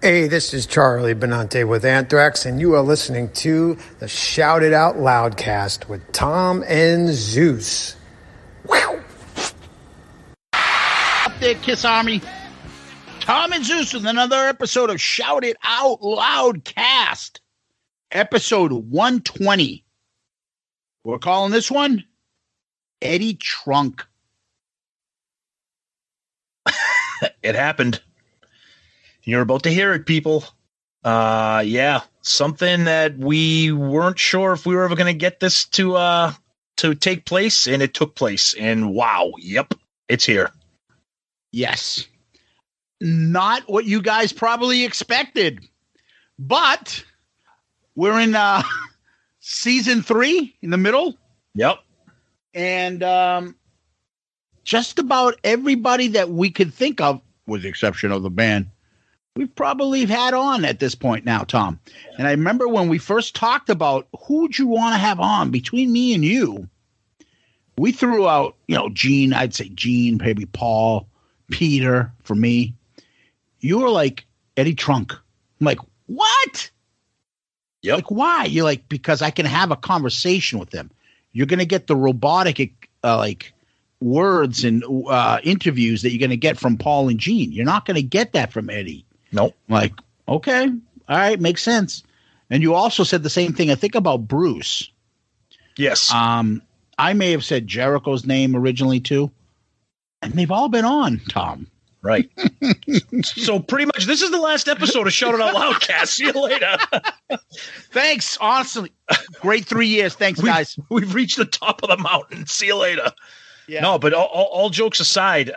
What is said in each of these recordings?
Hey, this is Charlie Benante with Anthrax, and you are listening to the Shout It Out Loudcast with Tom and Zeus. Wow. Up there, Kiss Army. Tom and Zeus with another episode of Shout It Out Loudcast. Episode 120. We're calling this one Eddie Trunk. It happened. You're about to hear it, people. Yeah, something that we weren't sure if we were ever going to get this to take place, and it took place. And wow, yep, it's here. Yes. Not what you guys probably expected, but we're in season 3 in the middle. Yep. And just about everybody that we could think of, with the exception of the band, we've probably had on at this point now, Tom. And I remember when we first talked about who would you want to have on between me and you, we threw out, Gene. I'd say Gene, maybe Paul, Peter for me. You were like, Eddie Trunk. I'm like, what? Yep. Like, why? You're like, because I can have a conversation with them. You're going to get the robotic, words and interviews that you're going to get from Paul and Gene. You're not going to get that from Eddie. Nope. Like, okay. All right. Makes sense. And you also said the same thing, I think, about Bruce. Yes. I may have said Jericho's name originally too. And they've all been on, Tom. Right. So pretty much this is the last episode of Shout It Out Loudcast. See you later. Thanks. Honestly. Great 3 years. Thanks, guys. We've reached the top of the mountain. See you later. Yeah. No, but all jokes aside,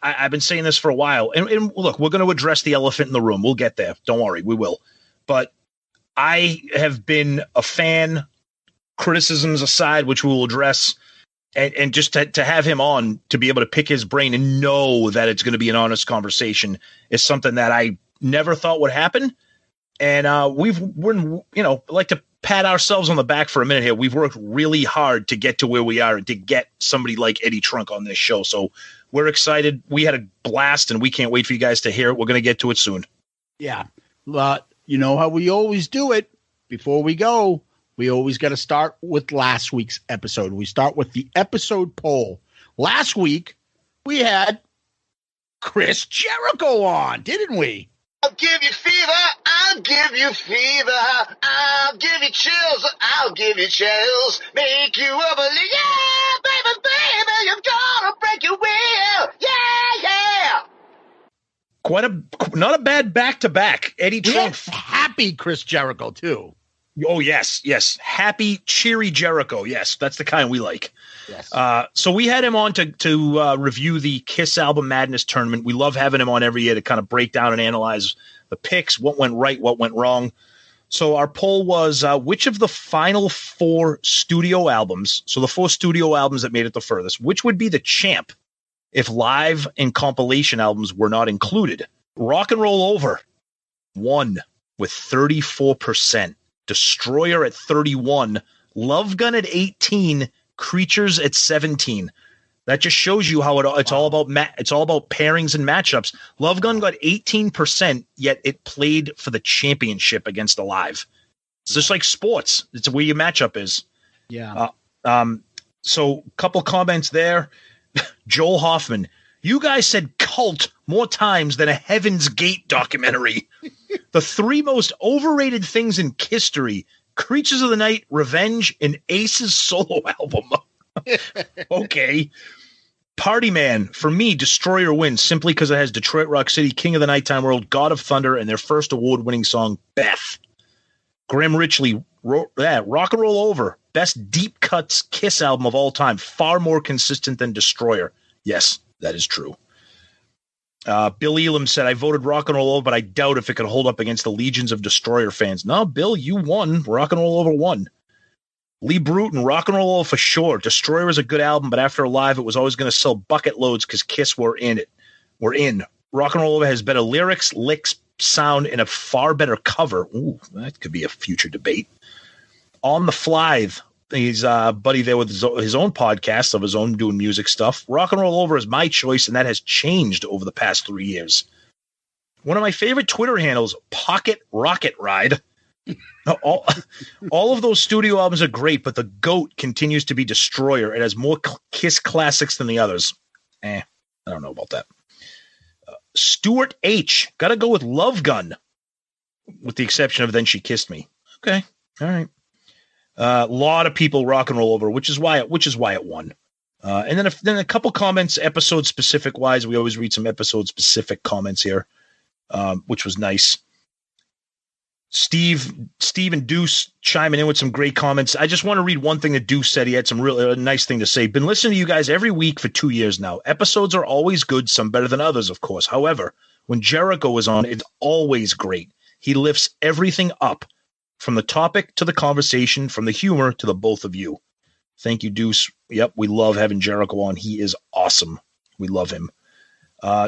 I've been saying this for a while. And look, we're going to address the elephant in the room. We'll get there. Don't worry. We will. But I have been a fan, criticisms aside, which we will address. And just to have him on, to be able to pick his brain and know that it's going to be an honest conversation is something that I never thought would happen. And we're like to pat ourselves on the back for a minute here. We've worked really hard to get to where we are and to get somebody like Eddie Trunk on this show. So we're excited. We had a blast, and we can't wait for you guys to hear it. We're going to get to it soon. Yeah. You know how we always do it. Before we go, we always got to start with last week's episode. We start with the episode poll. Last week, we had Chris Jericho on, didn't we? I'll give you fever, I'll give you fever, I'll give you chills, I'll give you chills, make you a believer, yeah, baby, baby, you're gonna break your will, yeah. Not a bad back-to-back. Eddie Trunk. Happy Chris Jericho, too. Oh, yes. Happy, cheery Jericho. Yes, that's the kind we like. Yes. So we had him on to review the KISS Album Madness tournament. We love having him on every year to kind of break down and analyze the picks, what went right, what went wrong. So our poll was, which of the final 4 studio albums, so the 4 studio albums that made it the furthest, which would be the champ if live and compilation albums were not included? Rock and Roll Over won with 34%. Destroyer at 31, Love Gun at 18, Creatures at 17. That just shows you how it's all about it's all about pairings and matchups. Love Gun got 18%, yet it played for the championship against Alive. It's just like sports. It's where your matchup is. Yeah. So couple comments there. Joel Hoffman, you guys said cult more times than a Heaven's Gate documentary. The 3 most overrated things in history: Creatures of the Night, Revenge, and Ace's solo album. Okay. Party Man, for me, Destroyer wins simply because it has Detroit Rock City, King of the Nighttime World, God of Thunder, and their first award-winning song, Beth. Graham Richley, Rock and Roll Over, best deep cuts KISS album of all time, far more consistent than Destroyer. Yes, that is true. Bill Elam said, I voted Rock and Roll Over, but I doubt if it could hold up against the legions of Destroyer fans. No, Bill, you won. Rock and Roll Over won. Lee Bruton, Rock and Roll Over for sure. Destroyer is a good album, but after Alive, it was always going to sell bucket loads because KISS were in it. We're in. Rock and Roll Over has better lyrics, licks, sound, and a far better cover. Ooh, that could be a future debate. On the Fly, he's buddy there with his own podcast of his own doing music stuff. Rock and Roll Over is my choice, and that has changed over the past 3 years. One of my favorite Twitter handles, Pocket Rocket Ride. All of those studio albums are great, but the GOAT continues to be Destroyer. It has more KISS classics than the others. I don't know about that. Stuart H. Got to go with Love Gun, with the exception of Then She Kissed Me. Okay, all right. A lot of people rock and roll over, which is why it won. And then a couple comments, episode specific wise. We always read some episode specific comments here, which was nice. Steve and Deuce chiming in with some great comments. I just want to read one thing that Deuce said. He had some really nice thing to say. Been listening to you guys every week for 2 years now. Episodes are always good, some better than others, of course. However, when Jericho is on, it's always great. He lifts everything up, from the topic to the conversation, from the humor to the both of you. Thank you, Deuce. Yep, we love having Jericho on. He is awesome. We love him.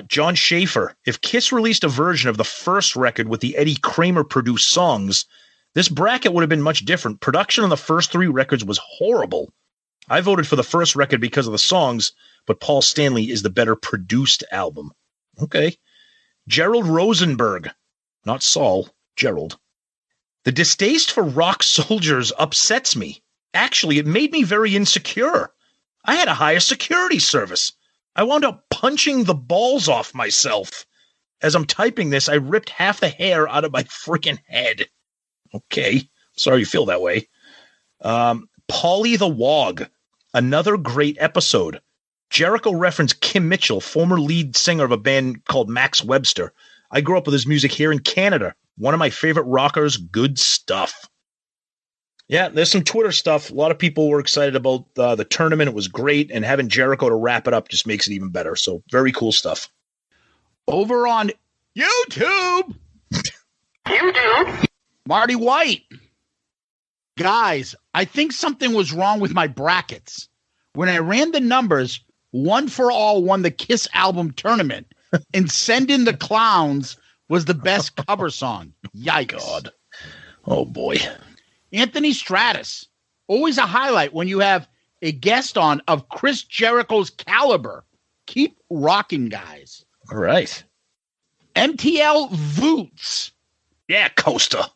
John Schaefer. If KISS released a version of the first record with the Eddie Kramer produced songs, this bracket would have been much different. Production on the first 3 records was horrible. I voted for the first record because of the songs, but Paul Stanley is the better produced album. Okay. Gerald Rosenberg. Not Saul, Gerald. The distaste for rock soldiers upsets me. Actually, it made me very insecure. I had a higher security service. I wound up punching the balls off myself. As I'm typing this, I ripped half the hair out of my freaking head. Okay. Sorry you feel that way. Paulie the Wog. Another great episode. Jericho referenced Kim Mitchell, former lead singer of a band called Max Webster. I grew up with his music here in Canada. One of my favorite rockers. Good stuff. Yeah, there's some Twitter stuff. A lot of people were excited about the tournament. It was great, and having Jericho to wrap it up just makes it even better. So very cool stuff. Over on YouTube, Marty White. Guys, I think something was wrong with my brackets. When I ran the numbers, One for All won the KISS album tournament, and Send in the Clowns was the best cover song. Yikes. God. Oh, boy. Anthony Stratus, always a highlight when you have a guest on of Chris Jericho's caliber. Keep rocking, guys. All right. MTL Voots. Yeah, Costa.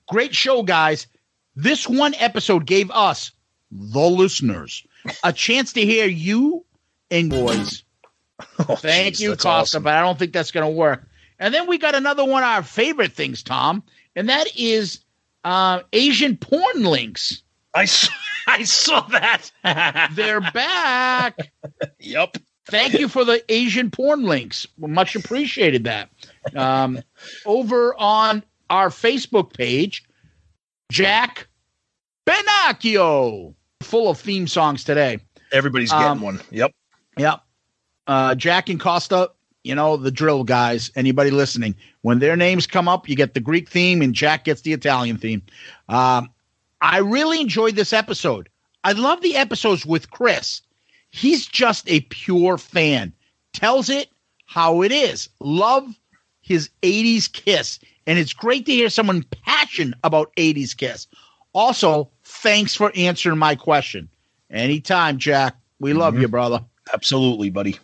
Great show, guys. This one episode gave us, the listeners, a chance to hear you and boys. Oh, Thank you, Costa, awesome. but I don't think that's going to work. And then we got another one of our favorite things, Tom, and that is Asian porn links. I saw that. They're back. Yep. Thank you for the Asian porn links. We much appreciated that. Over on our Facebook page, Jack Benacchio, full of theme songs today. Everybody's getting one. Yep. Yep. Jack and Costa, you know, the drill, guys. Anybody listening, when their names come up, you get the Greek theme and Jack gets the Italian theme. I really enjoyed this episode. I love the episodes with Chris. He's just a pure fan. Tells it how it is. Love his 80s KISS. And it's great to hear someone passionate about 80s KISS. Also, thanks for answering my question. Anytime, Jack. We love you, brother. Absolutely, buddy.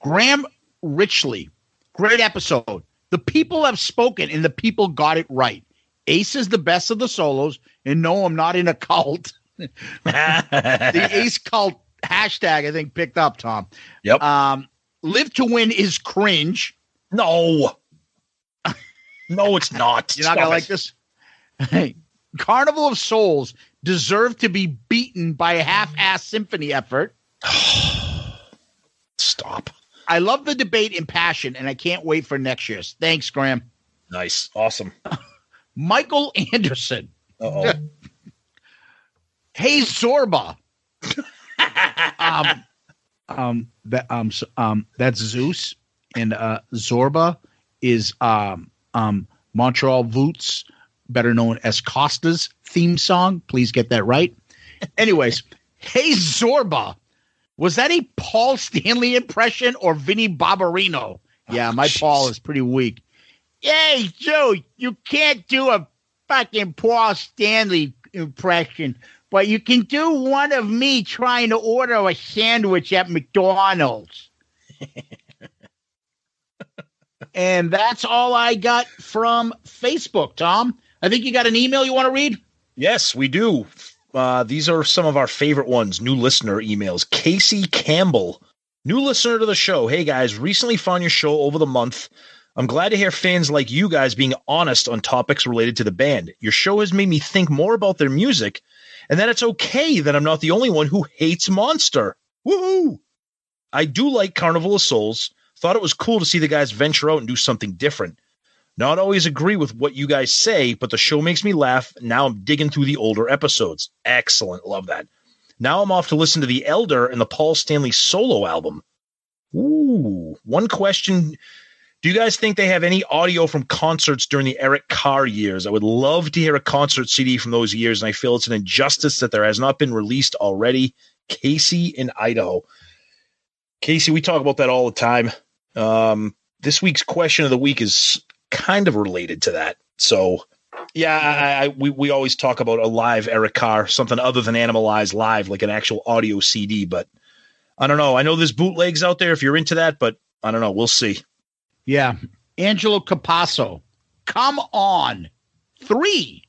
Graham Richley. Great episode. The people have spoken and the people got it right. Ace is the best of the solos. And no, I'm not in a cult. The Ace cult hashtag, I think, picked up, Tom. Yep. Live to Win is cringe. No. No, it's not. You're not going to like this? Hey, Carnival of Souls deserved to be beaten by a half-assed symphony effort. Stop. I love the debate and passion, and I can't wait for next year's. Thanks, Graham. Nice. Awesome. Michael Anderson. Uh-oh. Hey, Zorba. That's Zeus, and Zorba is Montreal Voots, better known as Costa's theme song. Please get that right. Anyways, Hey, Zorba. Was that a Paul Stanley impression or Vinnie Barbarino? Yeah, my Paul is pretty weak. Hey, Joe, you can't do a fucking Paul Stanley impression, but you can do one of me trying to order a sandwich at McDonald's. And that's all I got from Facebook, Tom. I think you got an email you want to read? Yes, we do. These are some of our favorite ones, new listener emails. Casey Campbell, new listener to the show. Hey, guys, recently found your show over the month. I'm glad to hear fans like you guys being honest on topics related to the band. Your show has made me think more about their music and that it's okay that I'm not the only one who hates Monster. Woohoo! I do like Carnival of Souls. Thought it was cool to see the guys venture out and do something different. Not always agree with what you guys say, but the show makes me laugh. Now I'm digging through the older episodes. Excellent. Love that. Now I'm off to listen to The Elder and the Paul Stanley solo album. Ooh. One question. Do you guys think they have any audio from concerts during the Eric Carr years? I would love to hear a concert CD from those years, and I feel it's an injustice that there has not been released already. Casey in Idaho. Casey, we talk about that all the time. This week's question of the week is kind of related to that. So, yeah, we always talk about a live Eric Carr, something other than Animalized live, like an actual audio CD. But I don't know. I know there's bootlegs out there if you're into that, but I don't know. We'll see. Yeah. Angelo Capasso. Come on. 3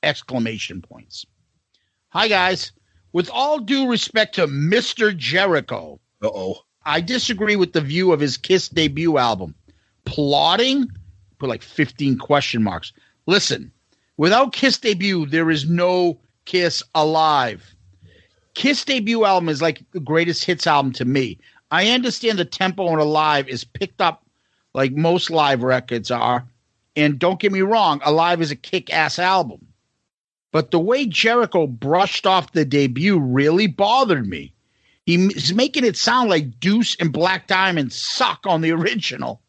exclamation points. Hi, guys. With all due respect to Mr. Jericho, I disagree with the view of his KISS debut album. Plotting? Put like 15 question marks. Listen, without KISS debut, there is no KISS Alive. KISS debut album is like the greatest hits album to me. I understand the tempo on Alive is picked up like most live records are. And don't get me wrong, Alive is a kick-ass album. But the way Jericho brushed off the debut really bothered me. He's making it sound like Deuce and Black Diamond suck on the original.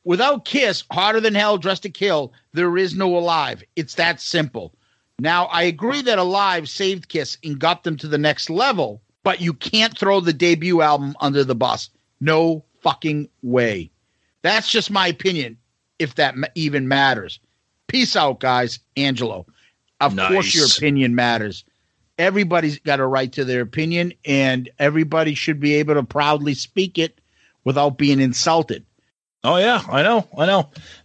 Without KISS, Harder Than Hell, Dressed to Kill, there is no Alive. It's that simple. Now, I agree that Alive saved KISS and got them to the next level, but you can't throw the debut album under the bus. No fucking way. That's just my opinion, if that even matters. Peace out, guys. Angelo. Of course your opinion matters. Everybody's got a right to their opinion, and everybody should be able to proudly speak it without being insulted. Oh, yeah, I know.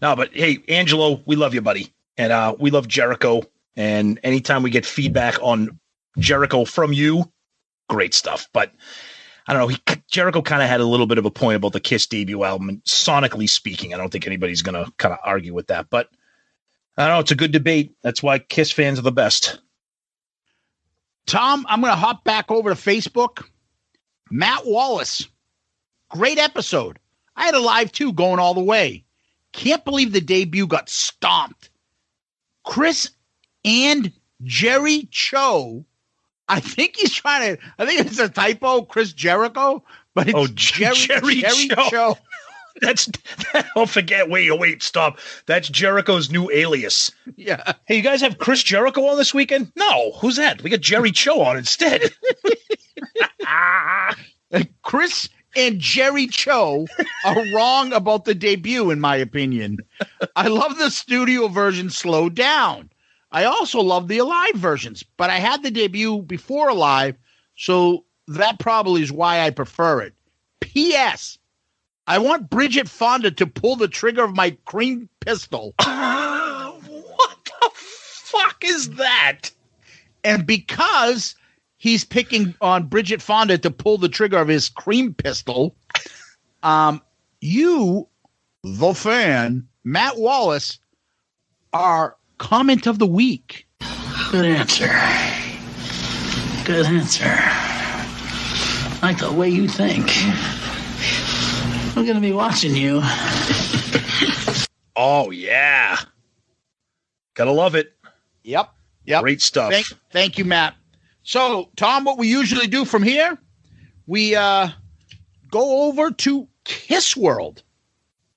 No, but hey, Angelo, we love you, buddy. And we love Jericho. And anytime we get feedback on Jericho from you, great stuff. But I don't know. Jericho kind of had a little bit of a point about the KISS debut album. And sonically speaking, I don't think anybody's going to kind of argue with that. But I don't know. It's a good debate. That's why KISS fans are the best. Tom, I'm going to hop back over to Facebook. Matt Wallace. Great episode. I had a live too going all the way. Can't believe the debut got stomped. Chris and Jerry Cho. I think it's a typo, Chris Jericho, but it's Jerry Cho. Don't forget. Wait, stop. That's Jericho's new alias. Yeah. Hey, you guys have Chris Jericho on this weekend? No. Who's that? We got Jerry Cho on instead. Chris and Jerry Cho are wrong about the debut, in my opinion. I love the studio version slowed down. I also love the Alive versions, but I had the debut before Alive, so that probably is why I prefer it. P.S. I want Bridget Fonda to pull the trigger of my cream pistol. What the fuck is that? And because he's picking on Bridget Fonda to pull the trigger of his cream pistol, you, the fan, Matt Wallace, are comment of the week. Good answer. I like the way you think. I'm going to be watching you. Oh, yeah. Gotta love it. Yep. Great stuff. Thank you, Matt. So, Tom, what we usually do from here, we go over to KISS World.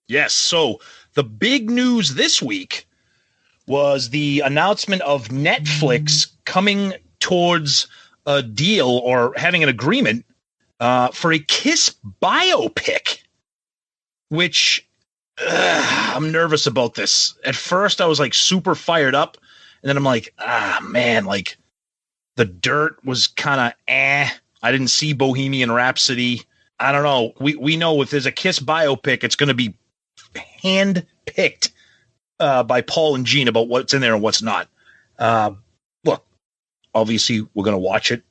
Yes. So the big news this week was the announcement of Netflix coming towards a deal or having an agreement for a KISS biopic, which I'm nervous about this. At first, I was like super fired up, and then I'm like, man, like The Dirt was kind of I didn't see Bohemian Rhapsody. I don't know. We know if there's a KISS biopic, it's going to be hand-picked by Paul and Gene about what's in there and what's not. Look, obviously we're going to watch it.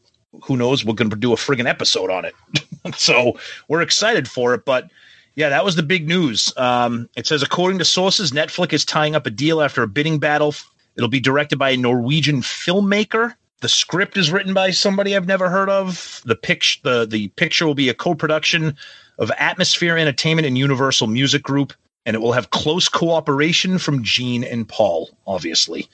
Who knows? We're going to do a friggin' episode on it. So we're excited for it. But yeah, that was the big news. It says, according to sources, Netflix is tying up a deal after a bidding battle. It'll be directed by a Norwegian filmmaker. The script is written by somebody I've never heard of. The picture will be a co-production of Atmosphere Entertainment and Universal Music Group, and it will have close cooperation from Gene and Paul, obviously.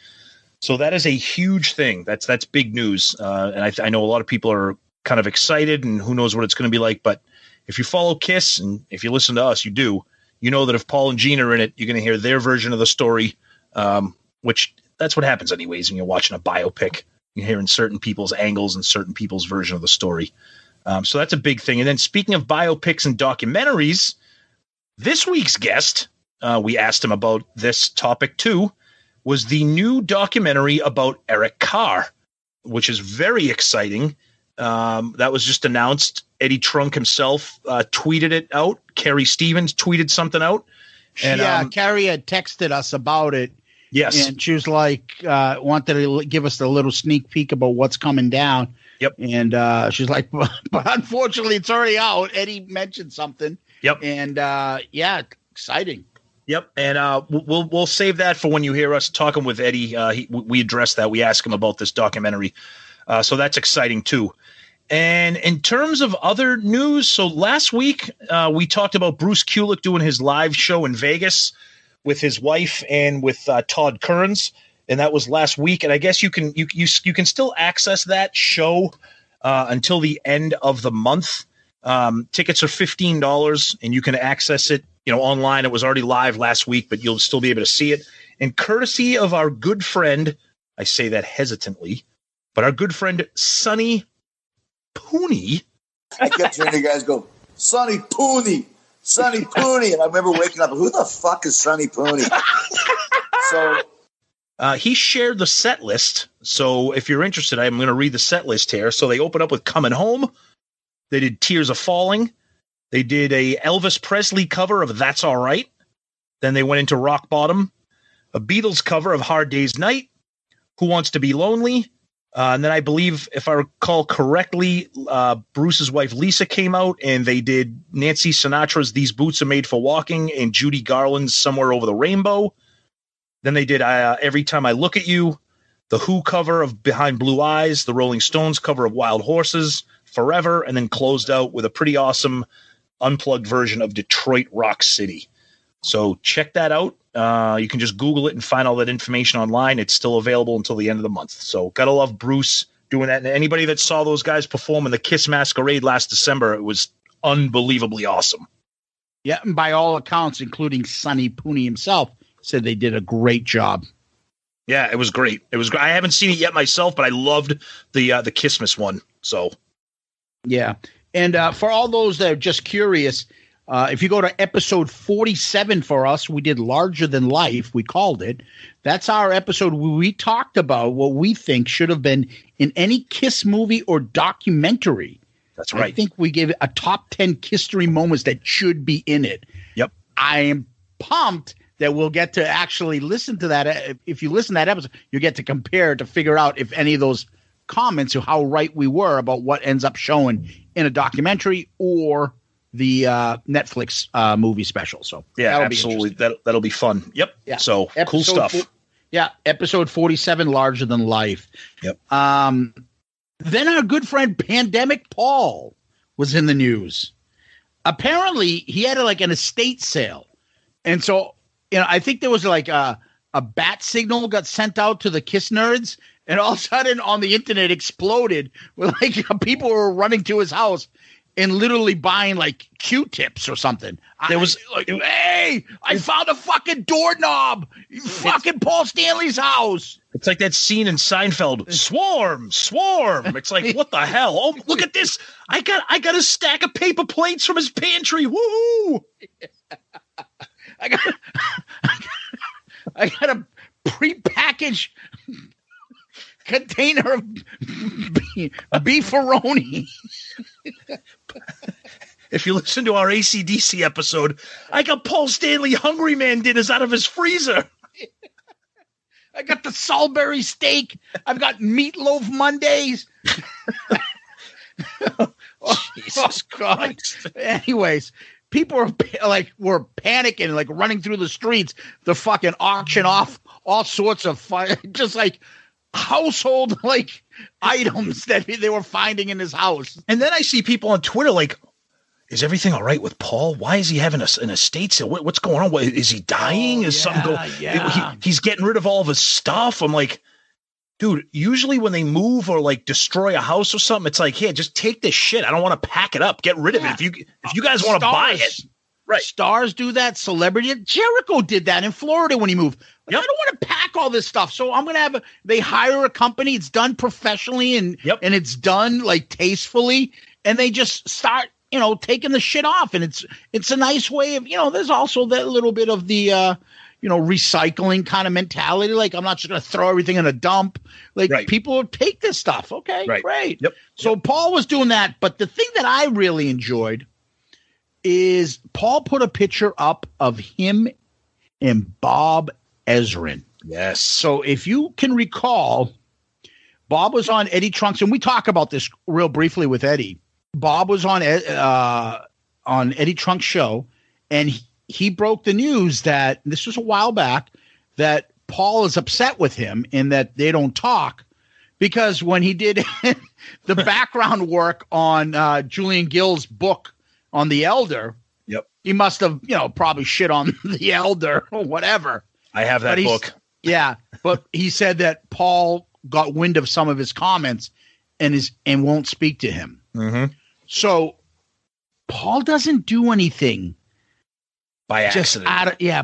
So that is a huge thing. That's big news. And I know a lot of people are kind of excited, and who knows what it's going to be like. But if you follow KISS and if you listen to us, you know that if Paul and Gene are in it, you're going to hear their version of the story, which that's what happens anyways when you're watching a biopic. You're hearing certain people's angles and certain people's version of the story. So that's a big thing. And then speaking of biopics and documentaries, this week's guest, we asked him about this topic too, was the new documentary about Eric Carr, which is very exciting. That was just announced. Eddie Trunk himself tweeted it out. Carrie Stevens tweeted something out. And, Carrie had texted us about it. Yes. And she was like, wanted to give us a little sneak peek about what's coming down. Yep. And she's like, but unfortunately, it's already out. Eddie mentioned something. Yep. And exciting. Yep, and we'll save that for when you hear us talking with Eddie. We addressed that. We asked him about this documentary, so that's exciting too. And in terms of other news, so last week we talked about Bruce Kulick doing his live show in Vegas with his wife and with Todd Kearns, and that was last week. And I guess you can still access that show until the end of the month. Tickets are $15, and you can access it, online. It was already live last week, but you'll still be able to see it. And courtesy of our good friend, I say that hesitantly, but our good friend Sonny Pooney. I kept hearing you guys go, Sonny Pooney, Sonny Pooney. And I remember waking up, who the fuck is Sonny Pooney? So he shared the set list. So if you're interested, I'm going to read the set list here. So they open up with Coming Home. They did Tears Are Falling. They did a Elvis Presley cover of That's All Right. Then they went into Rock Bottom, a Beatles cover of Hard Day's Night, Who Wants to Be Lonely. And then I believe, if I recall correctly, Bruce's wife Lisa came out and they did Nancy Sinatra's These Boots Are Made for Walking and Judy Garland's Somewhere Over the Rainbow. Then they did Every Time I Look at You, the Who cover of Behind Blue Eyes, the Rolling Stones cover of Wild Horses, Forever, and then closed out with a pretty awesome unplugged version of Detroit Rock City. So check that out. You can just Google it and find all that information online. It's still available until the end of the month. So gotta love Bruce doing that. And anybody that saw those guys perform in the KISS Masquerade last December, it was unbelievably awesome. Yeah, and by all accounts, including Sonny Pooney himself, said they did a great job. Yeah, it was great. It was great. I haven't seen it yet myself, but I loved the Kissmas one. So yeah. And for all those that are just curious, if you go to episode 47 for us, we did Larger Than Life, we called it. That's our episode where we talked about what we think should have been in any KISS movie or documentary. That's right. I think we gave it a top 10 KISS-tory moments that should be in it. Yep. I am pumped that we'll get to actually listen to that. If you listen to that episode, you get to compare to figure out if any of those comments or how right we were about what ends up showing in a documentary or the Netflix movie special. So yeah, absolutely. That'll be fun. Yep. Yeah. So cool stuff. Episode 47, Larger Than Life. Yep. Then our good friend Pandemic Paul was in the news. Apparently he had an estate sale. And so, I think there was a bat signal got sent out to the KISS nerds, and all of a sudden on the internet exploded with people were running to his house and literally buying Q-tips or something. There was hey, I found a fucking doorknob. Fucking Paul Stanley's house. It's like that scene in Seinfeld. Swarm. It's like, what the hell? Oh, look at this. I got a stack of paper plates from his pantry. Woo! I got a prepackaged container of beefaroni. if you listen to our AC/DC episode, I got Paul Stanley Hungry Man dinners out of his freezer. I got the Salisbury steak. I've got meatloaf Mondays. Jesus Christ. Anyways, people were panicking, like running through the streets to fucking auction off all sorts of just like household like items that they were finding in his house. And then I see people on Twitter like, is everything all right with Paul? Why is he having an estate sale? What's going on? Is he dying? Is something going? Yeah. He's getting rid of all of his stuff. I'm like, dude, usually when they move or like destroy a house or something, it's like, here, just take this shit. I don't want to pack it up. Get rid of it. If you guys want to buy it. Right. Stars do that. Celebrity. Jericho did that in Florida when he moved. Like, I don't want to pack all this stuff. So I'm going to they hire a company. It's done professionally and it's done like tastefully. And they just start, taking the shit off. And it's a nice way of, there's also that little bit of the, recycling kind of mentality. Like, I'm not just going to throw everything in a dump. Like people will take this stuff. Okay, great. Yep. So Paul was doing that. But the thing that I really enjoyed is Paul put a picture up of him and Bob Ezrin. Yes. So if you can recall, Bob was on Eddie Trunk's, and we talk about this real briefly with Eddie. Bob was on Eddie Trunk's show, and he broke the news that this was a while back that Paul is upset with him in that they don't talk because when he did the background work on Julian Gill's book on the Elder, he must have, probably shit on the Elder or whatever. I have that book. Yeah, but he said that Paul got wind of some of his comments and won't speak to him. Mm-hmm. So Paul doesn't do anything by accident.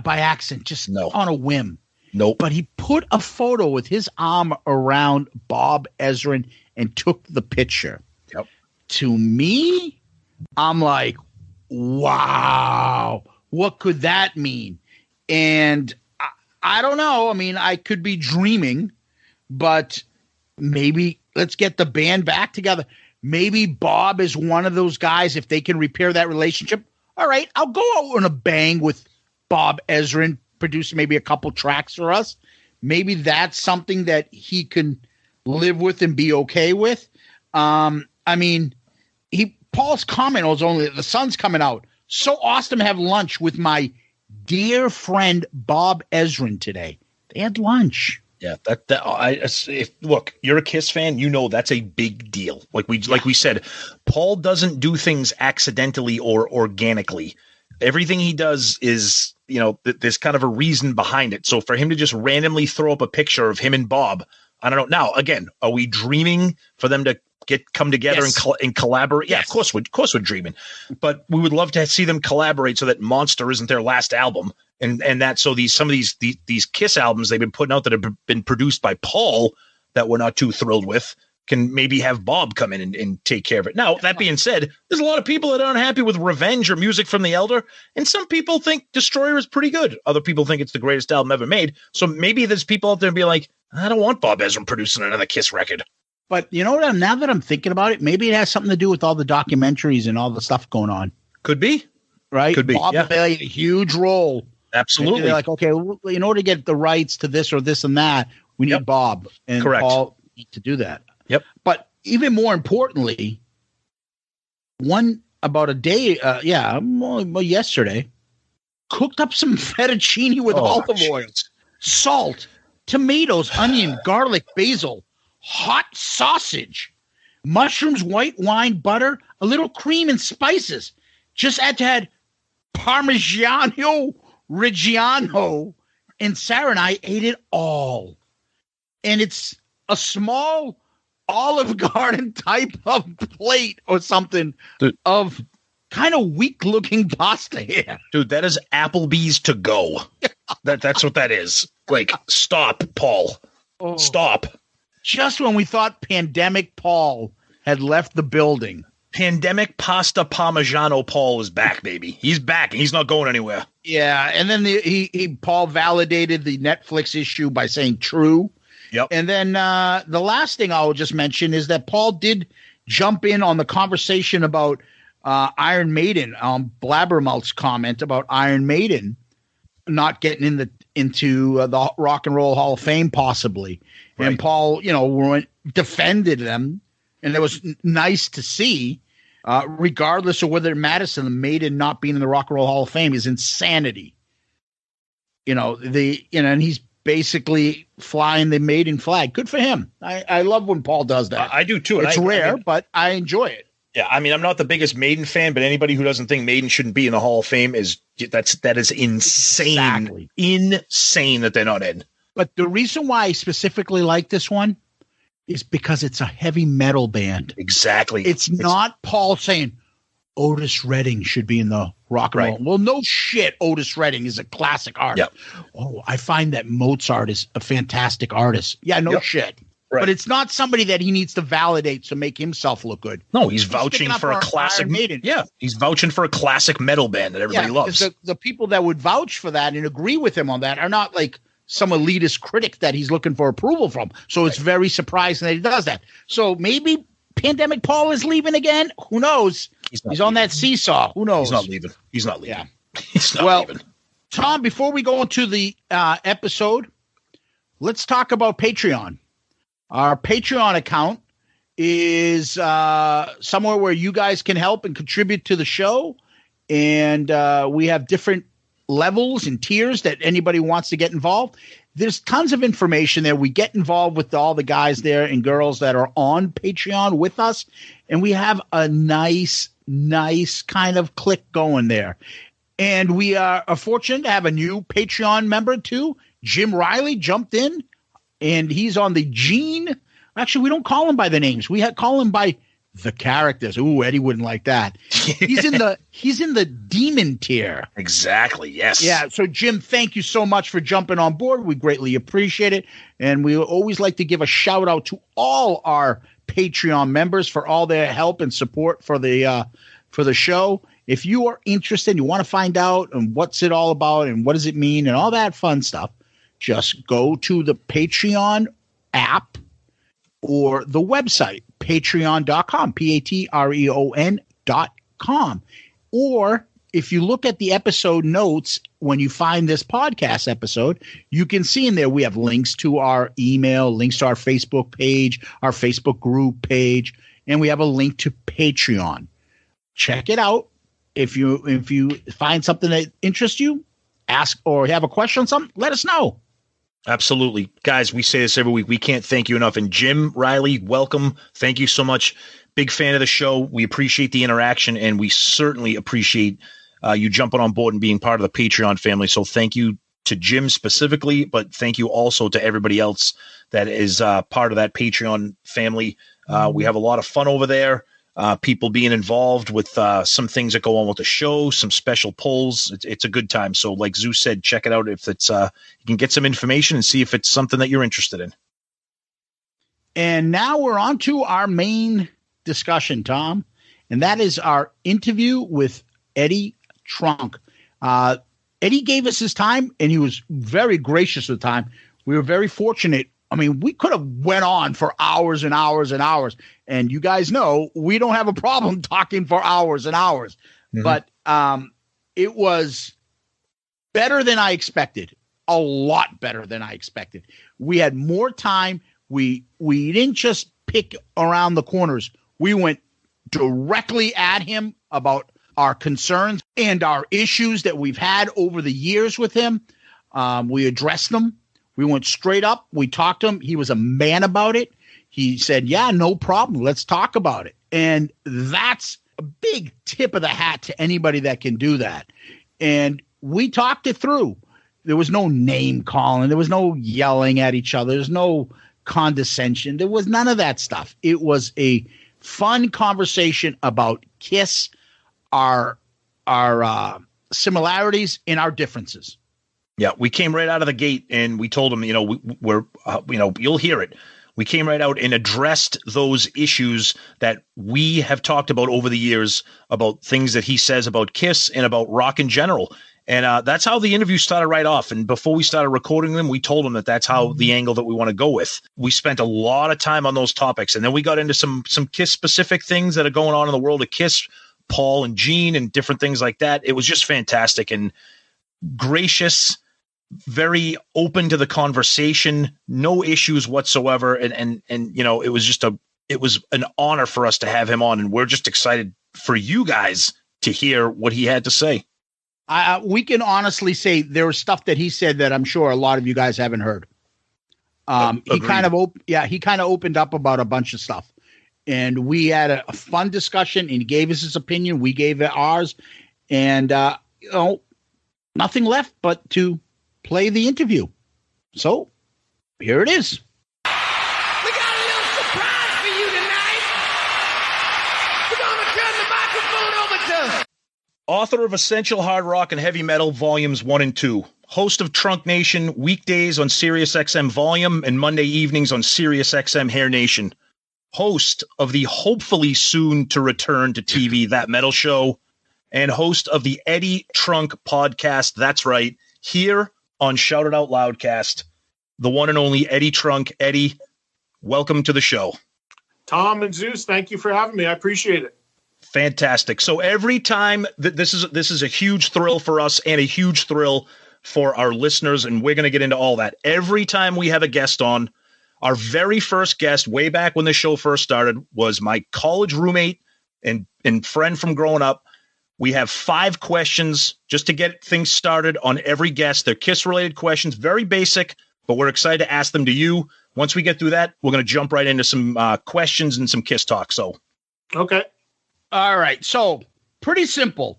By accident, just no. On a whim. Nope. But he put a photo with his arm around Bob Ezrin and took the picture. Yep. To me, I'm like, wow, what could that mean? And I don't know. I mean, I could be dreaming, but maybe let's get the band back together. Maybe Bob is one of those guys. If they can repair that relationship, all right, I'll go out on a bang with Bob Ezrin, produce maybe a couple tracks for us. Maybe that's something that he can live with and be okay with. I mean, Paul's comment was only the sun's coming out. So awesome to have lunch with my dear friend Bob Ezrin today. They had lunch. Yeah, look, you're a KISS fan, that's a big deal. Like we said, Paul doesn't do things accidentally or organically. Everything he does is, there's kind of a reason behind it. So for him to just randomly throw up a picture of him and Bob, I don't know. Now, again, are we dreaming for them to come together and collaborate? Yeah, yes. Of course we're dreaming, but we would love to see them collaborate so that Monster isn't their last album, and that so some of these KISS albums they've been putting out that have been produced by Paul that we're not too thrilled with can maybe have Bob come in and take care of it. Now, that being said, there's a lot of people that aren't happy with Revenge or Music from the Elder, and some people think Destroyer is pretty good. Other people think it's the greatest album ever made. So maybe there's people out there be like, I don't want Bob Ezrin producing another KISS record. But you know what? Now that I'm thinking about it, maybe it has something to do with all the documentaries and all the stuff going on. Could be. Right? Could be. Bob played a huge role. Absolutely. Maybe they're like, okay, in order to get the rights to this or this and that, we need Bob. And correct. Paul to do that. Yep. But even more importantly, yesterday, cooked up some fettuccine with olive oil, salt, tomatoes, onion, garlic, basil, hot sausage, mushrooms, white wine, butter, a little cream and spices. Just had to add Parmigiano Reggiano, and Sarah and I ate it all. And it's a small Olive Garden type of plate or something of kind of weak-looking pasta here. Dude, that is Applebee's to go. That's what that is. Like, stop, Paul. Oh. Stop. Just when we thought Pandemic Paul had left the building. Pandemic Pasta Parmigiano Paul is back, baby. He's back, and he's not going anywhere. Yeah, and then Paul validated the Netflix issue by saying true. Yep. And then the last thing I'll just mention is that Paul did jump in on the conversation about Iron Maiden, Blabbermouth's comment about Iron Maiden not getting into the Rock and Roll Hall of Fame, possibly. Right. And Paul, defended them, and it was nice to see, regardless of whether Madison, the Maiden not being in the Rock and Roll Hall of Fame is insanity. And he's basically flying the Maiden flag. Good for him. I love when Paul does that. I do too. It's rare, but I enjoy it. Yeah, I mean, I'm not the biggest Maiden fan, but anybody who doesn't think Maiden shouldn't be in the Hall of Fame that is insane. Exactly. Insane that they're not in. But the reason why I specifically like this one is because it's a heavy metal band. Exactly. It's not Paul saying Otis Redding should be in the Rock and Roll. Well, no shit. Otis Redding is a classic artist. Yep. Oh, I find that Mozart is a fantastic artist. Yeah, no shit. Right. But it's not somebody that he needs to validate to make himself look good. No, he's vouching for a classic. Yeah, he's vouching for a classic metal band that everybody loves. The people that would vouch for that and agree with him on that are not like some elitist critic that he's looking for approval from. So it's very surprising that he does that. So maybe Pandemic Paul is leaving again. Who knows? He's on that seesaw. Who knows? He's not leaving. Yeah. He's not leaving. Tom, before we go into the episode, let's talk about Patreon. Our Patreon account is somewhere where you guys can help and contribute to the show. And we have different levels and tiers that anybody wants to get involved. There's tons of information there. We get involved with all the guys there and girls that are on Patreon with us. And we have a nice kind of click going there. And we are fortunate to have a new Patreon member too. Jim Riley jumped in. And he's on the Gene. Actually, we don't call him by the names. We call him by the characters. Ooh, Eddie wouldn't like that. He's in the demon tier. Exactly. Yes. Yeah. So, Jim, thank you so much for jumping on board. We greatly appreciate it, and we always like to give a shout out to all our Patreon members for all their help and support for the show. If you are interested, you want to find out and what's it all about and what does it mean and all that fun stuff, just go to the Patreon app or the website, patreon.com, patreon.com. Or if you look at the episode notes, when you find this podcast episode, you can see in there we have links to our email, links to our Facebook page, our Facebook group page, and we have a link to Patreon. Check it out. If you find something that interests you, ask or have a question on something, let us know. Absolutely. Guys, we say this every week. We can't thank you enough. And Jim Riley, welcome. Thank you so much. Big fan of the show. We appreciate the interaction, and we certainly appreciate you jumping on board and being part of the Patreon family. So thank you to Jim specifically, but thank you also to everybody else that is part of that Patreon family. We have a lot of fun over there. People being involved with some things that go on with the show, some special polls. It's a good time. So like Zeus said, check it out. If it's you can get some information and see if it's something that you're interested in. And now we're on to our main discussion, Tom, and that is our interview with Eddie Trunk. Eddie gave us his time, and he was very gracious with the time. We were very fortunate. I mean, we could have went on for hours and hours and hours. And you guys know we don't have a problem talking for hours and hours. Mm-hmm. But it was better than I expected. A lot better than I expected. We had more time. We didn't just pick around the corners. We went directly at him about our concerns and our issues that we've had over the years with him. We addressed them. We went straight up. We talked to him. He was a man about it. He said, yeah, no problem. Let's talk about it. And that's a big tip of the hat to anybody that can do that. And we talked it through. There was no name calling. There was no yelling at each other. There's no condescension. There was none of that stuff. It was a fun conversation about KISS, our similarities and our differences. Yeah, we came right out of the gate and we told him, we're you'll hear it. We came right out and addressed those issues that we have talked about over the years, about things that he says about KISS and about rock in general. And that's how the interview started right off. And before we started recording them, we told him that that's how the angle that we want to go with. We spent a lot of time on those topics. And then we got into some KISS specific things that are going on in the world of KISS Paul and Gene and different things like that. It was just fantastic and gracious, very open to the conversation, no issues whatsoever. And you know, it was an honor for us to have him on, and we're just excited for you guys to hear what he had to say. We can honestly say there was stuff that he said that I'm sure a lot of you guys haven't heard. He kind of opened up about a bunch of stuff, and we had a fun discussion, and he gave us his opinion. We gave it ours, and you know, nothing left but to play the interview. So here it is. We got a little surprise for you tonight. We're gonna turn the microphone over to Author of Essential Hard Rock and Heavy Metal Volumes 1 and 2. Host of Trunk Nation, weekdays on SiriusXM Volume and Monday evenings on SiriusXM Hair Nation. Host of the hopefully soon to return to TV That Metal Show. And host of the Eddie Trunk podcast. That's right. Here on Shout It Out Loudcast. The one and only Eddie Trunk. Eddie, welcome to the show. Tom and Zeus, thank you for having me. I appreciate it. Fantastic. So every time this is a huge thrill for us and a huge thrill for our listeners, and we're going to get into all that. Every time we have a guest on, our very first guest way back when the show first started was my college roommate and friend from growing up. We have 5 questions just to get things started on every guest. They're KISS-related questions, very basic, but we're excited to ask them to you. Once we get through that, we're going to jump right into some questions and some KISS talk. So, okay. All right. So pretty simple.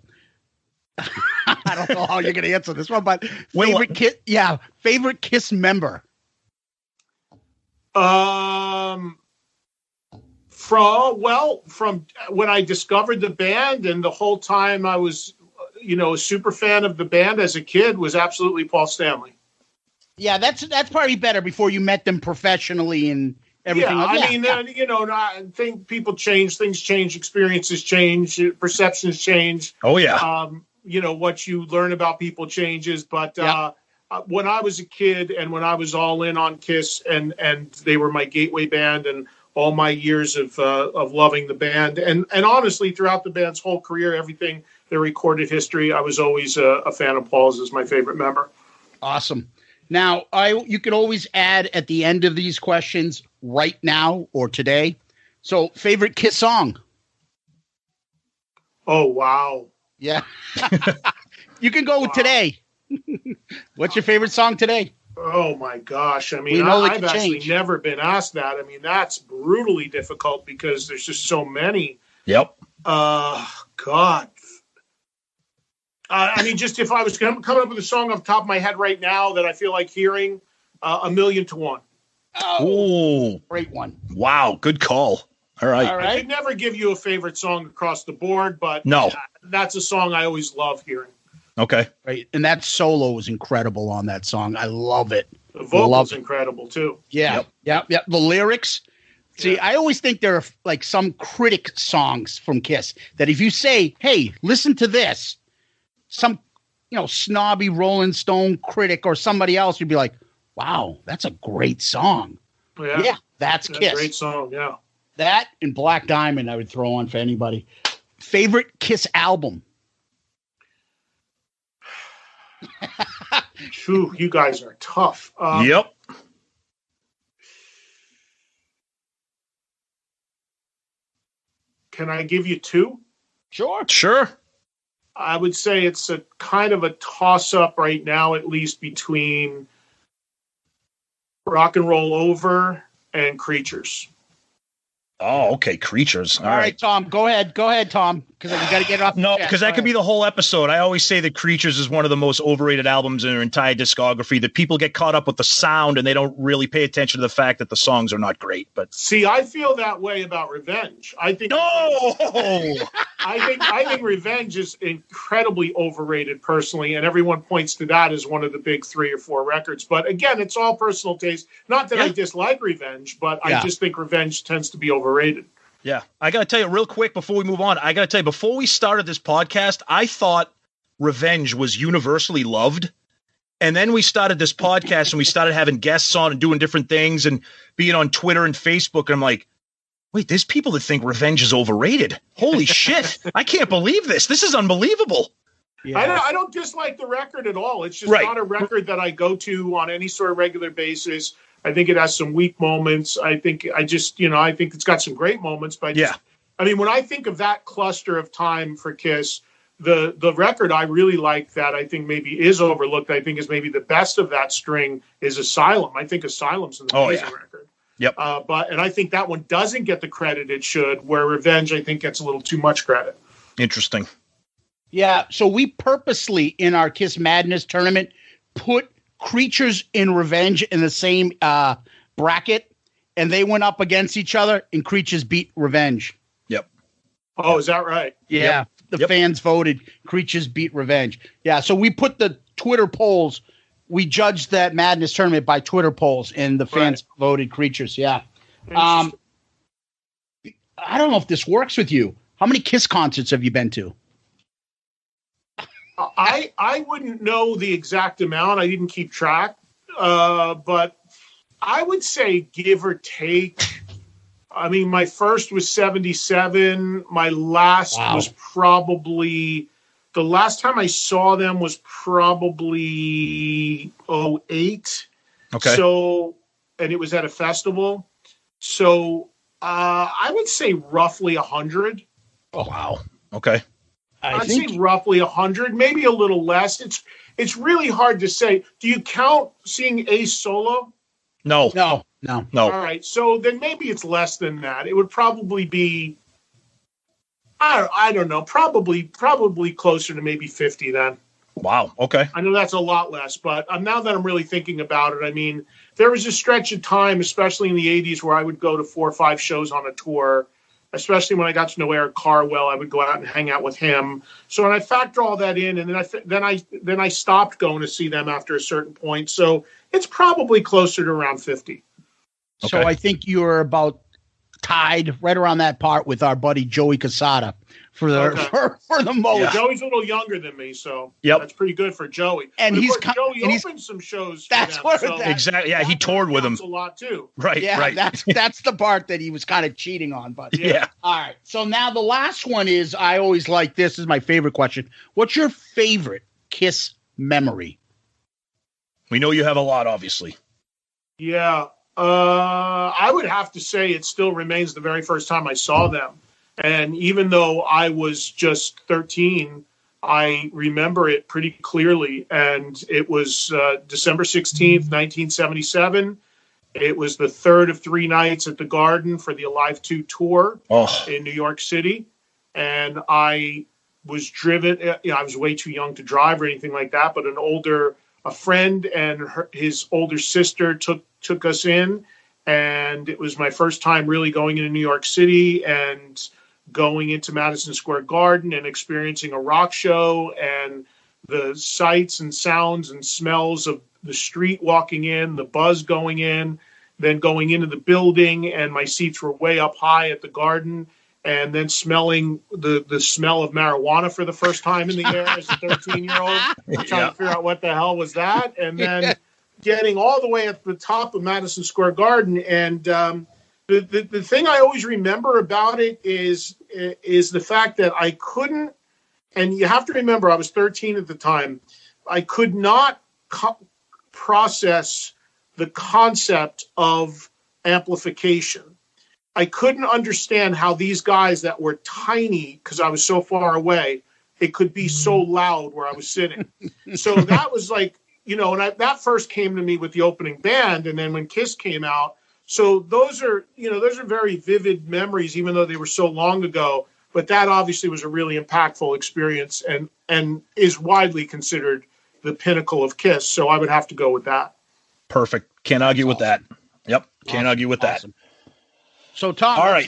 I don't know how you're going to answer this one, but favorite KISS member. From when I discovered the band, and the whole time I was, a super fan of the band as a kid, was absolutely Paul Stanley. Yeah, that's probably better before you met them professionally and everything. I think people change, things change, experiences change, perceptions change. Oh yeah. What you learn about people changes, but when I was a kid and when I was all in on KISS and they were my gateway band, and all my years of loving the band, and honestly throughout the band's whole career, everything, their recorded history, I was always a fan of Paul's as my favorite member. Awesome. Now, you can always add at the end of these questions right now or today. So, favorite KISS song? Oh, wow. Yeah. You can go with today. What's your favorite song today? Oh, my gosh. I mean, I've actually never been asked that. I mean, that's brutally difficult because there's just so many. Yep. God. Just if I was coming up with a song off the top of my head right now that I feel like hearing, A Million to One. Oh, great one. Wow, good call. All right. I could never give you a favorite song across the board, but no, that's a song I always love hearing. Okay. Right. And that solo is incredible on that song. I love it. The vocal's incredible too. Yeah. Yep. The lyrics. See, I always think there are like some critic songs from KISS that if you say, hey, listen to this, some, snobby Rolling Stone critic or somebody else would be like, wow, that's a great song. Yeah, that's KISS. Great song, yeah. That and Black Diamond I would throw on for anybody. Favorite KISS album? Phew, you guys are tough. Yep. Can I give you 2? Sure. I would say it's a kind of a toss-up right now, at least between Rock and Roll Over and Creatures. Oh, okay. Creatures. All right, Tom. Go ahead, Tom, because we got to get it off. No, because that could be the whole episode. I always say that Creatures is one of the most overrated albums in their entire discography. That people get caught up with the sound and they don't really pay attention to the fact that the songs are not great. But see, I feel that way about Revenge. I think I think Revenge is incredibly overrated personally, and everyone points to that as one of the big 3 or 4 records. But again, it's all personal taste. Not that I dislike Revenge, but I just think Revenge tends to be overrated. Yeah. I got to tell you real quick before we move on, before we started this podcast, I thought Revenge was universally loved. And then we started this podcast and we started having guests on and doing different things and being on Twitter and Facebook. And I'm like, wait, there's people that think revenge is overrated. Holy shit. I can't believe this. This is unbelievable. Yeah. I don't dislike the record at all. It's just not a record that I go to on any sort of regular basis. I think it has some weak moments. I think it's got some great moments. But I mean, when I think of that cluster of time for KISS, the record I really like that I think maybe is overlooked, I think is maybe the best of that string, is Asylum. I think Asylum's an amazing record. Yep. And I think that one doesn't get the credit it should, where Revenge, I think, gets a little too much credit. Interesting. Yeah, so we purposely, in our Kiss Madness tournament, put Creatures in Revenge in the same bracket, and they went up against each other, and Creatures beat Revenge. Yep. Oh, is that right? Yeah, the fans voted Creatures beat Revenge. Yeah, so we put the Twitter polls. We judged that Madness tournament by Twitter polls, and the fans voted Creatures, I don't know if this works with you. How many KISS concerts have you been to? I wouldn't know the exact amount. I didn't keep track. But I would say give or take. I mean, my first was 77. My last was probably, the last time I saw them was probably 2008. Okay. So, and it was at a festival. So I would say roughly 100. Oh, wow. Okay. I'd say roughly 100, maybe a little less. It's really hard to say. Do you count seeing Ace solo? No. All right, so then maybe it's less than that. It would probably be, I don't know, probably closer to maybe 50 then. Wow. Okay. I know that's a lot less, but now that I'm really thinking about it, I mean, there was a stretch of time, especially in the 80s, where I would go to 4 or 5 shows on a tour. Especially when I got to know Eric Carwell, I would go out and hang out with him. So when I factor all that in, and then I stopped going to see them after a certain point. So it's probably closer to around 50. Okay. So I think you're about tied right around that part with our buddy Joey Casada for the most. Yeah. Joey's a little younger than me, so that's pretty good for Joey. And Joey opened some shows. Exactly. Yeah, he toured with him a lot too. Right. Yeah, right. That's the part that he was kind of cheating on. But yeah. All right. So now the last one is, I always like this. Is my favorite question. What's your favorite KISS memory? We know you have a lot, obviously. Yeah. I would have to say it still remains the very first time I saw them. And even though I was just 13, I remember it pretty clearly. And it was December 16th, 1977. It was the third of 3 nights at the Garden for the Alive 2 tour in New York City. And I was driven. I was way too young to drive or anything like that. But a friend and his older sister took us in. And it was my first time really going into New York City and going into Madison Square Garden and experiencing a rock show and the sights and sounds and smells of the street walking in, the buzz going in, then going into the building, and my seats were way up high at the Garden, and then smelling the smell of marijuana for the first time in the air as a 13-year-old, trying to figure out what the hell was that, and then getting all the way at the top of Madison Square Garden. And the thing I always remember about it is the fact that I couldn't, and you have to remember I was 13 at the time, I could not process the concept of amplification. I couldn't understand how these guys that were tiny, because I was so far away, it could be so loud where I was sitting. So that was like, and that first came to me with the opening band, and then when KISS came out. So those are very vivid memories, even though they were so long ago. But that obviously was a really impactful experience, and is widely considered the pinnacle of KISS. So I would have to go with that. Perfect. Can't argue with that. Yep. Can't argue with that. So Tom, let's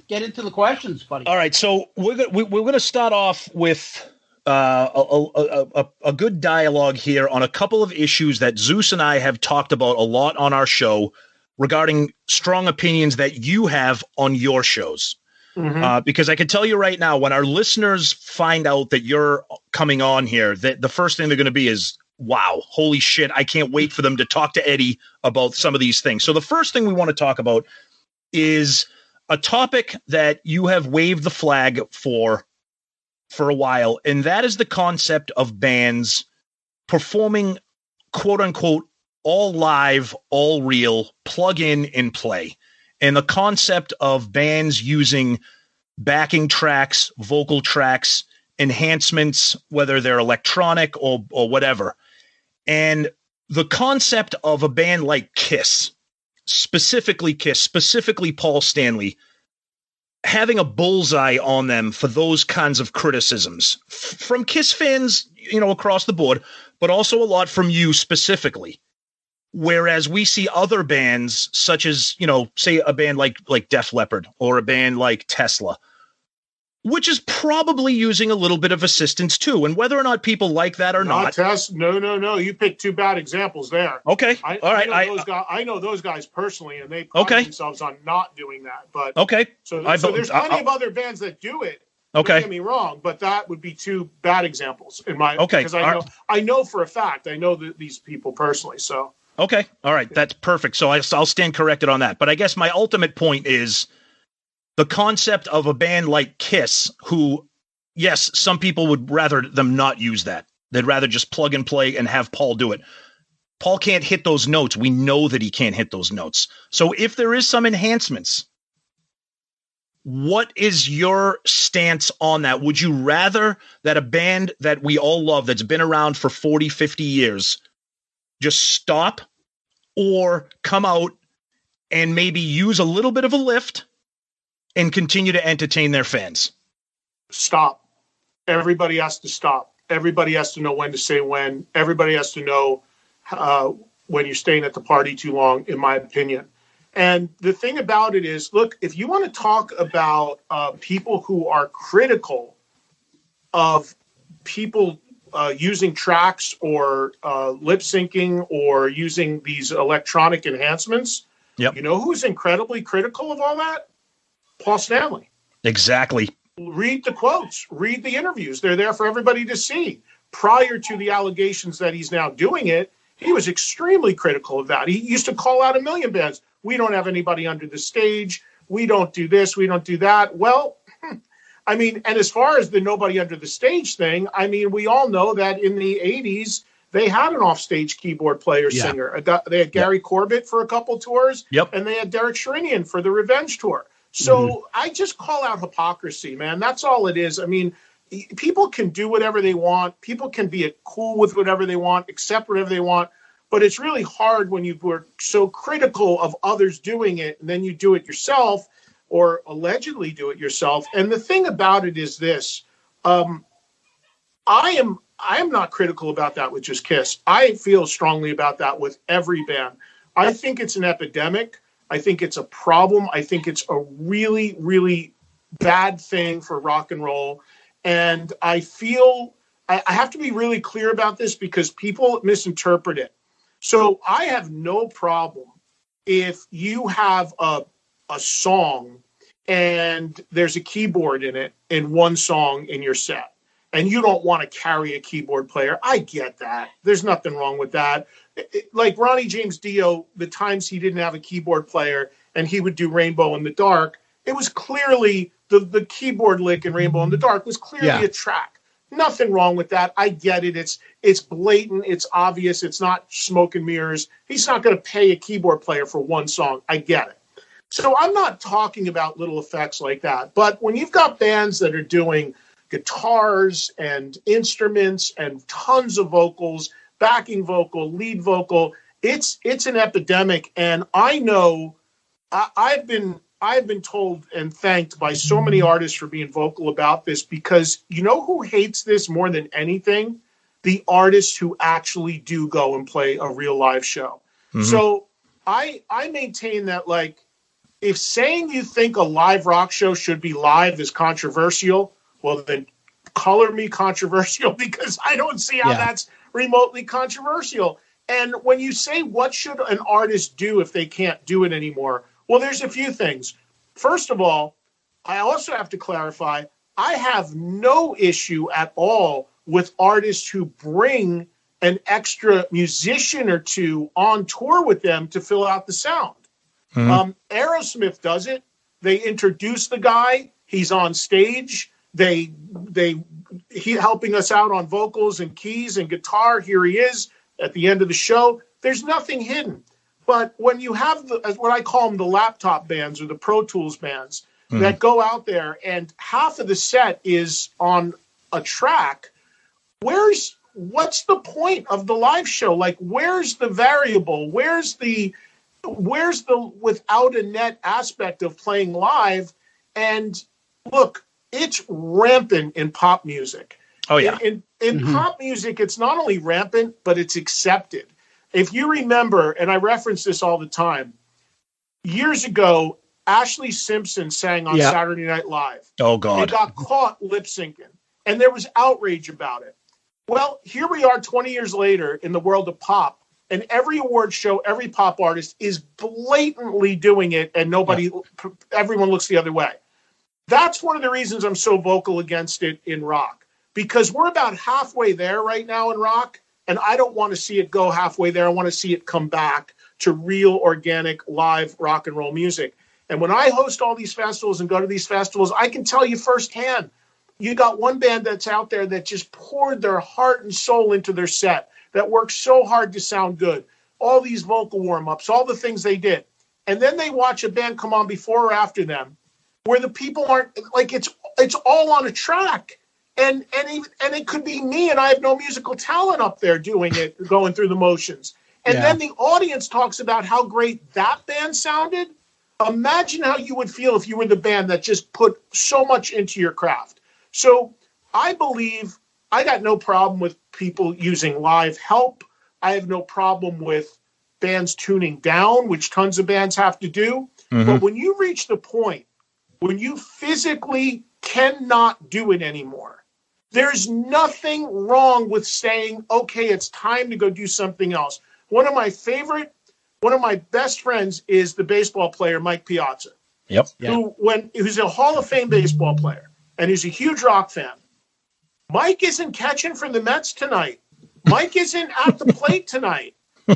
get into the questions, buddy. All right. So we're going to start off with a good dialogue here on a couple of issues that Zeus and I have talked about a lot on our show regarding strong opinions that you have on your shows. Mm-hmm. Because I can tell you right now, when our listeners find out that you're coming on here, that the first thing they're going to be is, wow, holy shit, I can't wait for them to talk to Eddie about some of these things. So the first thing we want to talk about is a topic that you have waved the flag for a while, and that is the concept of bands performing, quote unquote, all live, all real, plug in and play. And the concept of bands using backing tracks, vocal tracks, enhancements, whether they're electronic or whatever. And the concept of a band like KISS, specifically Paul Stanley, having a bullseye on them for those kinds of criticisms from KISS fans, across the board, but also a lot from you specifically. Whereas we see other bands such as, say a band like Def Leppard or a band like Tesla, which is probably using a little bit of assistance too. And whether or not people like that or not. No. You picked two bad examples there. Okay. All right. I know those guys personally, and they pride themselves on not doing that. But okay. So there's plenty of other bands that do it. Okay. Don't get me wrong, but that would be two bad examples in my. Okay. Because I know for a fact, I know these people personally. So. Okay. All right. That's perfect. So I'll stand corrected on that. But I guess my ultimate point is the concept of a band like KISS, who, yes, some people would rather them not use that. They'd rather just plug and play and have Paul do it. Paul can't hit those notes. We know that he can't hit those notes. So if there is some enhancements, what is your stance on that? Would you rather that a band that we all love, that's been around for 40, 50 years, just stop or come out and maybe use a little bit of a lift and continue to entertain their fans? Stop. Everybody has to stop. Everybody has to know when to say when. Everybody has to know when you're staying at the party too long, in my opinion. And the thing about it is, look, if you want to talk about people who are critical of people using tracks or lip syncing or using these electronic enhancements, yep. You know who's incredibly critical of all that? Paul Stanley. Exactly. Read the quotes, read the interviews. They're there for everybody to see. Prior to the allegations that he's now doing it, he was extremely critical of that. He used to call out a million bands. We don't have anybody under the stage. We don't do this. We don't do that. Well, I mean, and as far as the nobody under the stage thing, I mean, we all know that in the 80s, they had an offstage keyboard player singer. They had Gary Corbett for a couple tours, and they had Derek Sherinian for the Revenge tour. So I just call out hypocrisy, man. That's all it is. I mean, people can do whatever they want. People can be cool with whatever they want, accept whatever they want. But it's really hard when you were so critical of others doing it, and then you do it yourself or allegedly do it yourself. And the thing about it is this. I am not critical about that with just KISS. I feel strongly about that with every band. I think it's an epidemic. I think it's a problem. I think it's a really, really bad thing for rock and roll. And I feel I have to be really clear about this because people misinterpret it. So I have no problem if you have a song and there's a keyboard in it in one song in your set and you don't want to carry a keyboard player. I get that. There's nothing wrong with that. Like Ronnie James Dio, the times he didn't have a keyboard player and he would do Rainbow in the Dark, it was clearly the keyboard lick in Rainbow in the Dark was clearly a track. Nothing wrong with that. I get it. It's blatant. It's obvious. It's not smoke and mirrors. He's not going to pay a keyboard player for one song. I get it. So I'm not talking about little effects like that. But when you've got bands that are doing guitars and instruments and tons of vocals, backing vocal, lead vocal, it's an epidemic. And I know I've been told and thanked by so many artists for being vocal about this because you know who hates this more than anything? The artists who actually do go and play a real live show. Mm-hmm. So I maintain that, like, if saying you think a live rock show should be live is controversial, well, then color me controversial because I don't see how that's remotely controversial. And when you say what should an artist do if they can't do it anymore, well, there's a few things. First of all, I also have to clarify, I have no issue at all with artists who bring an extra musician or two on tour with them to fill out the sound. Mm-hmm. Aerosmith does it. They introduce the guy. He's on stage. He helping us out on vocals and keys and guitar. Here he is at the end of the show. There's nothing hidden. But when you have what I call them, the laptop bands or the Pro Tools bands that go out there and half of the set is on a track, what's the point of the live show? Like, where's the variable? Where's the without a net aspect of playing live? And look, it's rampant in pop music. Oh, yeah. In pop music, it's not only rampant, but it's accepted. If you remember, and I reference this all the time, years ago, Ashley Simpson sang on Saturday Night Live. Oh, God. And got caught lip syncing. And there was outrage about it. Well, here we are 20 years later in the world of pop, and every award show, every pop artist is blatantly doing it, and everyone looks the other way. That's one of the reasons I'm so vocal against it in rock, because we're about halfway there right now in rock, and I don't want to see it go halfway there. I want to see it come back to real, organic, live rock and roll music. And when I host all these festivals and go to these festivals, I can tell you firsthand, you got one band that's out there that just poured their heart and soul into their set, that worked so hard to sound good, all these vocal warm-ups, all the things they did. And then they watch a band come on before or after them where the people aren't, like, it's all on a track. And it could be me, and I have no musical talent up there doing it, going through the motions. And then the audience talks about how great that band sounded. Imagine how you would feel if you were the band that just put so much into your craft. So I believe I got no problem with people using live help. I have no problem with bands tuning down, which tons of bands have to do. But when you reach the point when you physically cannot do it anymore, there's nothing wrong with saying, okay, it's time to go do something else. One of my best friends is the baseball player, Mike Piazza. Yep. Who's a Hall of Fame baseball player, and he's a huge rock fan. Mike isn't catching for the Mets tonight. Mike isn't at the plate tonight.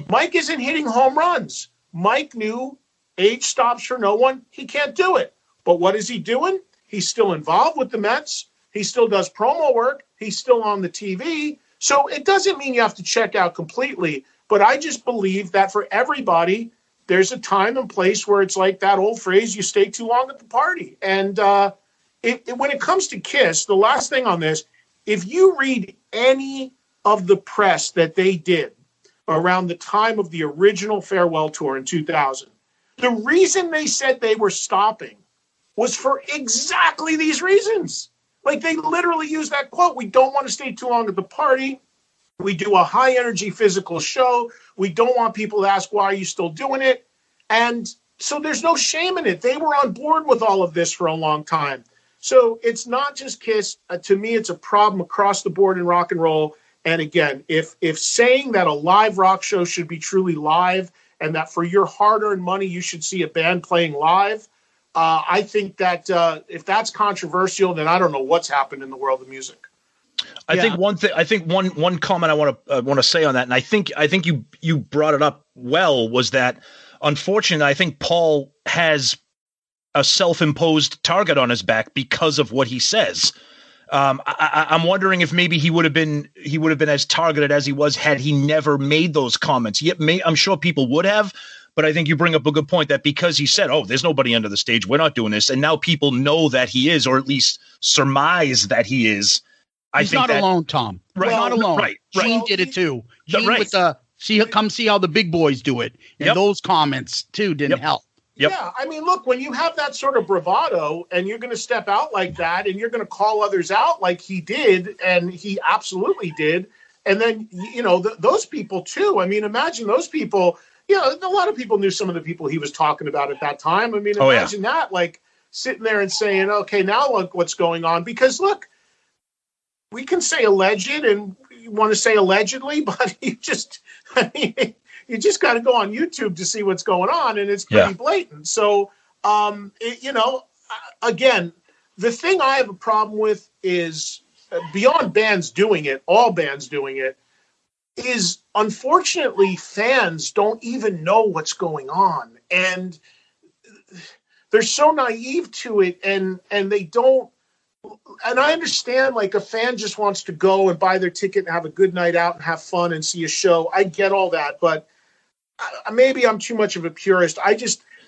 Mike isn't hitting home runs. Mike knew age stops for no one. He can't do it. But what is he doing? He's still involved with the Mets. He still does promo work. He's still on the TV. So it doesn't mean you have to check out completely. But I just believe that for everybody, there's a time and place where it's like that old phrase, you stay too long at the party. And when it comes to KISS, the last thing on this, if you read any of the press that they did around the time of the original farewell tour in 2000, the reason they said they were stopping was for exactly these reasons. Like, they literally used that quote, we don't want to stay too long at the party. We do a high-energy physical show. We don't want people to ask, why are you still doing it? And so there's no shame in it. They were on board with all of this for a long time. So it's not just KISS. To me, it's a problem across the board in rock and roll. And again, if saying that a live rock show should be truly live and that for your hard-earned money you should see a band playing live, I think that if that's controversial, then I don't know what's happened in the world of music. I think one comment I want to say on that, and I think you brought it up well, was that unfortunately I think Paul has a self-imposed target on his back because of what he says. I'm wondering if maybe he would have been as targeted as he was had he never made those comments. Yet I'm sure people would have, but I think you bring up a good point that because he said, "Oh, there's nobody under the stage, we're not doing this," and now people know that he is, or at least surmise that he is. He's not alone, Tom. Right. He's not alone. Right. Gene did it too. Gene with the come see how the big boys do it. And those comments too didn't help. Yep. Yeah, I mean, look, when you have that sort of bravado and you're going to step out like that and you're going to call others out like he did, and he absolutely did, and then, those people too. I mean, imagine those people, a lot of people knew some of the people he was talking about at that time. I mean, imagine that, like, sitting there and saying, okay, now look what's going on. Because, look, we can say alleged and you want to say allegedly, but you just got to go on YouTube to see what's going on, and it's pretty blatant. So, again, the thing I have a problem with is beyond bands doing it, all bands doing it, is unfortunately fans don't even know what's going on. And they're so naive to it, and they don't. And I understand, like, a fan just wants to go and buy their ticket and have a good night out and have fun and see a show. I get all that, but maybe I'm too much of a purist.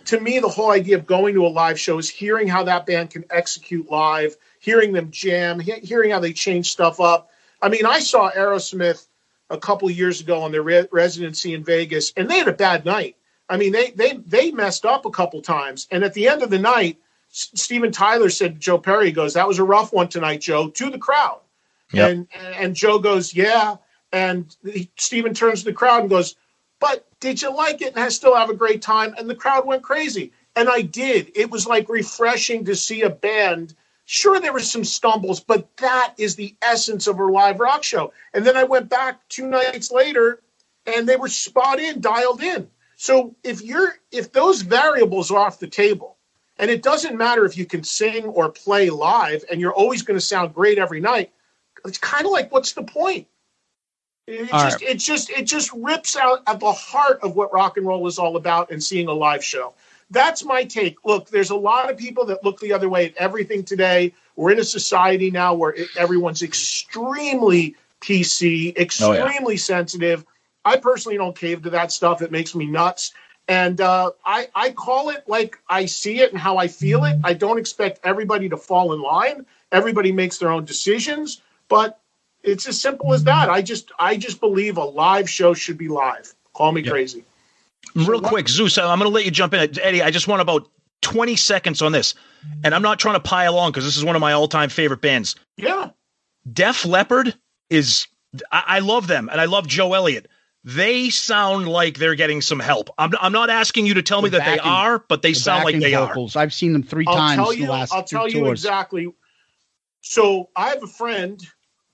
To me, the whole idea of going to a live show is hearing how that band can execute live, hearing them jam, hearing how they change stuff up. I mean, I saw Aerosmith a couple of years ago on their residency in Vegas, and they had a bad night. I mean, they messed up a couple times. And at the end of the night, Steven Tyler said to Joe Perry, he goes, "That was a rough one tonight, Joe," to the crowd. Yep. And Joe goes, "Yeah." And Steven turns to the crowd and goes, "But did you like it and still have a great time?" And the crowd went crazy. And I did. It was like refreshing to see a band. Sure, there were some stumbles, but that is the essence of a live rock show. And then I went back 2 nights later and they were spot in, dialed in. So if those variables are off the table, and it doesn't matter if you can sing or play live and you're always going to sound great every night, it's kind of like, what's the point? It just rips out at the heart of what rock and roll is all about and seeing a live show. That's my take. Look, there's a lot of people that look the other way at everything today. We're in a society now where everyone's extremely PC, extremely sensitive. I personally don't cave to that stuff. It makes me nuts. And I call it like I see it and how I feel it. I don't expect everybody to fall in line. Everybody makes their own decisions, but it's as simple as that. I just believe a live show should be live. Call me crazy. Real quick, Zeus, I'm going to let you jump in. Eddie, I just want about 20 seconds on this. And I'm not trying to pile on because this is one of my all-time favorite bands. Yeah. Def Leppard I love them, and I love Joe Elliott. They sound like they're getting some help. I'm not asking you to tell me that they are, but they sound like they vocals. I've seen them 3 times in the last 2 tours. I'll tell you exactly. So I have a friend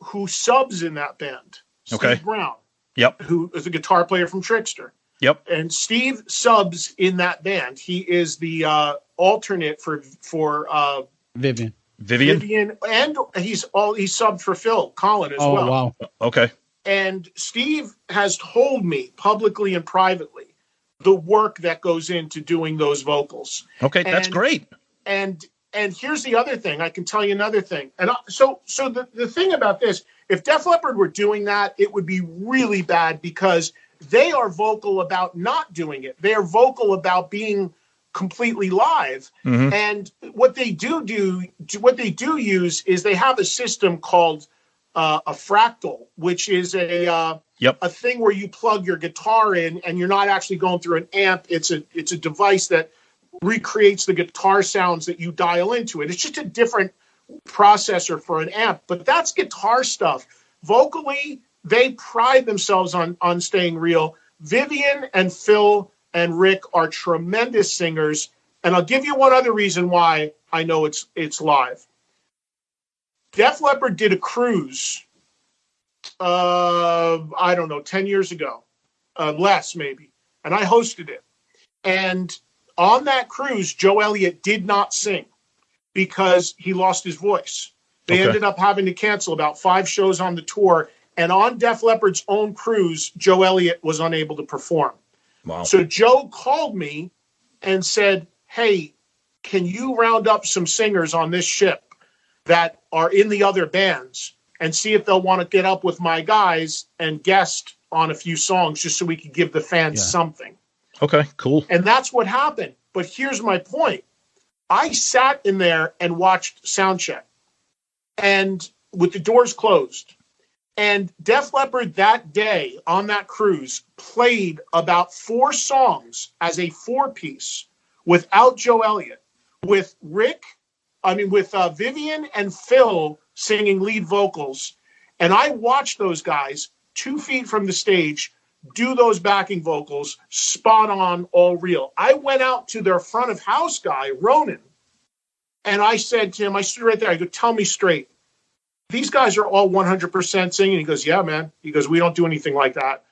who subs in that band, Steve Brown. Yep. Who is a guitar player from Trickster. Yep. And Steve subs in that band. He is the alternate for Vivian, and he's subbed for Phil Collin as well. Oh wow. Okay. And Steve has told me publicly and privately the work that goes into doing those vocals. Okay, that's great. And here's the other thing. I can tell you another thing. And so the thing about this, if Def Leppard were doing that, it would be really bad because they are vocal about not doing it. They are vocal about being completely live. Mm-hmm. And what they do use is they have a system called a fractal, which is a thing where you plug your guitar in and you're not actually going through an amp. It's a device that recreates the guitar sounds that you dial into it. It's just a different processor for an amp, but that's guitar stuff. Vocally, they pride themselves on staying real. Vivian and Phil and Rick are tremendous singers, and I'll give you one other reason why I know it's live. Def Leppard did a cruise, 10 years ago, less maybe, and I hosted it. And on that cruise, Joe Elliott did not sing because he lost his voice. They ended up having to cancel about 5 shows on the tour. And on Def Leppard's own cruise, Joe Elliott was unable to perform. Wow. So Joe called me and said, "Hey, can you round up some singers on this ship that are in the other bands and see if they'll want to get up with my guys and guest on a few songs just so we could give the fans something." Okay, cool. And that's what happened. But here's my point. I sat in there and watched soundcheck and with the doors closed. And Def Leppard that day on that cruise played about 4 songs as a 4-piece without Joe Elliott, with Vivian and Phil singing lead vocals. And I watched those guys 2 feet from the stage do those backing vocals, spot on, all real. I went out to their front of house guy, Ronan, and I said to him, I stood right there, I go, "Tell me straight. These guys are all 100% singing." He goes, "Yeah, man." He goes, "We don't do anything like that."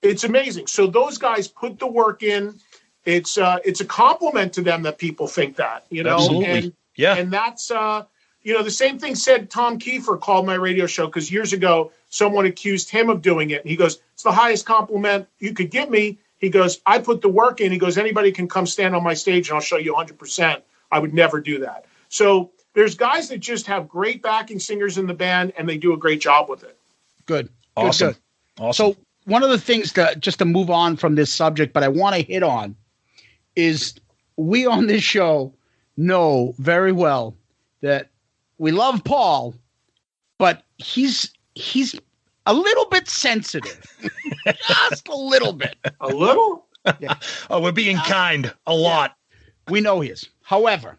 It's amazing. So those guys put the work in. It's a compliment to them that people think that, Absolutely. And that's, the same thing said Tom Kiefer called my radio show because years ago, someone accused him of doing it. And he goes, "It's the highest compliment you could give me." He goes, "I put the work in." He goes, "Anybody can come stand on my stage and I'll show you 100%. I would never do that. So there's guys that just have great backing singers in the band, and they do a great job with it. Good. Awesome. Good. Awesome. So one of the things just to move on from this subject, but I want to hit on is we on this show know very well that we love Paul, but he's a little bit sensitive, just a little bit. A little? Yeah. Oh, we're being kind a lot. We know he is. However,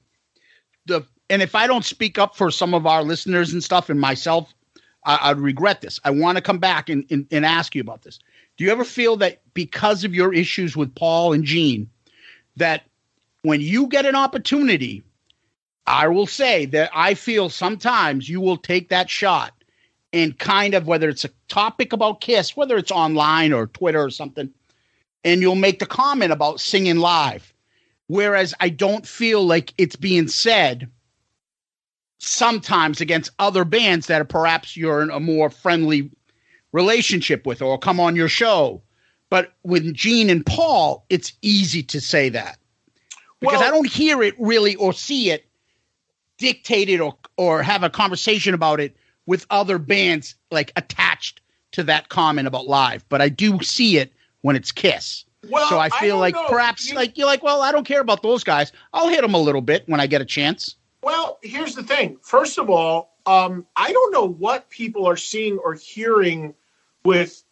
and if I don't speak up for some of our listeners and stuff and myself, I'd regret this. I want to come back and ask you about this. Do you ever feel that because of your issues with Paul and Gene, that when you get an opportunity, I will say that I feel sometimes you will take that shot and kind of, whether it's a topic about KISS, whether it's online or Twitter or something, and you'll make the comment about singing live. Whereas I don't feel like it's being said sometimes against other bands that are perhaps you're in a more friendly relationship with or come on your show. But with Gene and Paul, it's easy to say that because I don't hear it really or see it dictated or have a conversation about it with other bands like attached to that comment about live. But I do see it when it's KISS. Well, so I feel like know. perhaps you're like, well, I don't care about those guys. I'll hit them a little bit when I get a chance. Well, here's the thing. First of all, I don't know what people are seeing or hearing with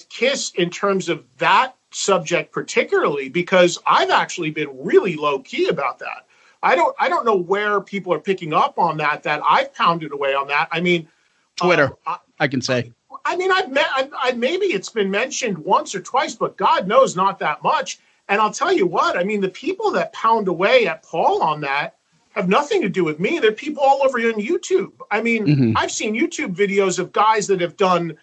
KISS in terms of that subject particularly, because I've actually been really low key about that. I don't know where people are picking up on that I've pounded away on that. I mean, Twitter, I can say. I mean, maybe it's been mentioned once or twice, but God knows not that much. And I'll tell you what, I mean, the people that pound away at Paul on that have nothing to do with me. They're people all over on YouTube. I mean, I've seen YouTube videos of guys that have done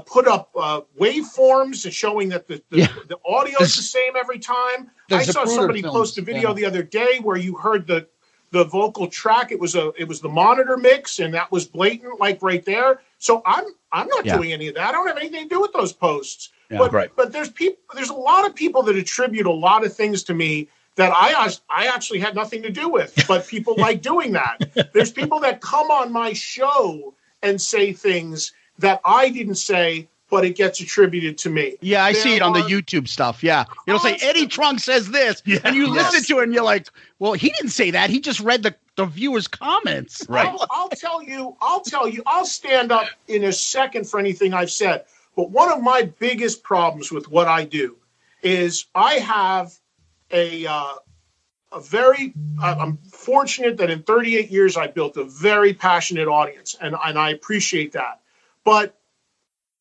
put up waveforms showing that the audio is the same every time. I saw somebody post a video the other day where you heard the vocal track. It was the monitor mix, and that was blatant, like right there. So I'm not doing any of that. I don't have anything to do with those posts. Yeah, but there's a lot of people that attribute a lot of things to me that I actually had nothing to do with, but people like doing that. There's people that come on my show and say things that I didn't say, but it gets attributed to me. Yeah, I see it on the YouTube stuff. Yeah. It'll say Eddie Trunk says this, and you listen to it and you're like, well, he didn't say that. He just read the viewer's comments. Right. I'll tell you, I'll stand up in a second for anything I've said. But one of my biggest problems with what I do is I have I'm fortunate that in 38 years I built a very passionate audience, and I appreciate that. But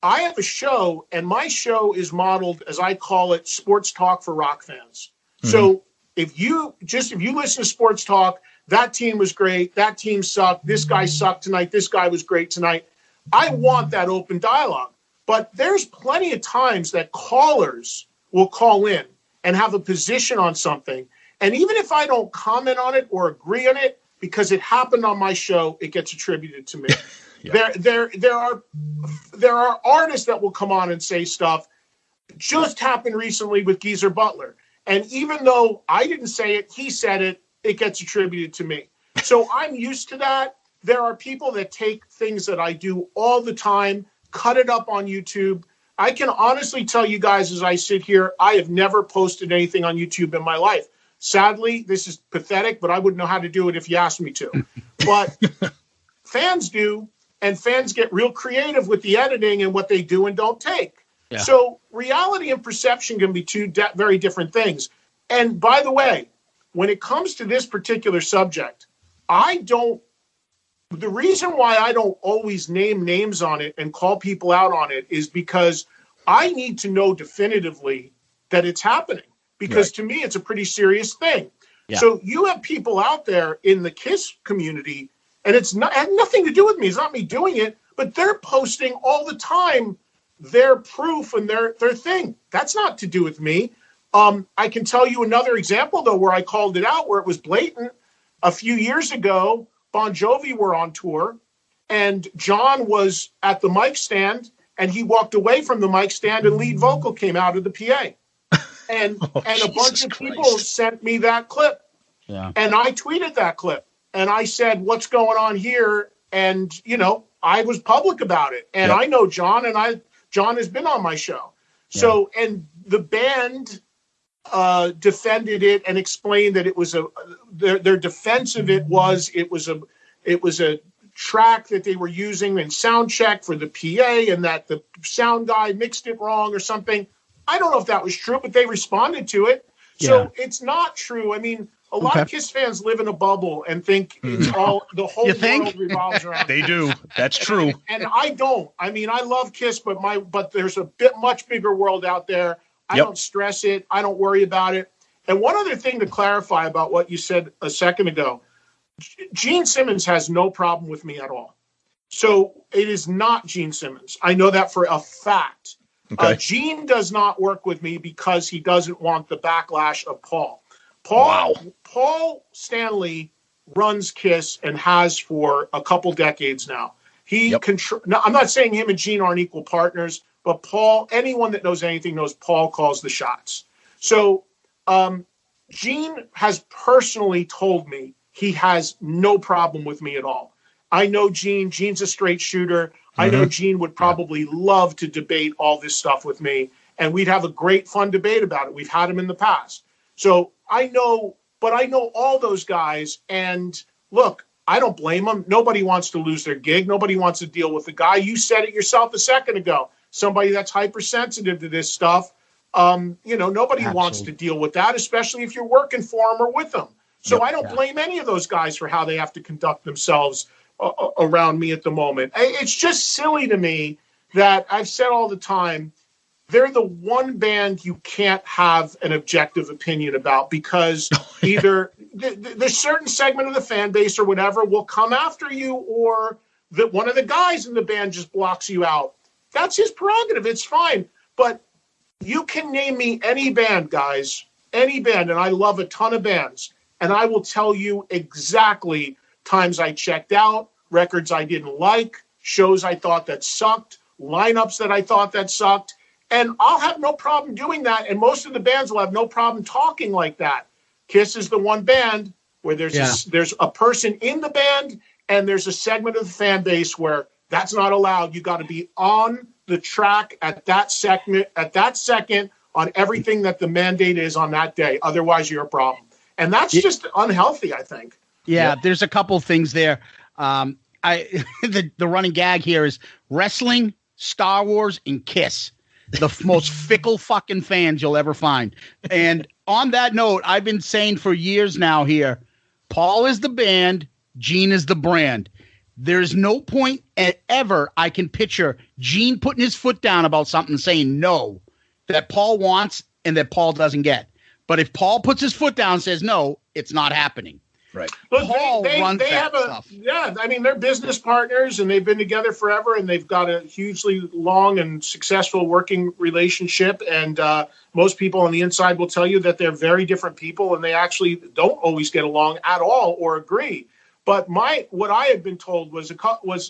I have a show, and my show is modeled, as I call it, sports talk for rock fans. Mm-hmm. So if you listen to sports talk, that team was great, that team sucked, this guy sucked tonight, this guy was great tonight. I want that open dialogue. But there's plenty of times that callers will call in and have a position on something. And even if I don't comment on it or agree on it, because it happened on my show, it gets attributed to me. Yeah. There are artists that will come on and say stuff. Just happened recently with Geezer Butler. And even though I didn't say it, he said it, it gets attributed to me. So I'm used to that. There are people that take things that I do all the time, cut it up on YouTube. I can honestly tell you guys as I sit here, I have never posted anything on YouTube in my life. Sadly, this is pathetic, but I wouldn't know how to do it if you asked me to. But fans do, and fans get real creative with the editing and what they do and don't take. Yeah. So reality and perception can be two very different things. And by the way, when it comes to this particular subject, the reason why I don't always name names on it and call people out on it is because I need to know definitively that it's happening. Because to me, it's a pretty serious thing. Yeah. So you have people out there in the KISS community, and it had nothing to do with me. It's not me doing it, but they're posting all the time their proof and their thing. That's not to do with me. I can tell you another example, though, where I called it out, where it was blatant. A few years ago, Bon Jovi were on tour, and John was at the mic stand, and he walked away from the mic stand, and lead vocal came out of the PA. And a bunch of people sent me that clip. Yeah. And I tweeted that clip and I said, what's going on here? And, I was public about it. And I know John, and John has been on my show. So, and the band defended it and explained that it was their defense of it was a track that they were using in sound check for the PA, and that the sound guy mixed it wrong or something. I don't know if that was true, but they responded to it. So it's not true. I mean, a lot of KISS fans live in a bubble and think it's all the whole world revolves around. They do. That's true. And I don't. I mean, I love KISS, but there's a much bigger world out there. I don't stress it. I don't worry about it. And one other thing to clarify about what you said a second ago, Gene Simmons has no problem with me at all. So it is not Gene Simmons. I know that for a fact. Okay. Gene does not work with me because he doesn't want the backlash of Paul. Paul Stanley runs KISS and has for a couple decades now. Now, I'm not saying him and Gene aren't equal partners, but Paul, anyone that knows anything knows Paul calls the shots. So Gene has personally told me he has no problem with me at all. I know Gene. Gene's a straight shooter. I know Gene would probably love to debate all this stuff with me, and we'd have a great, fun debate about it. We've had him in the past. So I know all those guys, and look, I don't blame them. Nobody wants to lose their gig. Nobody wants to deal with the guy. You said it yourself a second ago. Somebody that's hypersensitive to this stuff. Nobody wants to deal with that, especially if you're working for them or with them. So I don't blame any of those guys for how they have to conduct themselves around me at the moment. It's just silly to me that I've said all the time, they're the one band you can't have an objective opinion about, because either the certain segment of the fan base or whatever will come after you, or that one of the guys in the band just blocks you out. That's his prerogative. It's fine. But you can name me any band, guys, any band, and I love a ton of bands, and I will tell you exactly times I checked out, records I didn't like, shows I thought that sucked, lineups that I thought that sucked. And I'll have no problem doing that. And most of the bands will have no problem talking like that. KISS is the one band where there's a person in the band and there's a segment of the fan base where that's not allowed. You got to be on the track at that second on everything that the mandate is on that day. Otherwise, you're a problem. And that's just unhealthy, I think. Yeah, there's a couple of things there. The running gag here is wrestling, Star Wars, and KISS. The most fickle fucking fans you'll ever find. And on that note, I've been saying for years now here, Paul is the band, Gene is the brand. There's no point ever I can picture Gene putting his foot down about something, saying no, that Paul wants and that Paul doesn't get. But if Paul puts his foot down and says no, it's not happening. Right. Look, Paul runs they that have stuff. I mean, they're business partners and they've been together forever and they've got a hugely long and successful working relationship. And most people on the inside will tell you that they're very different people and they actually don't always get along at all or agree. But what I had been told was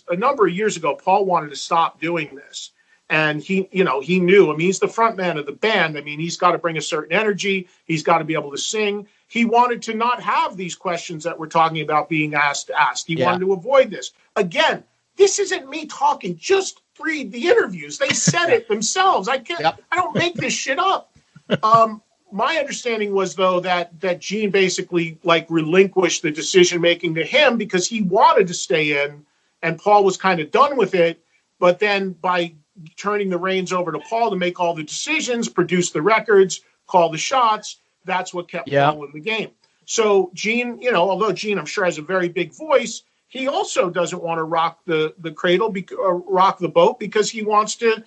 a number of years ago, Paul wanted to stop doing this. And he knew, I mean, he's the front man of the band. I mean, he's got to bring a certain energy. He's got to be able to sing. He wanted to not have these questions that we're talking about being asked. He wanted to avoid this. Again, this isn't me talking. Just read the interviews. They said it themselves. I don't make this shit up. My understanding was, though, that Gene basically relinquished the decision making to him because he wanted to stay in, and Paul was kind of done with it. But then by turning the reins over to Paul to make all the decisions, produce the records, call the shots, that's what kept Paul in the game. So Gene, although Gene, I'm sure, has a very big voice, he also doesn't want to rock the cradle or rock the boat because he wants to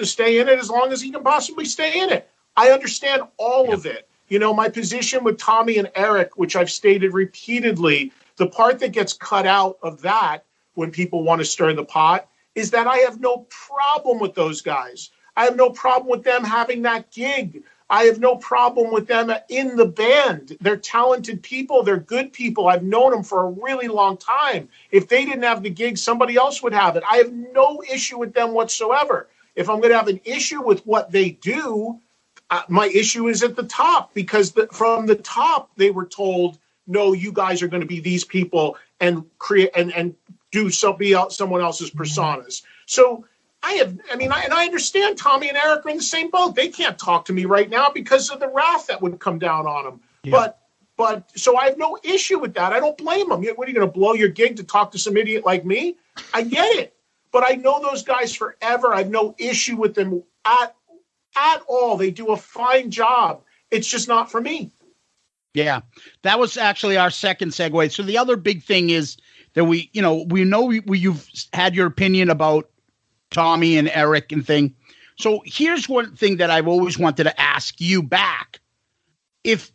stay in it as long as he can possibly stay in it. I understand all of it. My position with Tommy and Eric, which I've stated repeatedly, the part that gets cut out of that when people want to stir the pot is that I have no problem with those guys. I have no problem with them having that gig. I have no problem with them in the band. They're talented people. They're good people. I've known them for a really long time. If they didn't have the gig, somebody else would have it. I have no issue with them whatsoever. If I'm going to have an issue with what they do, my issue is at the top, because from the top, they were told no, you guys are going to be these people and create and do someone else's personas. So I understand Tommy and Eric are in the same boat. They can't talk to me right now because of the wrath that would come down on them. Yeah. But so I have no issue with that. I don't blame them. What are you going to blow your gig to talk to some idiot like me? I get it. But I know those guys forever. I have no issue with them at all. They do a fine job. It's just not for me. Yeah, that was actually our second segue. So the other big thing is that we know you've had your opinion about Tommy and Eric and thing. So here's one thing that I've always wanted to ask you back. If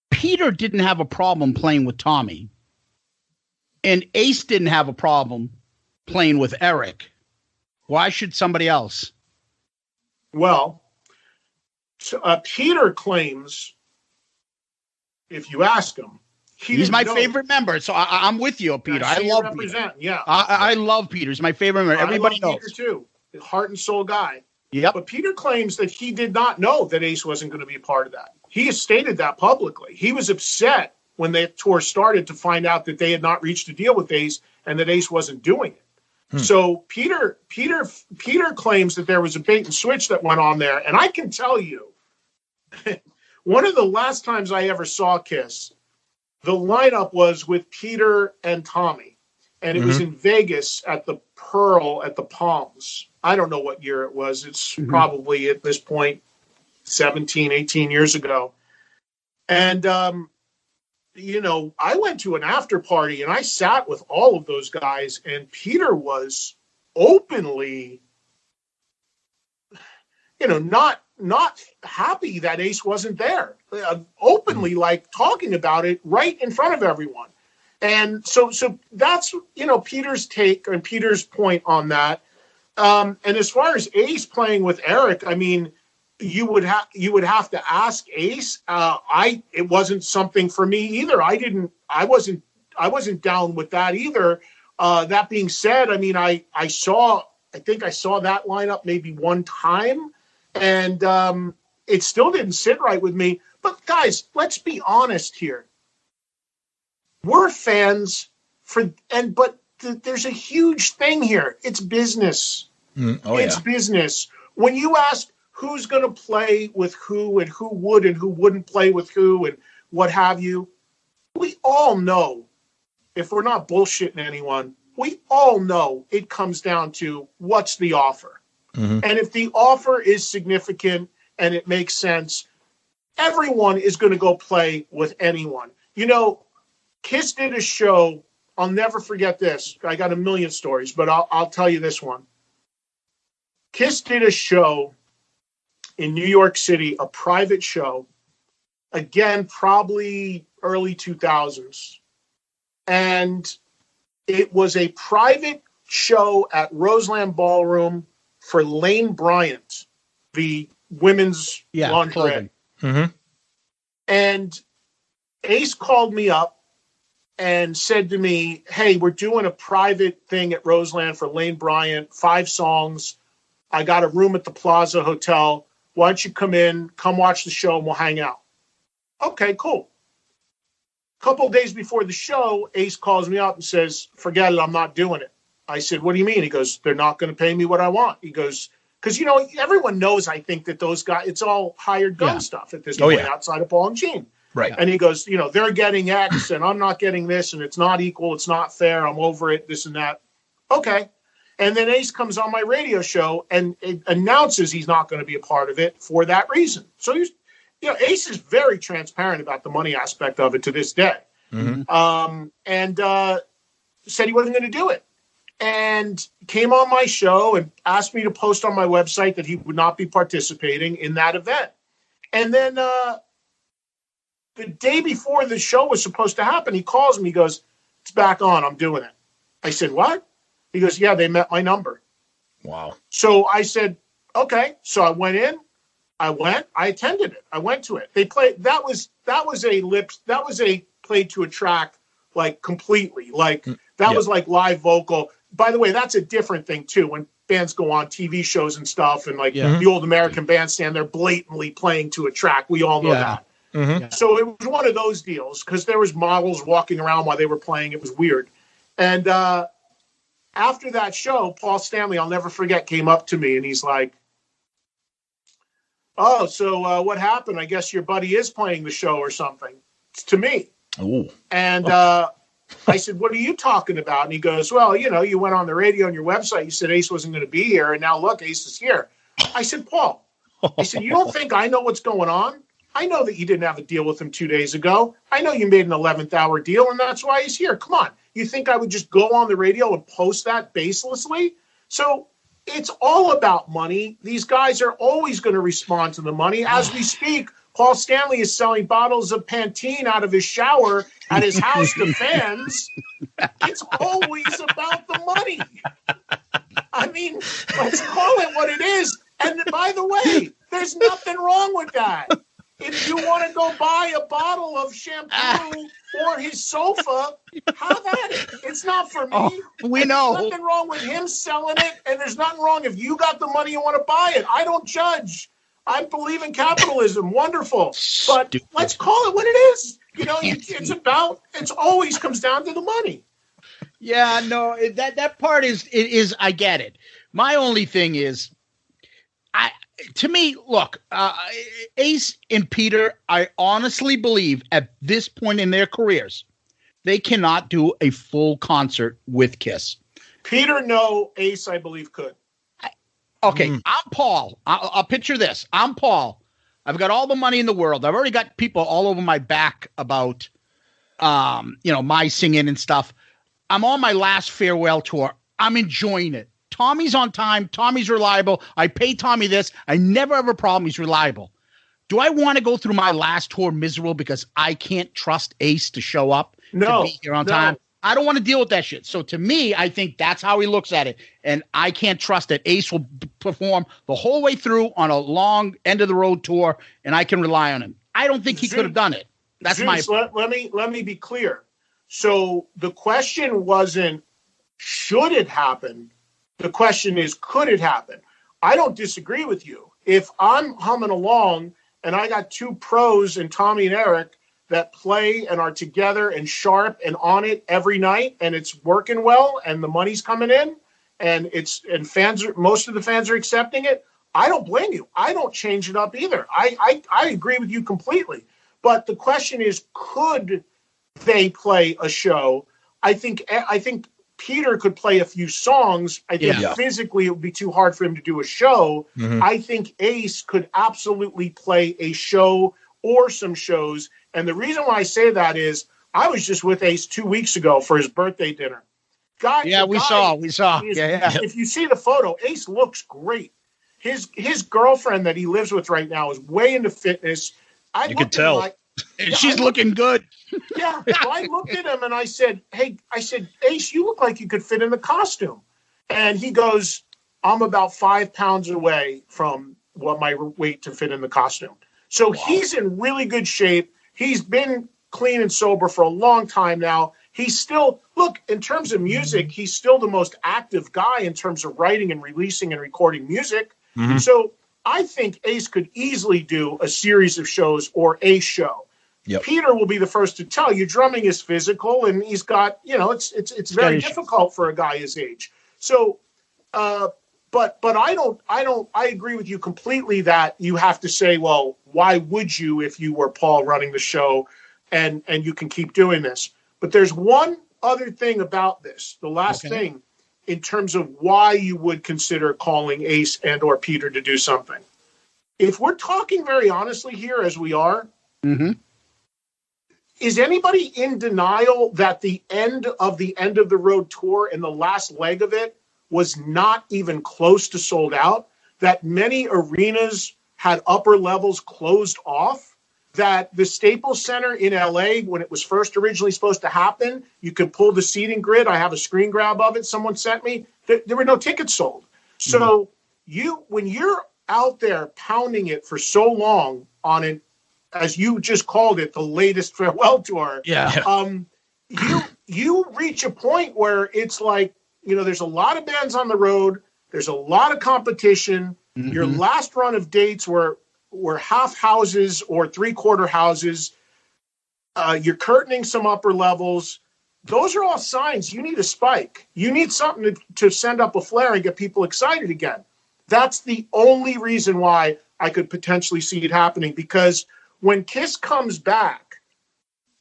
Peter didn't have a problem playing with Tommy and Ace didn't have a problem playing with Eric, why should somebody else? Well, Peter claims, if you ask him, he's my favorite member. So I'm with you, Peter. I love Peter. Yeah, I love Peter. He's my favorite member. Everybody knows. Peter too, heart and soul guy. Yep. But Peter claims that he did not know that Ace wasn't going to be a part of that. He has stated that publicly. He was upset when the tour started to find out that they had not reached a deal with Ace and that Ace wasn't doing it. So Peter claims that there was a bait and switch that went on there. And I can tell you, one of the last times I ever saw KISS, the lineup was with Peter and Tommy. And it was in Vegas at the Pearl at the Palms. I don't know what year it was. It's probably at this point 17, 18 years ago. And, I went to an after party and I sat with all of those guys, and Peter was openly, not happy that Ace wasn't there, openly like talking about it right in front of everyone. And so that's, Peter's take and Peter's point on that. And as far as Ace playing with Eric, I mean, you would have to ask Ace. It wasn't something for me either. I wasn't down with that either. That being said, I mean, I think I saw that lineup maybe one time, and it still didn't sit right with me. But guys, let's be honest here. We're fans but there's a huge thing here. It's business. It's business. When you ask who's going to play with who and who would and who wouldn't play with who and what have you, we all know, if we're not bullshitting anyone, we all know it comes down to what's the offer. And if the offer is significant and it makes sense, everyone is going to go play with anyone. KISS did a show. I'll never forget this. I got a million stories, but I'll tell you this one. KISS did a show in New York City, a private show, again, probably early 2000s. And it was a private show at Roseland Ballroom for Lane Bryant, the women's lingerie. And Ace called me up and said to me, hey, we're doing a private thing at Roseland for Lane Bryant, 5 songs. I got a room at the Plaza Hotel. Why don't you come watch the show, and we'll hang out. Okay, cool. A couple of days before the show, Ace calls me up and says, forget it, I'm not doing it. I said, what do you mean? He goes, they're not going to pay me what I want. He goes, because, everyone knows, I think, that those guys, it's all hired gun stuff at this point outside of Paul and Gene. Right. And he goes, they're getting X and I'm not getting this, and it's not equal. It's not fair. I'm over it, this and that. Okay. And then Ace comes on my radio show and it announces he's not going to be a part of it for that reason. So Ace is very transparent about the money aspect of it to this day. And said he wasn't going to do it. And came on my show and asked me to post on my website that he would not be participating in that event. And then the day before the show was supposed to happen, he calls me, he goes, it's back on, I'm doing it. I said, what? He goes, yeah, they met my number. Wow. So I said, okay. So I went in, I attended it. I went to it. They played, that was a played to a track, like completely, like that was like live vocal. By the way, that's a different thing too. When bands go on TV shows and stuff and the old American Bandstand, they're blatantly playing to a track. We all know that. Mm-hmm. So it was one of those deals because there was models walking around while they were playing. It was weird. And after that show, Paul Stanley, I'll never forget, came up to me and he's like, "Oh, so what happened? I guess your buddy is playing the show or something." It's to me. Ooh. And I said, "What are you talking about?" And he goes, "Well, you went on the radio on your website. You said Ace wasn't going to be here. And now look, Ace is here." I said, "Paul," I said, "you don't think I know what's going on? I know that you didn't have a deal with him 2 days ago. I know you made an 11th hour deal, and that's why he's here. Come on. You think I would just go on the radio and post that baselessly?" So it's all about money. These guys are always going to respond to the money. As we speak, Paul Stanley is selling bottles of Pantene out of his shower at his house to fans. It's always about the money. I mean, let's call it what it is. And by the way, there's nothing wrong with that. If you want to go buy a bottle of shampoo for his sofa, have at it. It's not for me. Oh, we know. There's nothing wrong with him selling it, and there's nothing wrong if you got the money and want to buy it. I don't judge. I believe in capitalism. Wonderful. But let's call it what it is. It's always comes down to the money. Yeah, no, that part is I get it. My only thing is, to me, look, Ace and Peter, I honestly believe at this point in their careers, they cannot do a full concert with KISS. Peter, no. Ace, I believe, could. Okay, I'm Paul. I'll picture this. I'm Paul. I've got all the money in the world. I've already got people all over my back about, my singing and stuff. I'm on my last farewell tour. I'm enjoying it. Tommy's on time. Tommy's reliable. I pay Tommy this. I never have a problem. He's reliable. Do I want to go through my last tour miserable because I can't trust Ace to show up to be here on time? I don't want to deal with that shit. So to me, I think that's how he looks at it. And I can't trust that Ace will perform the whole way through on a long end of the road tour, and I can rely on him. I don't think he could have done it. That's Zeus, my. Let me be clear. So the question wasn't should it happen. The question is, could it happen? I don't disagree with you. If I'm humming along and I got two pros and Tommy and Eric that play and are together and sharp and on it every night and it's working well and the money's coming in and most of the fans are accepting it, I don't blame you. I don't change it up either. I agree with you completely. But the question is, could they play a show? I think Peter could play a few songs. I think physically it would be too hard for him to do a show. Mm-hmm. I think Ace could absolutely play a show or some shows. And the reason why I say that is I was just with Ace 2 weeks ago for his birthday dinner. We saw. If you see the photo, Ace looks great. His girlfriend that he lives with right now is way into fitness. You could tell. And she's looking good. Yeah. So I looked at him and I said, Ace, you look like you could fit in the costume. And he goes, I'm about 5 pounds away from what my weight to fit in the costume. So He's in really good shape. He's been clean and sober for a long time now. He's still, in terms of music, he's still the most active guy in terms of writing and releasing and recording music. Mm-hmm. So I think Ace could easily do a series of shows or a show. Yep. Peter will be the first to tell you drumming is physical and he's got, it's very difficult for a guy his age. So, but I agree with you completely that you have to say, well, why would you if you were Paul running the show and you can keep doing this? But there's one other thing about this, the last thing in terms of why you would consider calling Ace and or Peter to do something. If we're talking very honestly here, as we are, is anybody in denial that the end of the road tour and the last leg of it was not even close to sold out? That many arenas had upper levels closed off? That the Staples Center in LA, when it was first originally supposed to happen, you could pull the seating grid. I have a screen grab of it someone sent me. There were no tickets sold. So when you're out there pounding it for so long on it, as you just called it, the latest farewell tour, you reach a point where it's like, there's a lot of bands on the road. There's a lot of competition. Mm-hmm. Your last run of dates were half houses or 3/4 houses. You're curtaining some upper levels. Those are all signs you need a spike. You need something to send up a flare and get people excited again. That's the only reason why I could potentially see it happening, because when KISS comes back,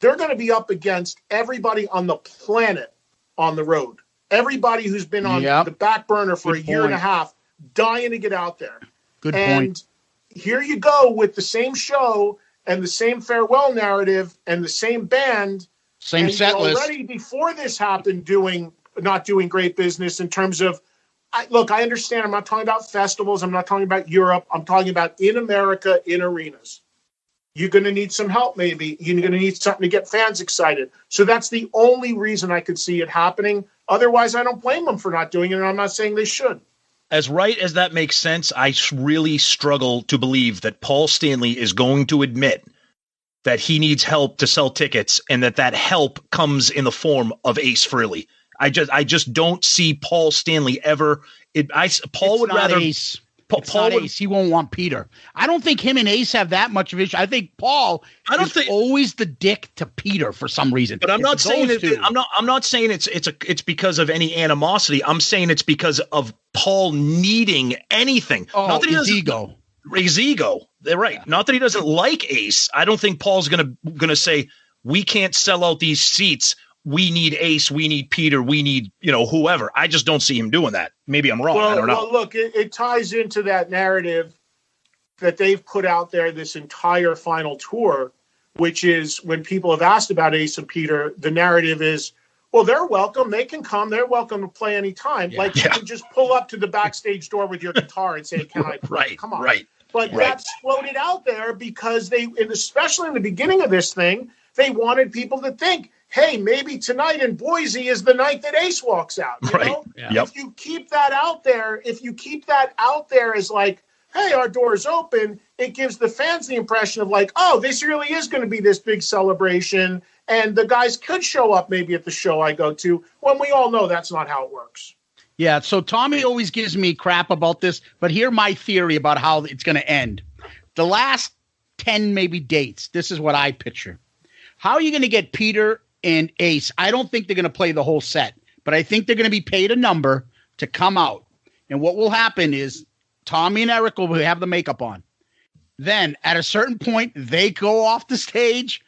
they're going to be up against everybody on the planet on the road. Everybody who's been on the back burner for a year and a half, dying to get out there. Good point. Here you go with the same show and the same farewell narrative and the same band. Same set list. Already before this happened, not doing great business in terms of, I understand. I'm not talking about festivals. I'm not talking about Europe. I'm talking about in America, in arenas. You're going to need some help, maybe. You're going to need something to get fans excited. So that's the only reason I could see it happening. Otherwise, I don't blame them for not doing it, and I'm not saying they should. As right as that makes sense, I really struggle to believe that Paul Stanley is going to admit that he needs help to sell tickets, and that help comes in the form of Ace Frehley. I just don't see Paul Stanley ever. Paul would rather Ace. Ace. He won't want Peter. I don't think him and Ace have that much of an issue. I think Paul is always the dick to Peter for some reason. But I'm not saying I'm not saying it's because of any animosity. I'm saying it's because of Paul needing anything. Oh, not that his ego. His ego. They're right. Not that he doesn't like Ace. I don't think Paul's gonna say we can't sell out these seats. We need Ace, we need Peter, we need, whoever. I just don't see him doing that. Maybe I'm wrong. I don't know. Well, look, it ties into that narrative that they've put out there this entire final tour, which is when people have asked about Ace and Peter, the narrative is, well, they're welcome. They can come. They're welcome to play anytime. Yeah. Like you can just pull up to the backstage door with your guitar and say, can I play? Right, come on. Right. But that's floated out there because especially in the beginning of this thing, they wanted people to think, hey, maybe tonight in Boise is the night that Ace walks out. You know? Yeah. Yep. If you keep that out there as like, hey, our door's open, it gives the fans the impression of like, oh, this really is going to be this big celebration, and the guys could show up maybe at the show I go to, when we all know that's not how it works. Yeah, so Tommy always gives me crap about this, but here's my theory about how it's going to end. The last 10 maybe dates, this is what I picture. How are you going to get Peter and Ace? I don't think they're going to play the whole set, but I think they're going to be paid a number to come out. And what will happen is Tommy and Eric will have the makeup on. Then at a certain point, they go off the stage,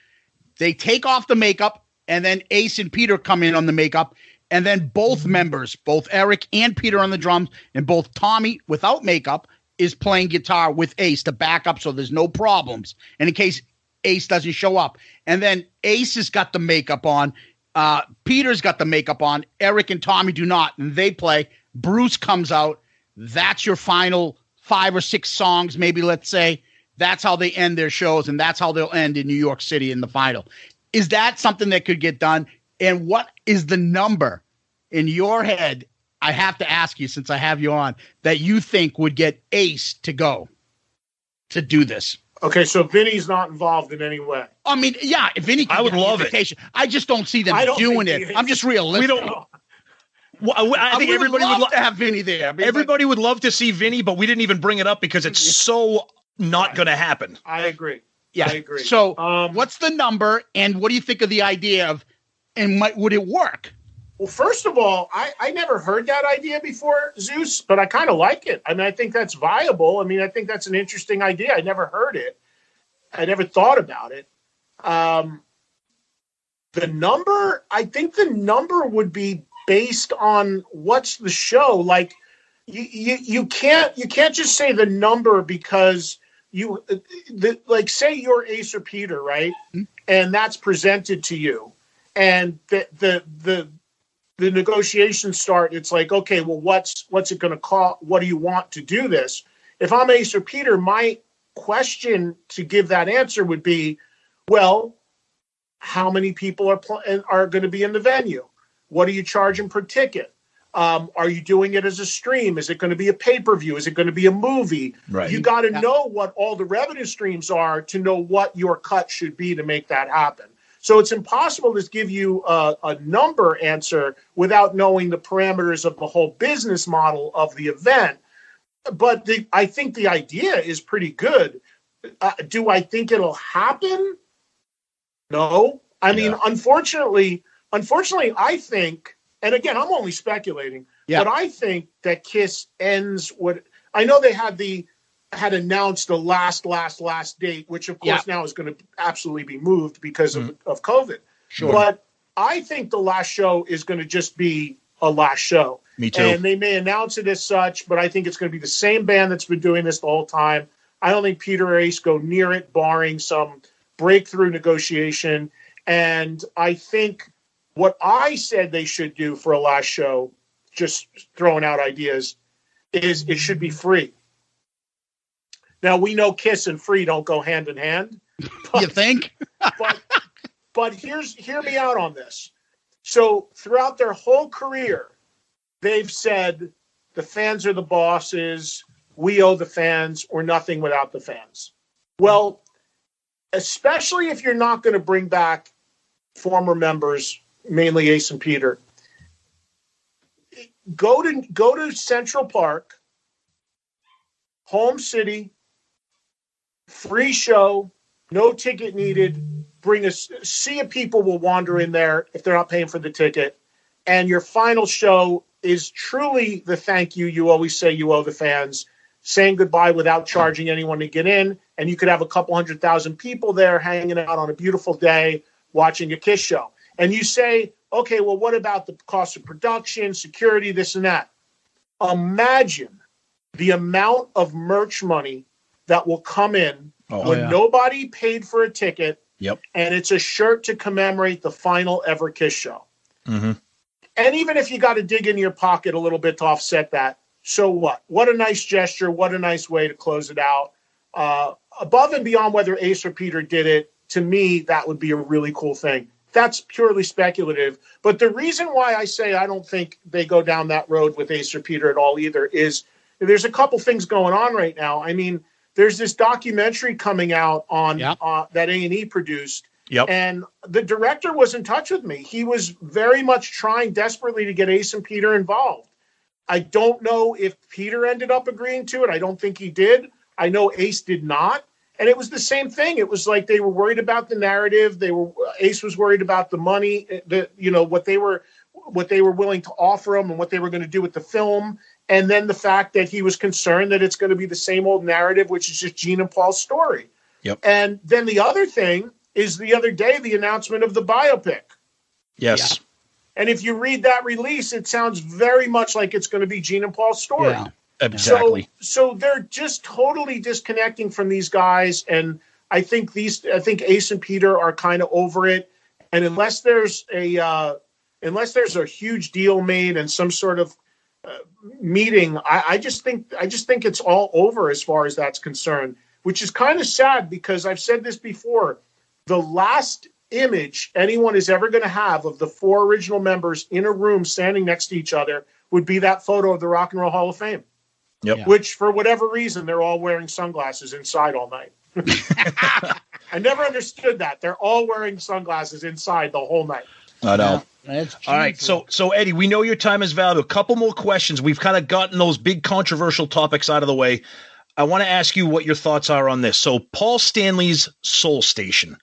they take off the makeup, and then Ace and Peter come in on the makeup. And then both members, both Eric and Peter on the drums, and both Tommy without makeup is playing guitar with Ace to back up so there's no problems. And in case Ace doesn't show up. And then Ace has got the makeup on. Peter's got the makeup on. Eric and Tommy do not. And they play. Bruce comes out. That's your final 5 or 6 songs, maybe, let's say. That's how they end their shows, and that's how they'll end in New York City in the final. Is that something that could get done? And what is the number in your head, I have to ask you since I have you on, that you think would get Ace to go to do this? Okay, so Vinny's not involved in any way. I mean, yeah, if Vinny can I would love it. I just don't see them doing it. I'm just realistic. We don't. Well, I think everybody would love to have Vinny there. I mean, everybody would love to see Vinny, but we didn't even bring it up because it's so not going to happen. I agree. Yeah, I agree. So what's the number, and what do you think of the idea of, and would it work? Well, first of all, I never heard that idea before, Zeus, but I kind of like it. I mean, I think that's viable. I mean, I think that's an interesting idea. I never heard it. I never thought about it. The number, I think the number would be based on what's the show. Like, you can't just say the number because like say you're Ace or Peter, right? Mm-hmm. And that's presented to you, and the negotiations start. It's like, okay, well, what's it going to cost? What do you want to do this? If I'm Ace or Peter, my question to give that answer would be, well, how many people are going to be in the venue? What are you charging per ticket? Are you doing it as a stream? Is it going to be a pay-per-view? Is it going to be a movie? Right. You got to know what all the revenue streams are to know what your cut should be to make that happen. So it's impossible to give you a number answer without knowing the parameters of the whole business model of the event. But I think the idea is pretty good. Do I think it'll happen? No. I mean, unfortunately, I think, and again, I'm only speculating, but I think that KISS ends what I know they had announced the last date, which of course now is going to absolutely be moved because of COVID. Sure. But I think the last show is going to just be a last show. Me too. And they may announce it as such, but I think it's going to be the same band that's been doing this the whole time. I don't think Peter or Ace go near it, barring some breakthrough negotiation. And I think what I said they should do for a last show, just throwing out ideas, is it should be free. Now, we know KISS and free don't go hand in hand. You think? but hear me out on this. So throughout their whole career, they've said the fans are the bosses, we owe the fans, or nothing without the fans. Well, especially if you're not going to bring back former members, mainly Ace and Peter, go to Central Park, home city, free show, no ticket needed. Bring a sea of people will wander in there if they're not paying for the ticket, and your final show is truly the thank you you always say you owe the fans, saying goodbye without charging anyone to get in, and you could have a couple 100,000 people there hanging out on a beautiful day watching a KISS show. And you say, okay, well, what about the cost of production, security, this and that? Imagine the amount of merch money that will come in when nobody paid for a ticket, and it's a shirt to commemorate the final ever KISS show. Mm-hmm. And even if you got to dig in your pocket a little bit to offset that, so what? What a nice gesture. What a nice way to close it out. Above and beyond whether Ace or Peter did it, to me, that would be a really cool thing. That's purely speculative. But the reason why I say I don't think they go down that road with Ace or Peter at all either is there's a couple things going on right now. I mean, there's this documentary coming out on that A&E produced. And the director was in touch with me. He was very much trying desperately to get Ace and Peter involved. I don't know if Peter ended up agreeing to it. I don't think he did. I know Ace did not. And it was the same thing. It was like they were worried about the narrative. Ace was worried about the money, what they were willing to offer him and what they were going to do with the film. And then the fact that he was concerned that it's going to be the same old narrative, which is just Gene and Paul's story. And then the other thing is the other day, the announcement of the biopic. Yes. And if you read that release, it sounds very much like it's going to be Gene and Paul's story. Yeah, exactly. So they're just totally disconnecting from these guys. And I think Ace and Peter are kind of over it. And unless there's a huge deal made and some sort of meeting, I just think it's all over as far as that's concerned, which is kind of sad because I've said this before. The last image anyone is ever going to have of the four original members in a room standing next to each other would be that photo of the Rock and Roll Hall of Fame. Which, for whatever reason, they're all wearing sunglasses inside all night. I never understood that. They're all wearing sunglasses inside the whole night. I know. All right. So Eddie, we know your time is valuable. A couple more questions. We've kind of gotten those big controversial topics out of the way. I want to ask you what your thoughts are on this. So Paul Stanley's Soul Station.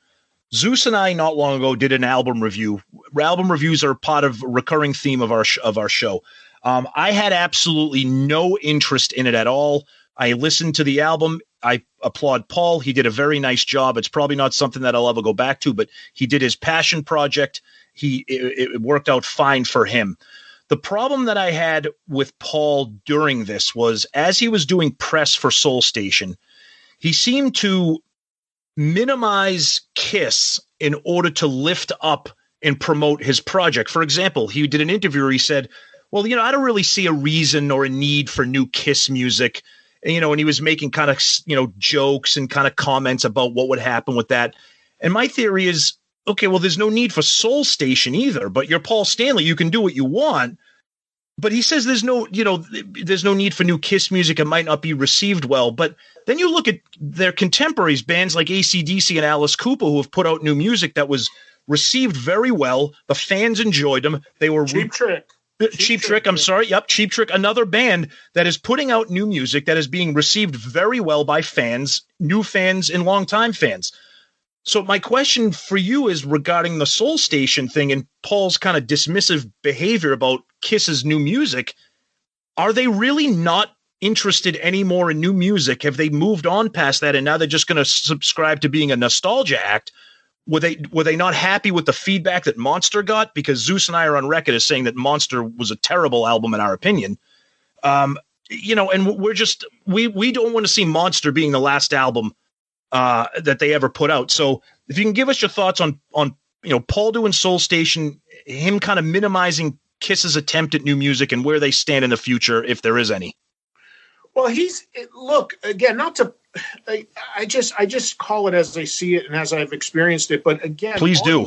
Zeus and I not long ago did an album review. Album reviews are part of a recurring theme of our show. I had absolutely no interest in it at all. I listened to the album. I applaud Paul. He did a very nice job. It's probably not something that I'll ever go back to, but he did his passion project. It worked out fine for him. The problem that I had with Paul during this was as he was doing press for Soul Station, he seemed to minimize KISS in order to lift up and promote his project. For example, he did an interview where he said, well, I don't really see a reason or a need for new KISS music. And, and he was making kind of, jokes and kind of comments about what would happen with that. And my theory is, okay, well, there's no need for Soul Station either, but you're Paul Stanley. You can do what you want. But he says there's no need for new KISS music. It might not be received well. But then you look at their contemporaries, bands like AC/DC and Alice Cooper, who have put out new music that was received very well. The fans enjoyed them. They were Cheap Trick. Cheap Trick, I'm sorry. Yep, Cheap Trick, another band that is putting out new music that is being received very well by fans, new fans and longtime fans. So my question for you is regarding the Soul Station thing and Paul's kind of dismissive behavior about Kiss's new music. Are they really not interested anymore in new music? Have they moved on past that and now they're just going to subscribe to being a nostalgia act? Were they not happy with the feedback that Monster got? Because Zeus and I are on record as saying that Monster was a terrible album in our opinion. And we're just we don't want to see Monster being the last album that they ever put out. So if you can give us your thoughts on Paul doing Soul Station, him kind of minimizing Kiss's attempt at new music and where they stand in the future, if there is any. Well, I just call it as I see it and as I've experienced it. But again, please do.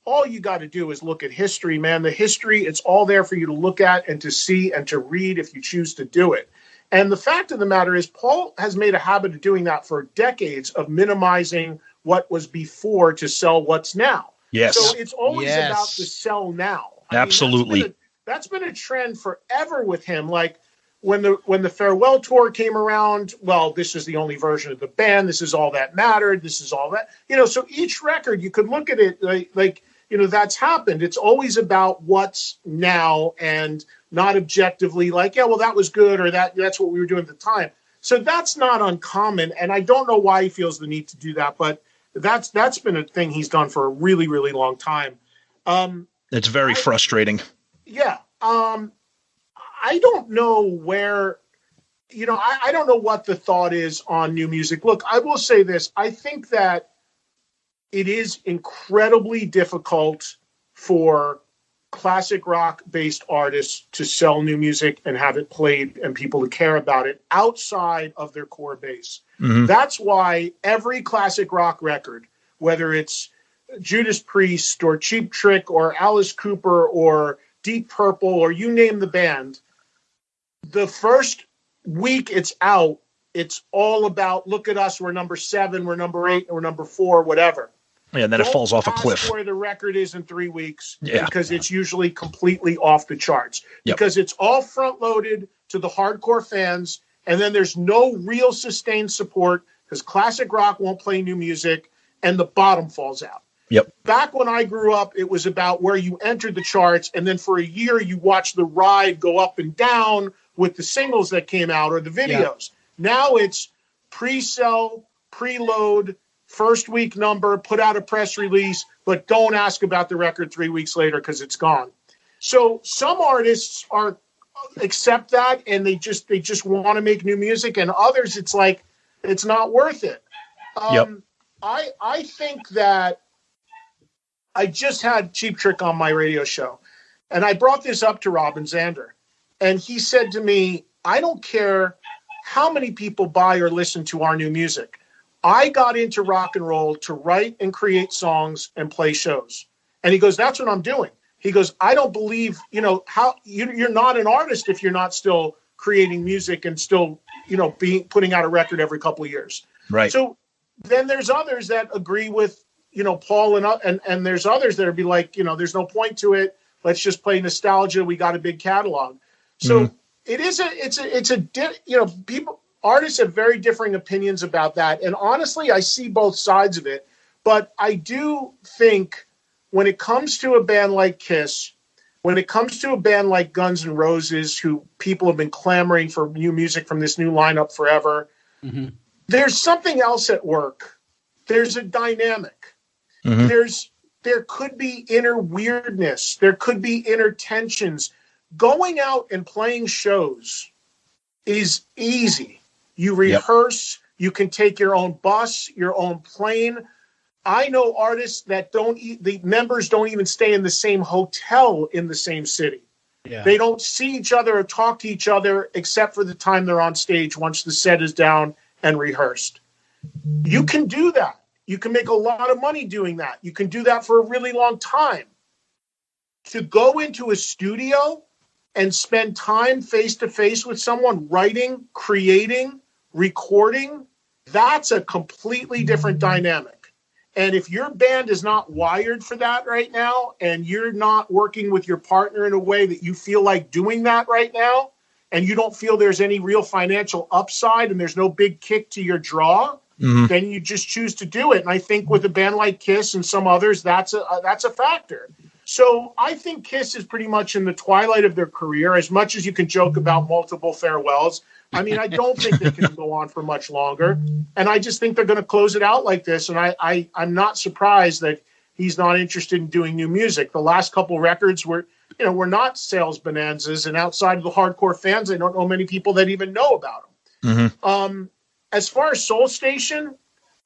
All you got to do is look at history, man. The history, it's all there for you to look at and to see and to read if you choose to do it. And the fact of the matter is, Paul has made a habit of doing that for decades, of minimizing what was before to sell what's now. Yes. So it's always about the sell now. Absolutely. That's been a trend forever with him. Like, when the farewell tour came around, well, this is the only version of the band. This is all that mattered. This is all that, so each record, you could look at it like that's happened. It's always about what's now and not objectively like, yeah, well, that was good or that's what we were doing at the time. So that's not uncommon. And I don't know why he feels the need to do that, but that's been a thing he's done for a really, really long time. It's very frustrating. Yeah. I don't know where, I don't know what the thought is on new music. Look, I will say this. I think that it is incredibly difficult for classic rock-based artists to sell new music and have it played and people to care about it outside of their core base. Mm-hmm. That's why every classic rock record, whether it's Judas Priest or Cheap Trick or Alice Cooper or Deep Purple or you name the band, the first week it's out, it's all about, look at us, we're number 7, we're number 8, we're number 4, whatever. Yeah, and then it falls off a cliff. Where the record is in 3 weeks, because it's usually completely off the charts. Yep. Because it's all front-loaded to the hardcore fans, and then there's no real sustained support because classic rock won't play new music, and the bottom falls out. Yep. Back when I grew up, it was about where you entered the charts, and then for a year you watched the ride go up and down with the singles that came out or the videos. Yeah. Now it's pre-sell, preload, first week number, put out a press release, but don't ask about the record 3 weeks later because it's gone. So some artists accept that and they just want to make new music, and others it's like it's not worth it. I think that I just had Cheap Trick on my radio show, and I brought this up to Robin Zander, and he said to me, I don't care how many people buy or listen to our new music. I got into rock and roll to write and create songs and play shows. And he goes, that's what I'm doing. He goes, I don't believe, how you're not an artist if you're not still creating music and still, putting out a record every couple of years. Right. So then there's others that agree with, Paul and there's others that would be like, there's no point to it. Let's just play nostalgia. We got a big catalog. So artists have very differing opinions about that. And honestly, I see both sides of it. But I do think when it comes to a band like KISS, when it comes to a band like Guns N' Roses, who people have been clamoring for new music from this new lineup forever, there's something else at work. There's a dynamic. There could be inner weirdness. There could be inner tensions. Going out and playing shows is easy. You rehearse, you can take your own bus, your own plane. I know artists that the members don't even stay in the same hotel in the same city. Yeah. They don't see each other or talk to each other except for the time they're on stage once the set is down and rehearsed. You can do that. You can make a lot of money doing that. You can do that for a really long time. To go into a studio and spend time face-to-face with someone, writing, creating, recording, that's a completely different dynamic. And if your band is not wired for that right now, and you're not working with your partner in a way that you feel like doing that right now, and you don't feel there's any real financial upside and there's no big kick to your draw, then you just choose to do it. And I think with a band like KISS and some others, that's a factor. So I think KISS is pretty much in the twilight of their career, as much as you can joke about multiple farewells. I mean, I don't think they can go on for much longer. And I just think they're going to close it out like this. And I'm not surprised that he's not interested in doing new music. The last couple records were not sales bonanzas. And outside of the hardcore fans, I don't know many people that even know about them. As far as Soul Station,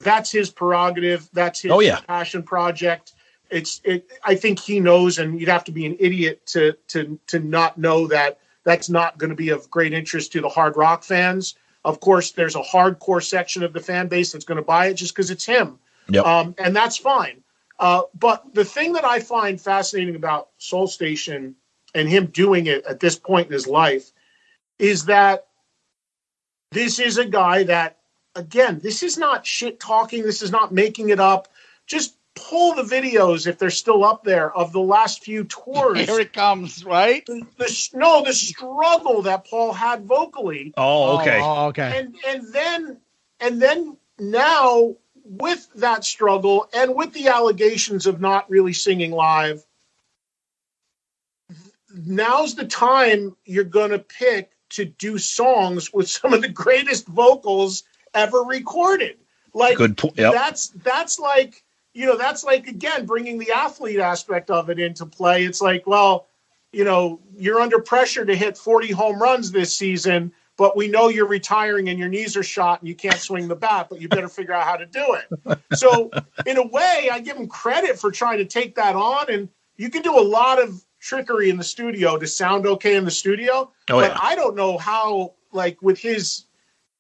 that's his prerogative. That's his passion project. I think he knows, and you'd have to be an idiot to not know that that's not going to be of great interest to the hard rock fans. Of course, there's a hardcore section of the fan base that's going to buy it just because it's him. Yep. And that's fine. But the thing that I find fascinating about Soul Station and him doing it at this point in his life is that this is a guy that, again, this is not shit talking. This is not making it up. Just pull the videos, if they're still up there, of the last few tours. Here it comes, right? The struggle that Paul had vocally. Oh, okay. Okay. And then now with that struggle and with the allegations of not really singing live, now's the time you're going to pick to do songs with some of the greatest vocals ever recorded. Like, good point. Yep. That's like, that's like, again, bringing the athlete aspect of it into play. It's like, well, you're under pressure to hit 40 home runs this season, but we know you're retiring and your knees are shot and you can't swing the bat, but you better figure out how to do it. So in a way, I give him credit for trying to take that on. And you can do a lot of trickery in the studio to sound okay in the studio. But I don't know how, like, with his,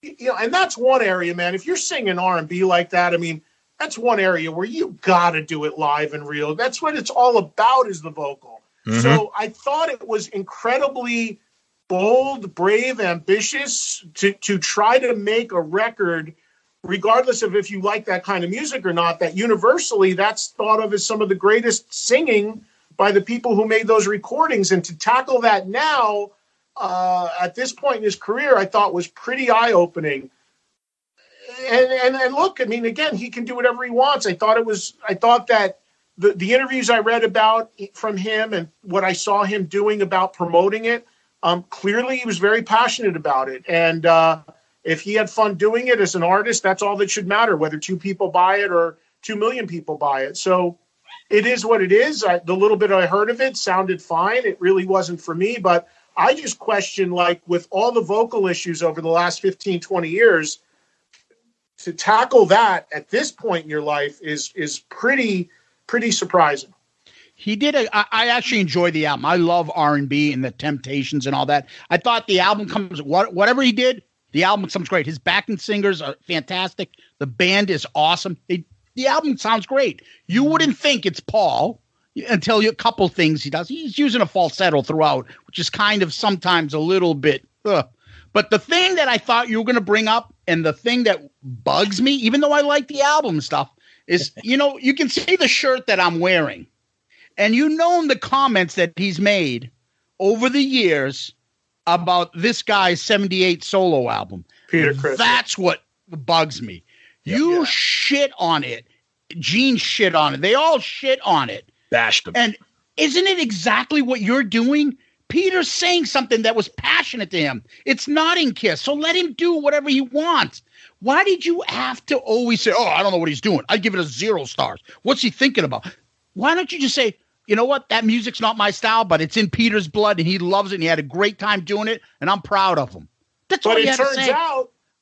and that's one area, man. If you're singing R&B like that, I mean, that's one area where you got to do it live and real. That's what it's all about, is the vocal. So I thought it was incredibly bold, brave, ambitious to try to make a record, regardless of if you like that kind of music or not, that universally that's thought of as some of the greatest singing by the people who made those recordings. And to tackle that now, at this point in his career, I thought was pretty eye-opening. And look, I mean, again, he can do whatever he wants. I thought that the interviews I read about from him and what I saw him doing about promoting it, clearly he was very passionate about it. And if he had fun doing it as an artist, that's all that should matter, whether 2 people buy it or 2 million people buy it. So it is what it is. The little bit I heard of it sounded fine. It really wasn't for me, but I just question, like, with all the vocal issues over the last 15, 20 years, to tackle that at this point in your life is pretty surprising. He did. I actually enjoy the album. I love R&B and the Temptations and all that. I thought the album comes, whatever he did, the album sounds great. His backing singers are fantastic. The band is awesome. The album sounds great. You wouldn't think it's Paul until a couple things he does. He's using a falsetto throughout, which is kind of sometimes a little bit. But the thing that I thought you were going to bring up, and the thing that bugs me, even though I like the album stuff, is, you can see the shirt that I'm wearing. And in the comments that he's made over the years about this guy's 78 solo album. Peter Criss. That's what bugs me. You shit on it. Gene shit on it. They all shit on it. Bashed them. And isn't it exactly what you're doing? Peter's saying something that was passionate to him. It's not in KISS, so let him do whatever he wants. Why did you have to always say, I don't know what he's doing? I'd give it a 0 stars. What's he thinking about? Why don't you just say, you know what? That music's not my style, but it's in Peter's blood, and he loves it, and he had a great time doing it, and I'm proud of him. That's all you had to say.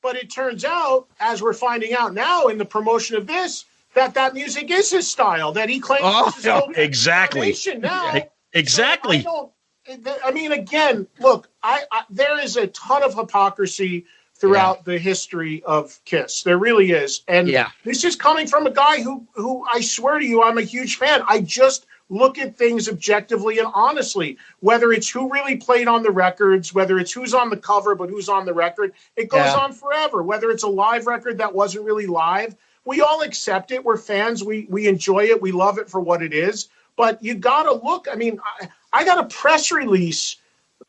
But it turns out, as we're finding out now in the promotion of this, that music is his style, that he claims his own exactly. Now. Exactly. So I mean, again, look, there is a ton of hypocrisy throughout the history of KISS. There really is. And this is coming from a guy who I swear to you, I'm a huge fan. I just look at things objectively and honestly, whether it's who really played on the records, whether it's who's on the cover, but who's on the record. It goes on forever, whether it's a live record that wasn't really live. we all accept it. We're fans. We enjoy it. We love it for what it is. But you got to look. I mean, I got a press release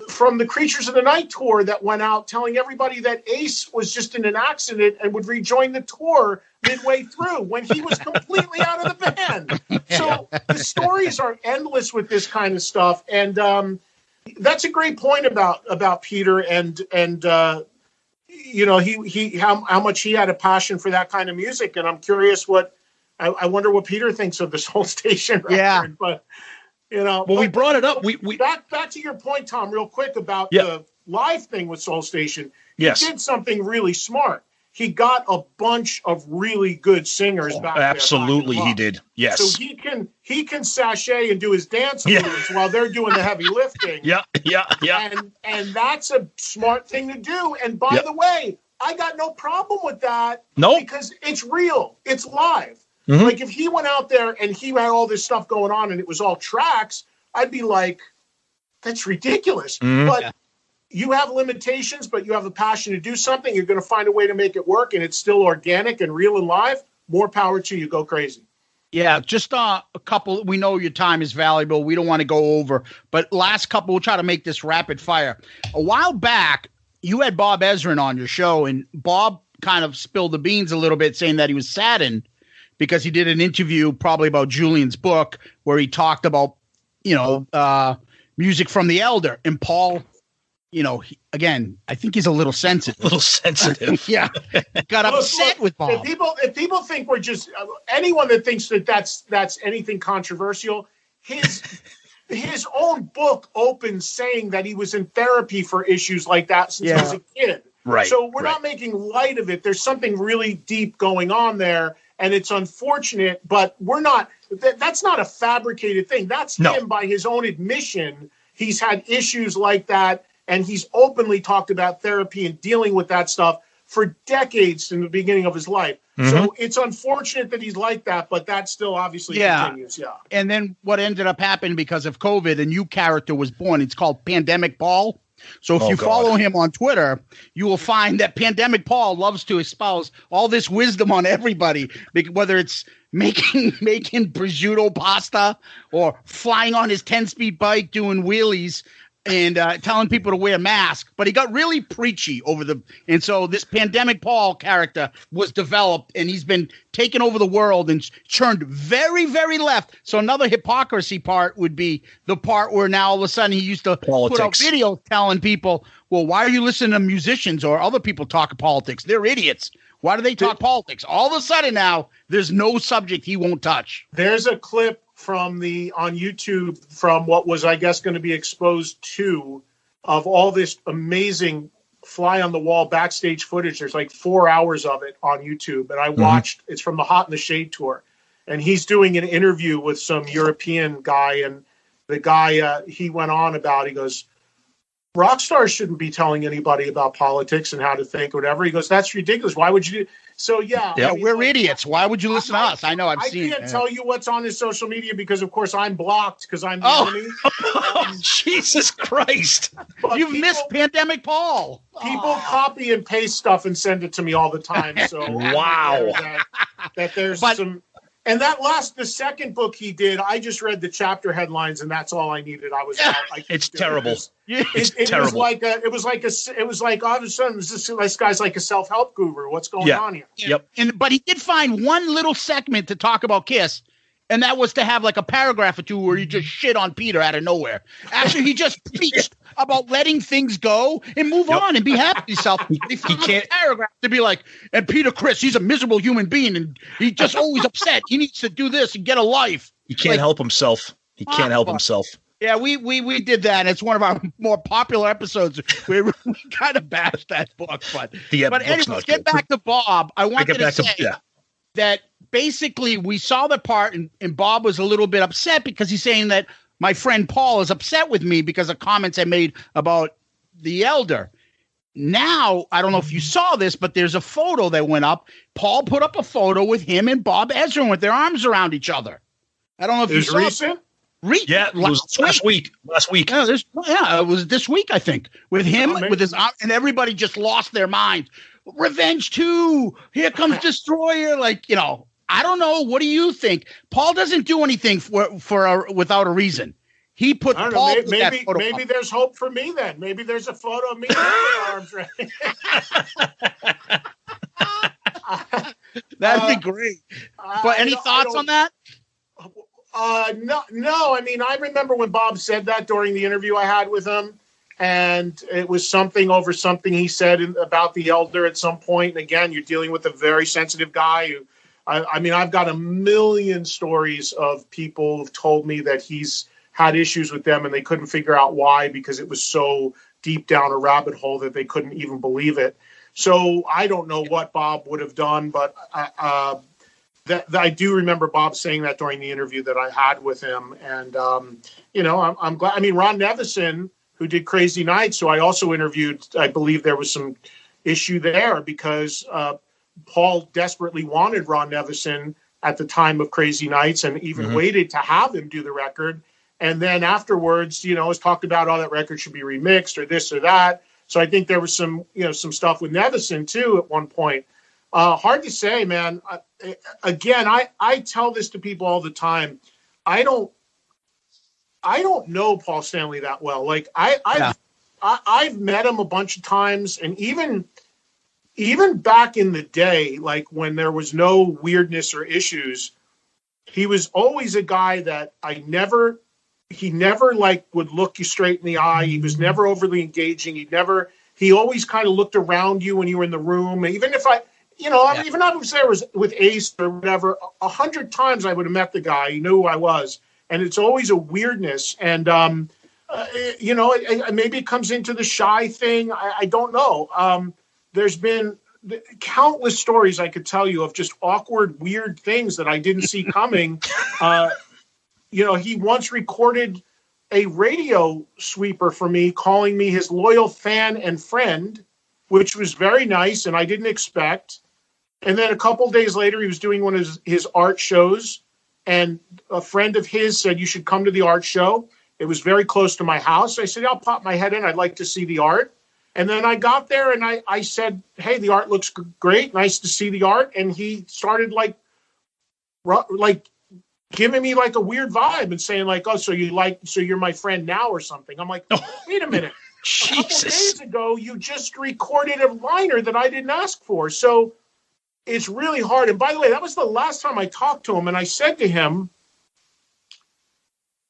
from the Creatures of the Night tour that went out telling everybody that Ace was just in an accident and would rejoin the tour midway through when he was completely out of the band. So the stories are endless with this kind of stuff. And that's a great point about Peter and you know, he how much he had a passion for that kind of music. And I'm curious I wonder what Peter thinks of this whole station record. Yeah. But you know, well, we brought it up. We back to your point, Tom, real quick about the live thing with Soul Station. Yes. He did something really smart. He got a bunch of really good singers back there. Absolutely, he did. Yes. So he can sashay and do his dance moves while they're doing the heavy lifting. Yeah. And that's a smart thing to do. And by the way, I got no problem with that. No. Because it's real. It's live. Mm-hmm. Like if he went out there and he had all this stuff going on and it was all tracks, I'd be like, that's ridiculous. Mm-hmm. But you have limitations, but you have a passion to do something. You're going to find a way to make it work, and it's still organic and real and live. More power to you. Go crazy. Yeah, just a couple. We know your time is valuable. We don't want to go over, but last couple, we'll try to make this rapid fire. A while back, you had Bob Ezrin on your show, and Bob kind of spilled the beans a little bit, saying that he was saddened because he did an interview probably about Julian's book where he talked about, music from the Elder. And Paul, again, I think he's a little sensitive. Yeah. Got upset with Paul. If people think we're just anyone that thinks that that's anything controversial, his own book opens saying that he was in therapy for issues like that since he was a kid. Right. So we're not making light of it. There's something really deep going on there, and it's unfortunate, but we're not that's not a fabricated thing. That's him by his own admission. He's had issues like that, and he's openly talked about therapy and dealing with that stuff for decades in the beginning of his life. Mm-hmm. So it's unfortunate that he's like that, but that still obviously continues. Yeah. And then what ended up happening because of COVID, a new character was born. It's called Pandemic Paul. So if you follow him on Twitter, you will find that Pandemic Paul loves to espouse all this wisdom on everybody, whether it's making prosciutto pasta or flying on his 10-speed bike doing wheelies and telling people to wear masks. But he got really preachy and so this Pandemic Paul character was developed, and he's been taking over the world and turned very, very left. So another hypocrisy part would be the part where now all of a sudden he used to put out videos telling people, well, why are you listening to musicians or other people talk politics? They're idiots. Why do they talk politics? All of a sudden now there's no subject he won't touch. There's a clip on YouTube from what was, I guess, going to be exposed to of all this amazing fly on the wall backstage footage. There's like 4 hours of it on YouTube. And I watched, it's from the Hot in the Shade tour. And he's doing an interview with some European guy. And the guy, he went on about, he goes, rock stars shouldn't be telling anybody about politics and how to think or whatever. He goes, that's ridiculous. Why would you? So, we're idiots. Why would you listen to us? I know. I can't tell you what's on his social media because, of course, I'm blocked because I'm the enemy. Jesus Christ. You've missed Pandemic Paul. People copy and paste stuff and send it to me all the time. So wow. That there's some. And the second book he did, I just read the chapter headlines, and that's all I needed. I was out. It's terrible. It terrible. was like all of a sudden this guy's like a self-help guru. What's going on here? Yep. But he did find one little segment to talk about KISS, and that was to have like a paragraph or two where he just shit on Peter out of nowhere. After he just preached about letting things go and move on and be happy with yourself. He can't paragraph to be like, and Peter Criss, he's a miserable human being and he's just always upset. He needs to do this and get a life. He can't help himself. He can't help himself. Yeah, we did that. And it's one of our more popular episodes. We kind of bashed that book, but anyways, get back to Bob. I wanted to say that basically we saw the part and Bob was a little bit upset because he's saying that my friend Paul is upset with me because of comments I made about the Elder. Now, I don't know if you saw this, but there's a photo that went up. Paul put up a photo with him and Bob Ezrin with their arms around each other. I don't know if you saw recent. It was last week. Yeah, it was this week, I think, with him, with his arm, and everybody just lost their minds. Revenge 2, here comes Destroyer. Like, you know, I don't know. What do you think? Paul doesn't do anything without a reason. He put I don't Paul. know, maybe there's hope for me then. Maybe there's a photo of me with my arms ready. That'd be great. But any thoughts on that? No. I mean, I remember when Bob said that during the interview I had with him, and it was something he said about the elder at some point. And again, you're dealing with a very sensitive guy who, I mean, I've got a million stories of people who've told me that he's had issues with them and they couldn't figure out why, because it was so deep down a rabbit hole that they couldn't even believe it. So I don't know what Bob would have done, but I do remember Bob saying that during the interview that I had with him. And, you know, I'm glad. I mean, Ron Nevison, who did Crazy Nights, who I also interviewed, I believe there was some issue there because Paul desperately wanted Ron Nevison at the time of Crazy Nights and even waited to have him do the record. And then afterwards, you know, it was talked about, oh, that record should be remixed or this or that. So I think there was some stuff with Nevison too at one point. Hard to say, man. Again, I tell this to people all the time. I don't know Paul Stanley that well. Like I've met him a bunch of times, and even back in the day, like when there was no weirdness or issues, he was always a guy that he never like would look you straight in the eye. He was never overly engaging. He always kind of looked around you when you were in the room. Even if even if I was there with Ace or whatever, 100 times I would have met the guy. He knew who I was. And it's always a weirdness. And, maybe it comes into the shy thing. I don't know. There's been countless stories I could tell you of just awkward, weird things that I didn't see coming. He once recorded a radio sweeper for me, calling me his loyal fan and friend, which was very nice and I didn't expect. And then a couple days later, he was doing one of his art shows, and a friend of his said, you should come to the art show. It was very close to my house. I said, I'll pop my head in. I'd like to see the art. And then I got there and I said, hey, the art looks great. Nice to see the art. And he started like giving me like a weird vibe and saying like, oh, so you're my friend now or something. I'm like, wait a minute. Jesus. A couple days ago, you just recorded a liner that I didn't ask for. So it's really hard. And by the way, that was the last time I talked to him. And I said to him,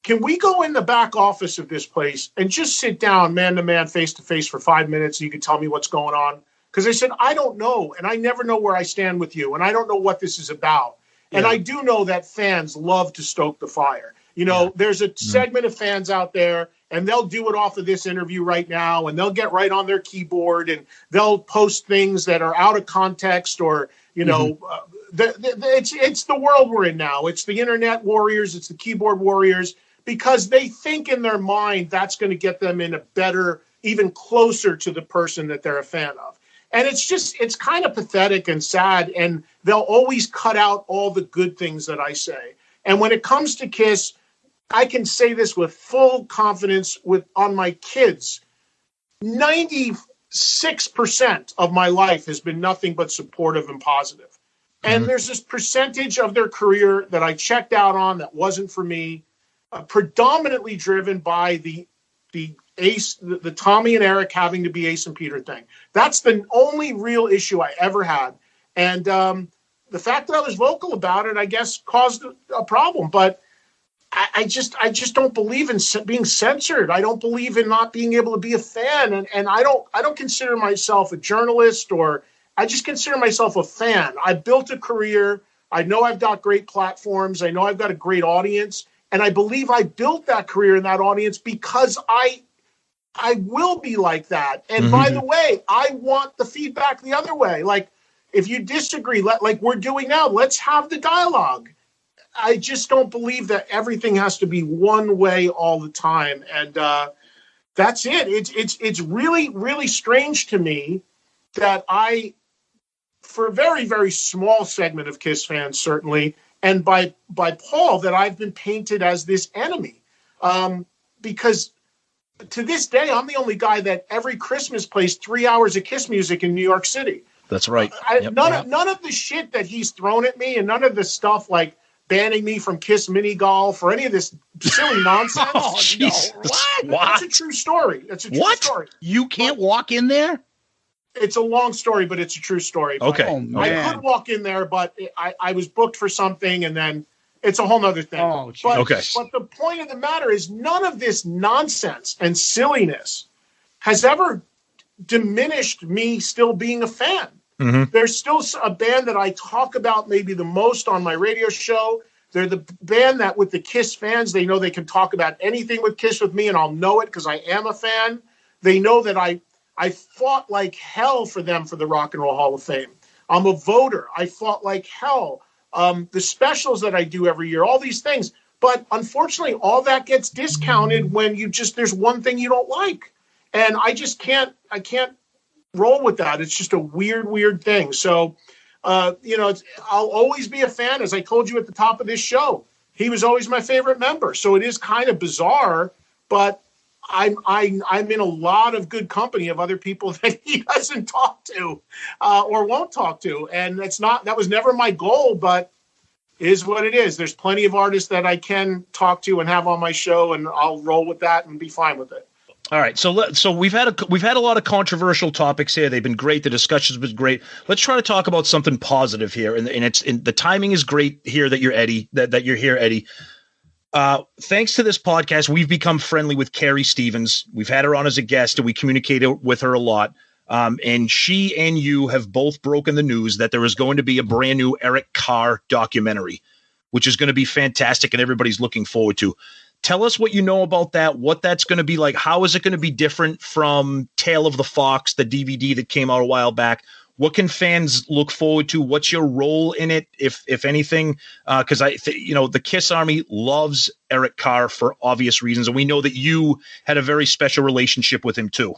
can we go in the back office of this place and just sit down man to man, face to face for 5 minutes and you can tell me what's going on? Because I said, I don't know. And I never know where I stand with you. And I don't know what this is about. Yeah. And I do know that fans love to stoke the fire. There's a segment of fans out there, and they'll do it off of this interview right now, and they'll get right on their keyboard, and they'll post things that are out of context or, it's the world we're in now. It's the internet warriors. It's the keyboard warriors, because they think in their mind that's going to get them in a better, even closer to the person that they're a fan of. And it's kind of pathetic and sad, and they'll always cut out all the good things that I say. And when it comes to KISS, I can say this with full confidence on my kids. 96% of my life has been nothing but supportive and positive. And there's this percentage of their career that I checked out on that wasn't for me, predominantly driven by the Ace, the Tommy and Eric having to be Ace and Peter thing. That's the only real issue I ever had. And the fact that I was vocal about it, I guess, caused a problem. But I just don't believe in being censored. I don't believe in not being able to be a fan. And I don't consider myself a journalist, or I just consider myself a fan. I built a career. I know I've got great platforms. I know I've got a great audience. And I believe I built that career and that audience because I will be like that. And by the way, I want the feedback the other way. Like, if you disagree, like we're doing now, let's have the dialogue. I just don't believe that everything has to be one way all the time. And that's it. It's really, really strange to me that for a very, very small segment of KISS fans, certainly, and by Paul, that I've been painted as this enemy. Because to this day, I'm the only guy that every Christmas plays 3 hours of KISS music in New York City. That's right. None of the shit that he's thrown at me, and none of the stuff like banning me from KISS mini golf or any of this silly nonsense. Oh, Jesus. What? That's a true story. That's a true story. You can't walk in there? It's a long story, but it's a true story. Okay. Oh, man. I could walk in there, but I was booked for something, and then it's a whole nother thing. Oh, but, okay. But the point of the matter is none of this nonsense and silliness has ever diminished me still being a fan. Mm-hmm. There's still a band that I talk about maybe the most on my radio show. They're the band that with the KISS fans, they know they can talk about anything with KISS with me, and I'll know it because I am a fan. They know that I fought like hell for them for the Rock and Roll Hall of Fame. I'm a voter. I fought like hell. The specials that I do every year, all these things. But unfortunately, all that gets discounted when there's one thing you don't like. And I just can't roll with that. It's just a weird thing. So, I'll always be a fan. As I told you at the top of this show, he was always my favorite member. So it is kind of bizarre, but I'm in a lot of good company of other people that he doesn't talk to or won't talk to. And that was never my goal, but it is what it is. There's plenty of artists that I can talk to and have on my show, and I'll roll with that and be fine with it. All right, so we've had a lot of controversial topics here. They've been great. The discussion's been great. Let's try to talk about something positive here, and the timing is great here that you're Eddie. That you're here, Eddie. Thanks to this podcast, we've become friendly with Carrie Stevens. We've had her on as a guest, and we communicated with her a lot. And she and you have both broken the news that there is going to be a brand new Eric Carr documentary, which is going to be fantastic, and everybody's looking forward to. Tell us what you know about that, what that's going to be like. How is it going to be different from Tale of the Fox, the DVD that came out a while back? What can fans look forward to? What's your role in it, if anything? Because the KISS Army loves Eric Carr for obvious reasons, and we know that you had a very special relationship with him too.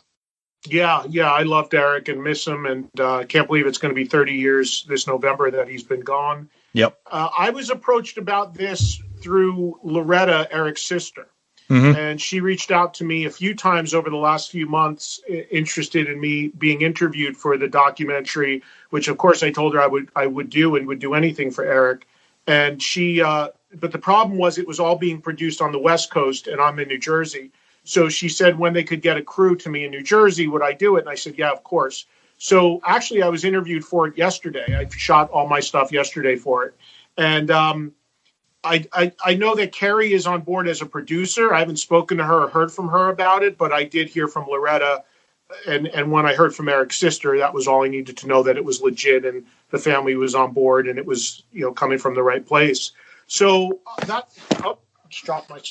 Yeah, I loved Eric and miss him, and can't believe it's going to be 30 years this November that he's been gone. Yep. I was approached about this through Loretta, Eric's sister. Mm-hmm. And she reached out to me a few times over the last few months, interested in me being interviewed for the documentary, which of course I told her I would do and would do anything for Eric. And she, but the problem was it was all being produced on the West Coast, and I'm in New Jersey. So she said when they could get a crew to me in New Jersey, would I do it? And I said, yeah, of course. So actually I was interviewed for it yesterday. I shot all my stuff yesterday for it. And I know that Carrie is on board as a producer. I haven't spoken to her or heard from her about it, but I did hear from Loretta. And when I heard from Eric's sister, that was all I needed to know, that it was legit and the family was on board and it was, coming from the right place. So just dropped my.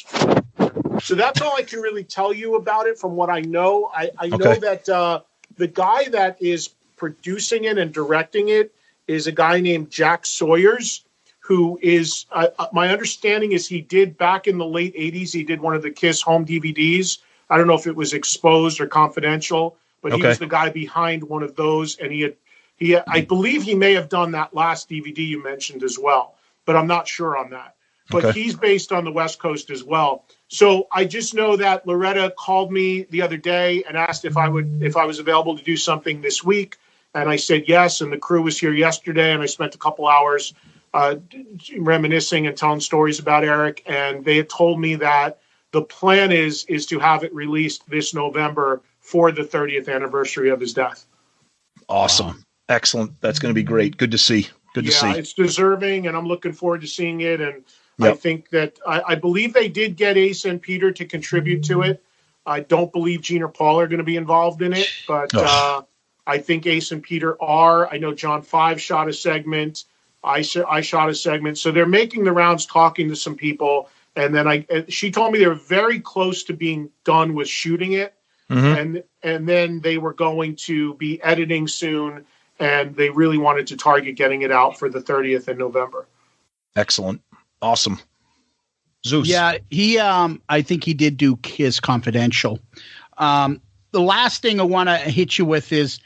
So that's all I can really tell you about it from what I know. I know that the guy that is producing it and directing it is a guy named Jack Sawyers, who is, my understanding is he did back in the late 80s, he did one of the KISS home DVDs. I don't know if it was exposed or confidential, but he was the guy behind one of those. And I believe he may have done that last DVD you mentioned as well, but I'm not sure on that. But he's based on the West Coast as well. So I just know that Loretta called me the other day and asked if I was available to do something this week. And I said yes. And the crew was here yesterday, and I spent a couple hours reminiscing and telling stories about Eric. And they had told me that the plan is to have it released this November for the 30th anniversary of his death. Awesome. Wow. Excellent. That's going to be great. Good to see. Good to see. It's deserving, and I'm looking forward to seeing it. And I think that I believe they did get Ace and Peter to contribute to it. I don't believe Gene or Paul are going to be involved in it, but I think Ace and Peter are. I know John 5 shot a segment. I shot a segment. So they're making the rounds, talking to some people. And then she told me they were very close to being done with shooting it. Mm-hmm. And then they were going to be editing soon, and they really wanted to target getting it out for the 30th in November. Excellent. Awesome. Zeus. Yeah, he I think he did do KISS Confidential. The last thing I want to hit you with is,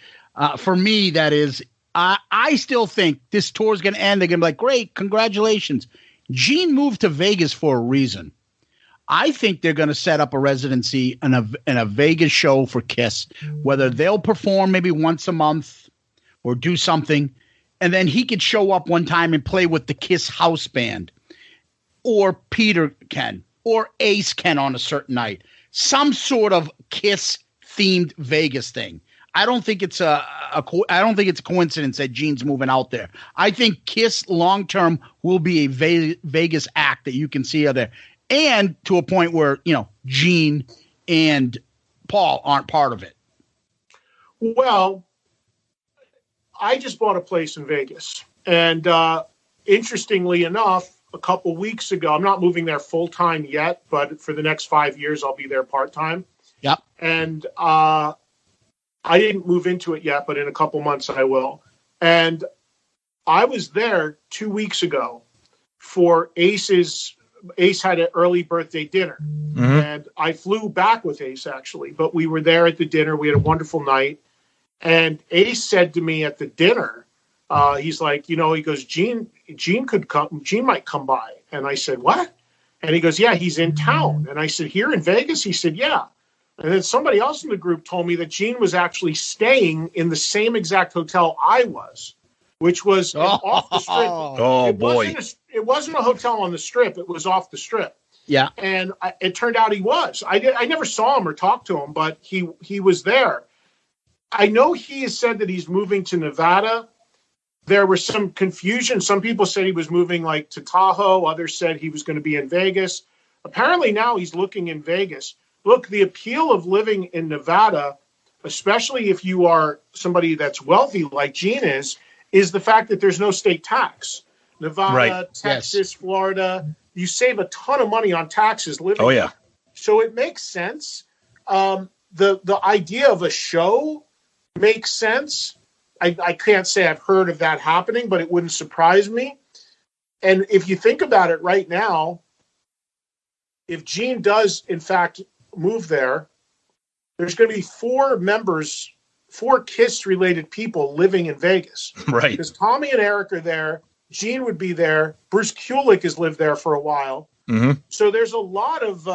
for me, that is, I still think this tour is going to end. They're going to be like, great, congratulations. Gene moved to Vegas for a reason. I think they're going to set up a residency in a Vegas show for KISS, whether they'll perform maybe once a month or do something, and then he could show up one time and play with the KISS house band, or Peter can, or Ace can on a certain night. Some sort of KISS themed Vegas thing. I don't think it's a coincidence that Gene's moving out there. I think KISS long term will be a Vegas act that you can see out there, and to a point where Gene and Paul aren't part of it. Well, I just bought a place in Vegas, and interestingly enough, a couple weeks ago, I'm not moving there full time yet, but for the next 5 years, I'll be there part time. Yep. And I didn't move into it yet, but in a couple months I will. And I was there 2 weeks ago for Ace had an early birthday dinner. Mm-hmm. And I flew back with Ace, actually, but we were there at the dinner. We had a wonderful night. And Ace said to me at the dinner, he's like, he goes, Gene could come. Gene might come by. And I said, what? And he goes, yeah, he's in town. And I said, here in Vegas? He said, yeah. And then somebody else in the group told me that Gene was actually staying in the same exact hotel I was, which was off the strip. Oh, boy. It wasn't a hotel on the strip. It was off the strip. Yeah. And it turned out he was. I never saw him or talked to him, but he was there. I know he has said that he's moving to Nevada. There was some confusion. Some people said he was moving to Tahoe. Others said he was going to be in Vegas. Apparently now he's looking in Vegas. Look, the appeal of living in Nevada, especially if you are somebody that's wealthy like Gene is the fact that there's no state tax. Nevada, right. Texas, yes. Florida, you save a ton of money on taxes living there. Yeah. So it makes sense. The idea of a show makes sense. I can't say I've heard of that happening, but it wouldn't surprise me. And if you think about it right now, if Gene does, in fact, move there, there's going to be 4 KISS-related people living in Vegas. Right. Because Tommy and Eric are there. Gene would be there. Bruce Kulick has lived there for a while. Mm-hmm. So there's a lot of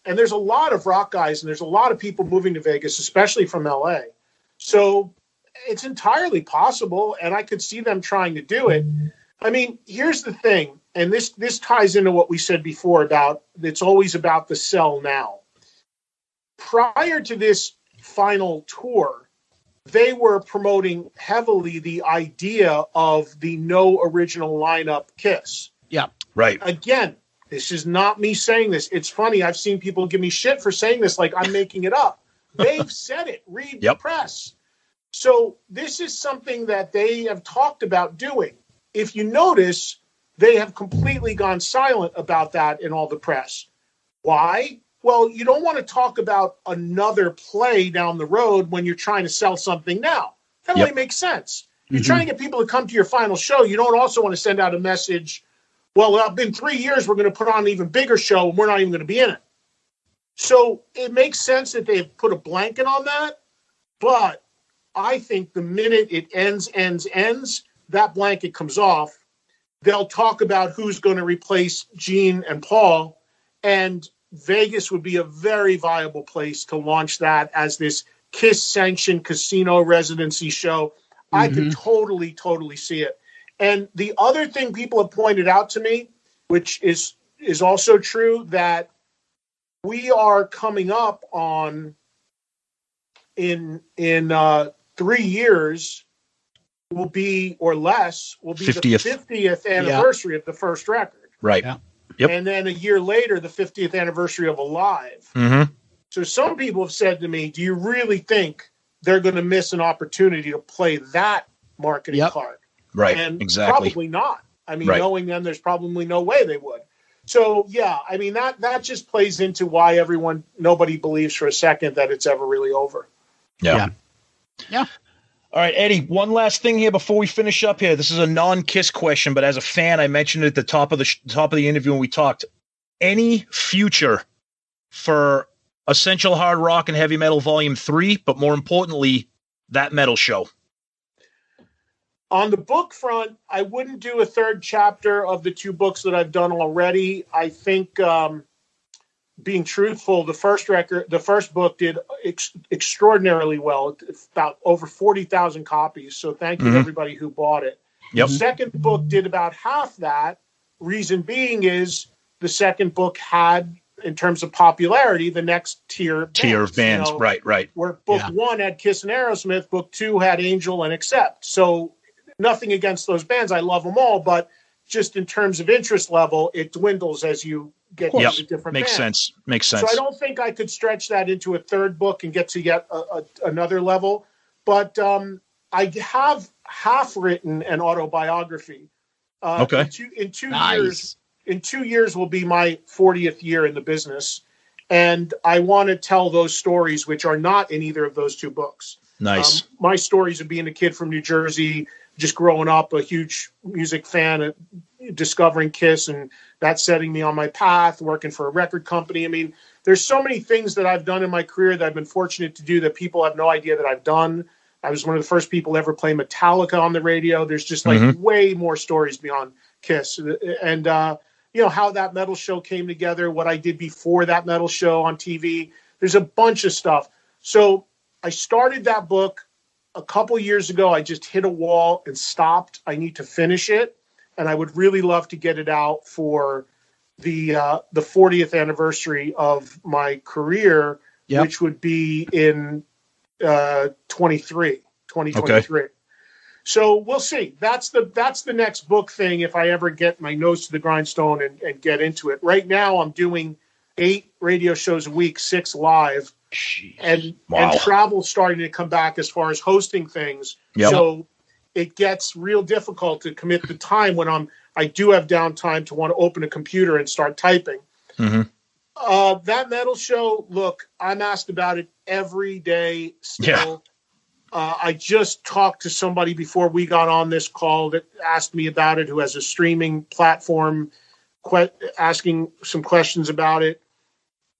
and there's a lot of rock guys, and there's a lot of people moving to Vegas, especially from LA. So it's entirely possible, and I could see them trying to do it. I mean, here's the thing, and this ties into what we said before about it's always about the sell now. Prior to this final tour, they were promoting heavily the idea of the no original lineup KISS. Yeah, right. Again, this is not me saying this. It's funny. I've seen people give me shit for saying this like I'm making it up. They've said it. Read the press. So this is something that they have talked about doing. If you notice, they have completely gone silent about that in all the press. Why? Well, you don't want to talk about another play down the road when you're trying to sell something now. That only makes sense. You're trying to get people to come to your final show. You don't also want to send out a message, well, in 3 years, we're going to put on an even bigger show, and we're not even going to be in it. So it makes sense that they've put a blanket on that, but I think the minute it ends, that blanket comes off. They'll talk about who's going to replace Gene and Paul, and Vegas would be a very viable place to launch that as this KISS-sanctioned casino residency show. I could totally see it. And the other thing people have pointed out to me, which is also true, that we are coming up on in 3 years will be, or less, will be 50th. The 50th anniversary of the first record. Right. Yeah. Yep. And then a year later, the 50th anniversary of Alive. Mm-hmm. So some people have said to me, do you really think they're going to miss an opportunity to play that marketing card? Right. And exactly. Probably not. I mean, knowing them, there's probably no way they would. So, yeah, I mean, that just plays into why nobody believes for a second that it's ever really over. Yeah. All right, Eddie, one last thing here before we finish up here. This is a non-KISS question, but as a fan, I mentioned it at the top of the interview when we talked. Any future for Essential Hard Rock and Heavy Metal Volume 3, but more importantly, that metal show? On the book front, I wouldn't do a third chapter of the 2 books that I've done already. I think being truthful, the first book did extraordinarily well. It's about over 40,000 copies. So thank you to everybody who bought it. Yep. The second book did about half that. Reason being is the second book had, in terms of popularity, the next tier of bands. Right. Where book one had Kiss and Aerosmith, book two had Angel and Accept. So nothing against those bands. I love them all, but just in terms of interest level, it dwindles as you get into different bands. Makes sense. So I don't think I could stretch that into a third book and get to yet another level. But I have half written an autobiography. Okay. In 2 years, in 2 years will be my 40th year in the business, and I want to tell those stories which are not in either of those two books. Nice. My stories of being a kid from New Jersey, just growing up, a huge music fan, discovering KISS, and that setting me on my path, working for a record company. I mean, there's so many things that I've done in my career that I've been fortunate to do that people have no idea that I've done. I was one of the first people to ever play Metallica on the radio. There's just way more stories beyond KISS. And, how that metal show came together, what I did before that metal show on TV. There's a bunch of stuff. So I started that book a couple years ago. I just hit a wall and stopped. I need to finish it. And I would really love to get it out for the 40th anniversary of my career, which would be in 2023. Okay. So we'll see. That's the next book thing if I ever get my nose to the grindstone and get into it. Right now I'm doing 8 radio shows a week, 6 live. And travel's starting to come back as far as hosting things. Yep. So it gets real difficult to commit the time when I do have downtime to want to open a computer and start typing. That metal show, look, I'm asked about it every day still. I just talked to somebody before we got on this call that asked me about it, who has a streaming platform, asking some questions about it.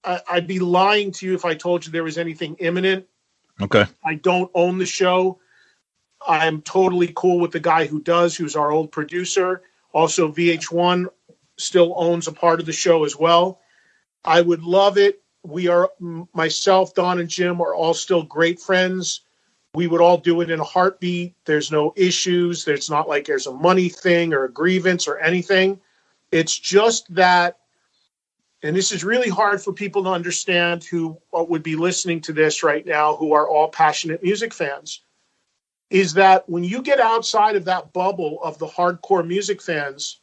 I'd be lying to you if I told you there was anything imminent. Okay. I don't own the show. I'm totally cool with the guy who's our old producer. Also, VH1 still owns a part of the show as well. I would love it. Myself, Don, and Jim are all still great friends. We would all do it in a heartbeat. There's no issues. It's not like there's a money thing or a grievance or anything. It's just that, and this is really hard for people to understand who would be listening to this right now, who are all passionate music fans, is that when you get outside of that bubble of the hardcore music fans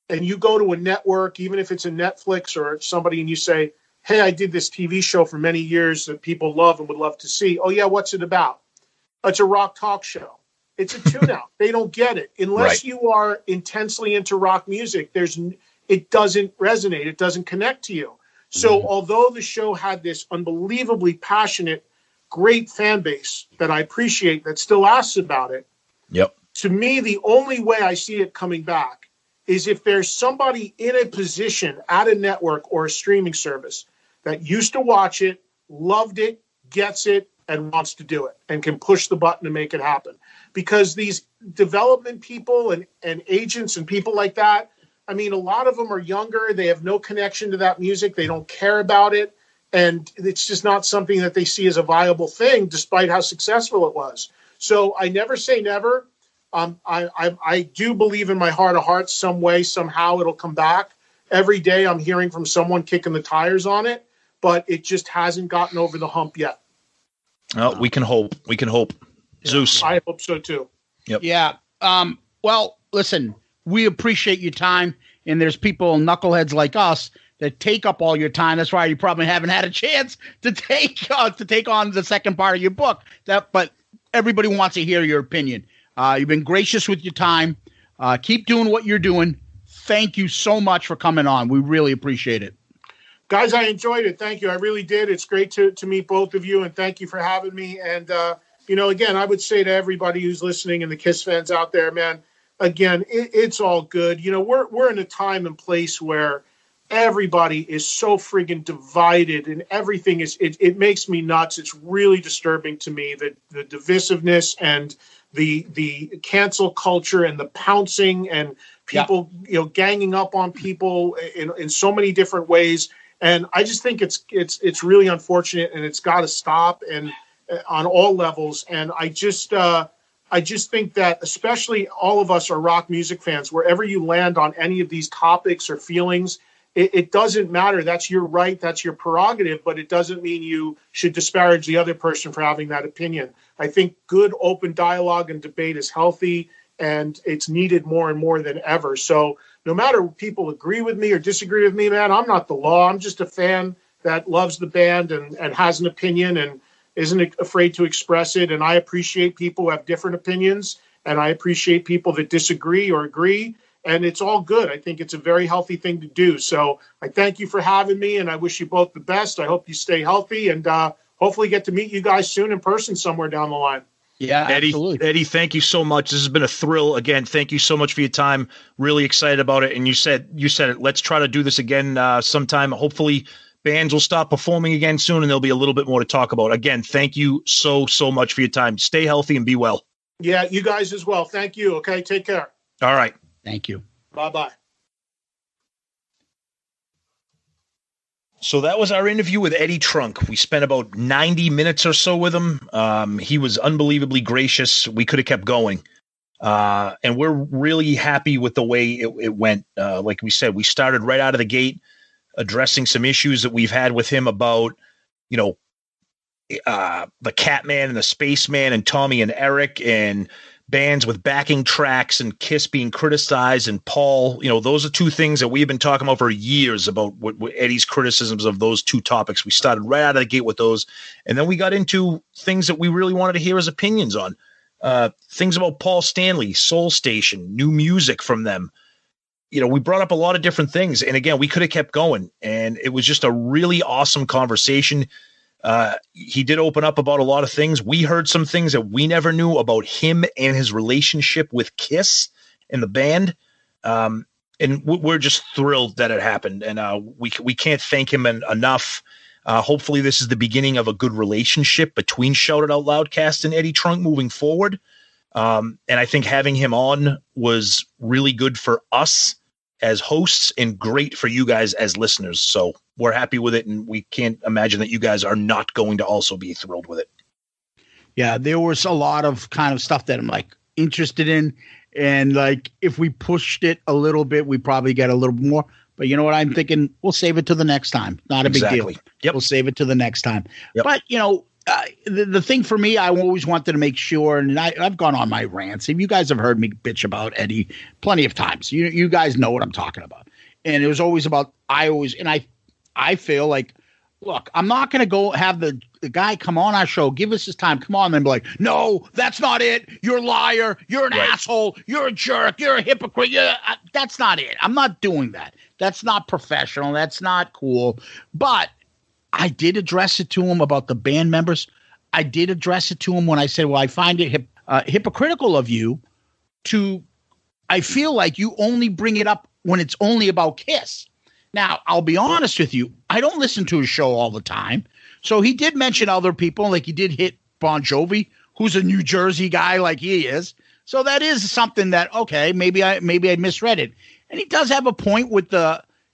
and you go to a network, even if it's a Netflix or somebody, and you say, hey, I did this TV show for many years that people love and would love to see. Oh, yeah, what's it about? It's a rock talk show. It's a tune-out. They don't get it. Unless you are intensely into rock music, it doesn't resonate. It doesn't connect to you. So although the show had this unbelievably passionate, great fan base that I appreciate that still asks about it, to me, the only way I see it coming back is if there's somebody in a position at a network or a streaming service that used to watch it, loved it, gets it, and wants to do it and can push the button to make it happen. Because these development people and agents and people like that, I mean, a lot of them are younger. They have no connection to that music. They don't care about it. And it's just not something that they see as a viable thing, despite how successful it was. So I never say never. I do believe in my heart of hearts some way, somehow it'll come back. Every day I'm hearing from someone kicking the tires on it, but it just hasn't gotten over the hump yet. Well, we can hope. Zeus. I hope so too. Yep. Yeah. Well, listen, we appreciate your time, and there's people, knuckleheads like us, that take up all your time. That's why you probably haven't had a chance to take on the second part of your book. But everybody wants to hear your opinion. You've been gracious with your time. Keep doing what you're doing. Thank you so much for coming on. We really appreciate it. Guys, I enjoyed it. Thank you. I really did. It's great to meet both of you, and thank you for having me. And, again, I would say to everybody who's listening and the KISS fans out there, man, again, it's all good. We're in a time and place where everybody is so friggin' divided, and everything it makes me nuts. It's really disturbing to me, the divisiveness and the cancel culture and the pouncing and people, ganging up on people in so many different ways. And I just think it's really unfortunate, and it's got to stop, and on all levels. And I just think that, especially all of us are rock music fans, wherever you land on any of these topics or feelings, it doesn't matter. That's your right. That's your prerogative, but it doesn't mean you should disparage the other person for having that opinion. I think good open dialogue and debate is healthy, and it's needed more and more than ever. So no matter if people agree with me or disagree with me, man, I'm not the law. I'm just a fan that loves the band and has an opinion and isn't afraid to express it. And I appreciate people who have different opinions, and I appreciate people that disagree or agree. And it's all good. I think it's a very healthy thing to do. So I thank you for having me, and I wish you both the best. I hope you stay healthy, and hopefully get to meet you guys soon in person somewhere down the line. Yeah, absolutely. Eddie, thank you so much. This has been a thrill. Again, thank you so much for your time. Really excited about it. And you said it. Let's try to do this again sometime. Hopefully bands will stop performing again soon, and there'll be a little bit more to talk about. Again, thank you so much for your time. Stay healthy and be well. Yeah, you guys as well. Thank you. Okay, take care. All right. Thank you. Bye-bye. So that was our interview with Eddie Trunk. We spent about 90 minutes or so with him. He was unbelievably gracious. We could have kept going. And we're really happy with the way it went. Like we said, we started right out of the gate addressing some issues that we've had with him about, the Catman and the Spaceman and Tommy and Eric and bands with backing tracks and KISS being criticized, and Paul, those are two things that we've been talking about for years about what Eddie's criticisms of those two topics. We started right out of the gate with those. And then we got into things that we really wanted to hear his opinions on, things about Paul Stanley, Soul Station, new music from them. We brought up a lot of different things. And again, we could have kept going, and it was just a really awesome conversation. He did open up about a lot of things. We heard some things that we never knew about him and his relationship with KISS and the band. And we're just thrilled that it happened. And we can't thank him enough. Hopefully this is the beginning of a good relationship between Shout It Out Loudcast and Eddie Trunk moving forward. And I think having him on was really good for us as hosts and great for you guys as listeners. So we're happy with it, and we can't imagine that you guys are not going to also be thrilled with it. Yeah, there was a lot of kind of stuff that I'm interested in, and if we pushed it a little bit, we probably get a little more. But you know what I'm thinking? We'll save it to the next time. Not a big deal. Yep. We'll save it to the next time. Yep. But the thing for me, I always wanted to make sure, and I've gone on my rants. If you guys have heard me bitch about Eddie plenty of times, you guys know what I'm talking about. And it was always about I feel like, look, I'm not going to go have the guy come on our show, give us his time, come on, and be like, no, that's not it. You're a liar. You're an asshole. You're a jerk. You're a hypocrite. That's not it. I'm not doing that. That's not professional. That's not cool. But I did address it to him about the band members. I did address it to him when I said, well, I find it hypocritical of you I feel like you only bring it up when it's only about KISS. Now, I'll be honest with you. I don't listen to his show all the time. So he did mention other people, like he did hit Bon Jovi, who's a New Jersey guy like he is. So that is something that, okay, maybe I misread it. And he does have a point with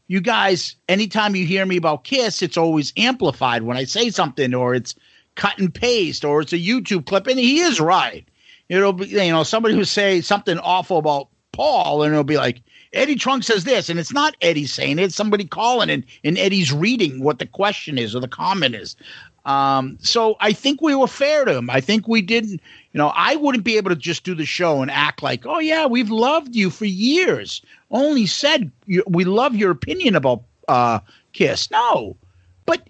you guys, anytime you hear me about KISS, it's always amplified when I say something, or it's cut and paste, or it's a YouTube clip. And he is right. It'll be, somebody who say something awful about Paul, and it'll be like, Eddie Trunk says this, and it's not Eddie saying it. It's somebody calling and Eddie's reading what the question is or the comment is. So I think we were fair to him. I think we didn't, I wouldn't be able to just do the show and act like, oh yeah, we've loved you for years. Only said we love your opinion about KISS. No, but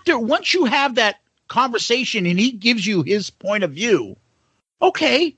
once you have that conversation and he gives you his point of view, okay,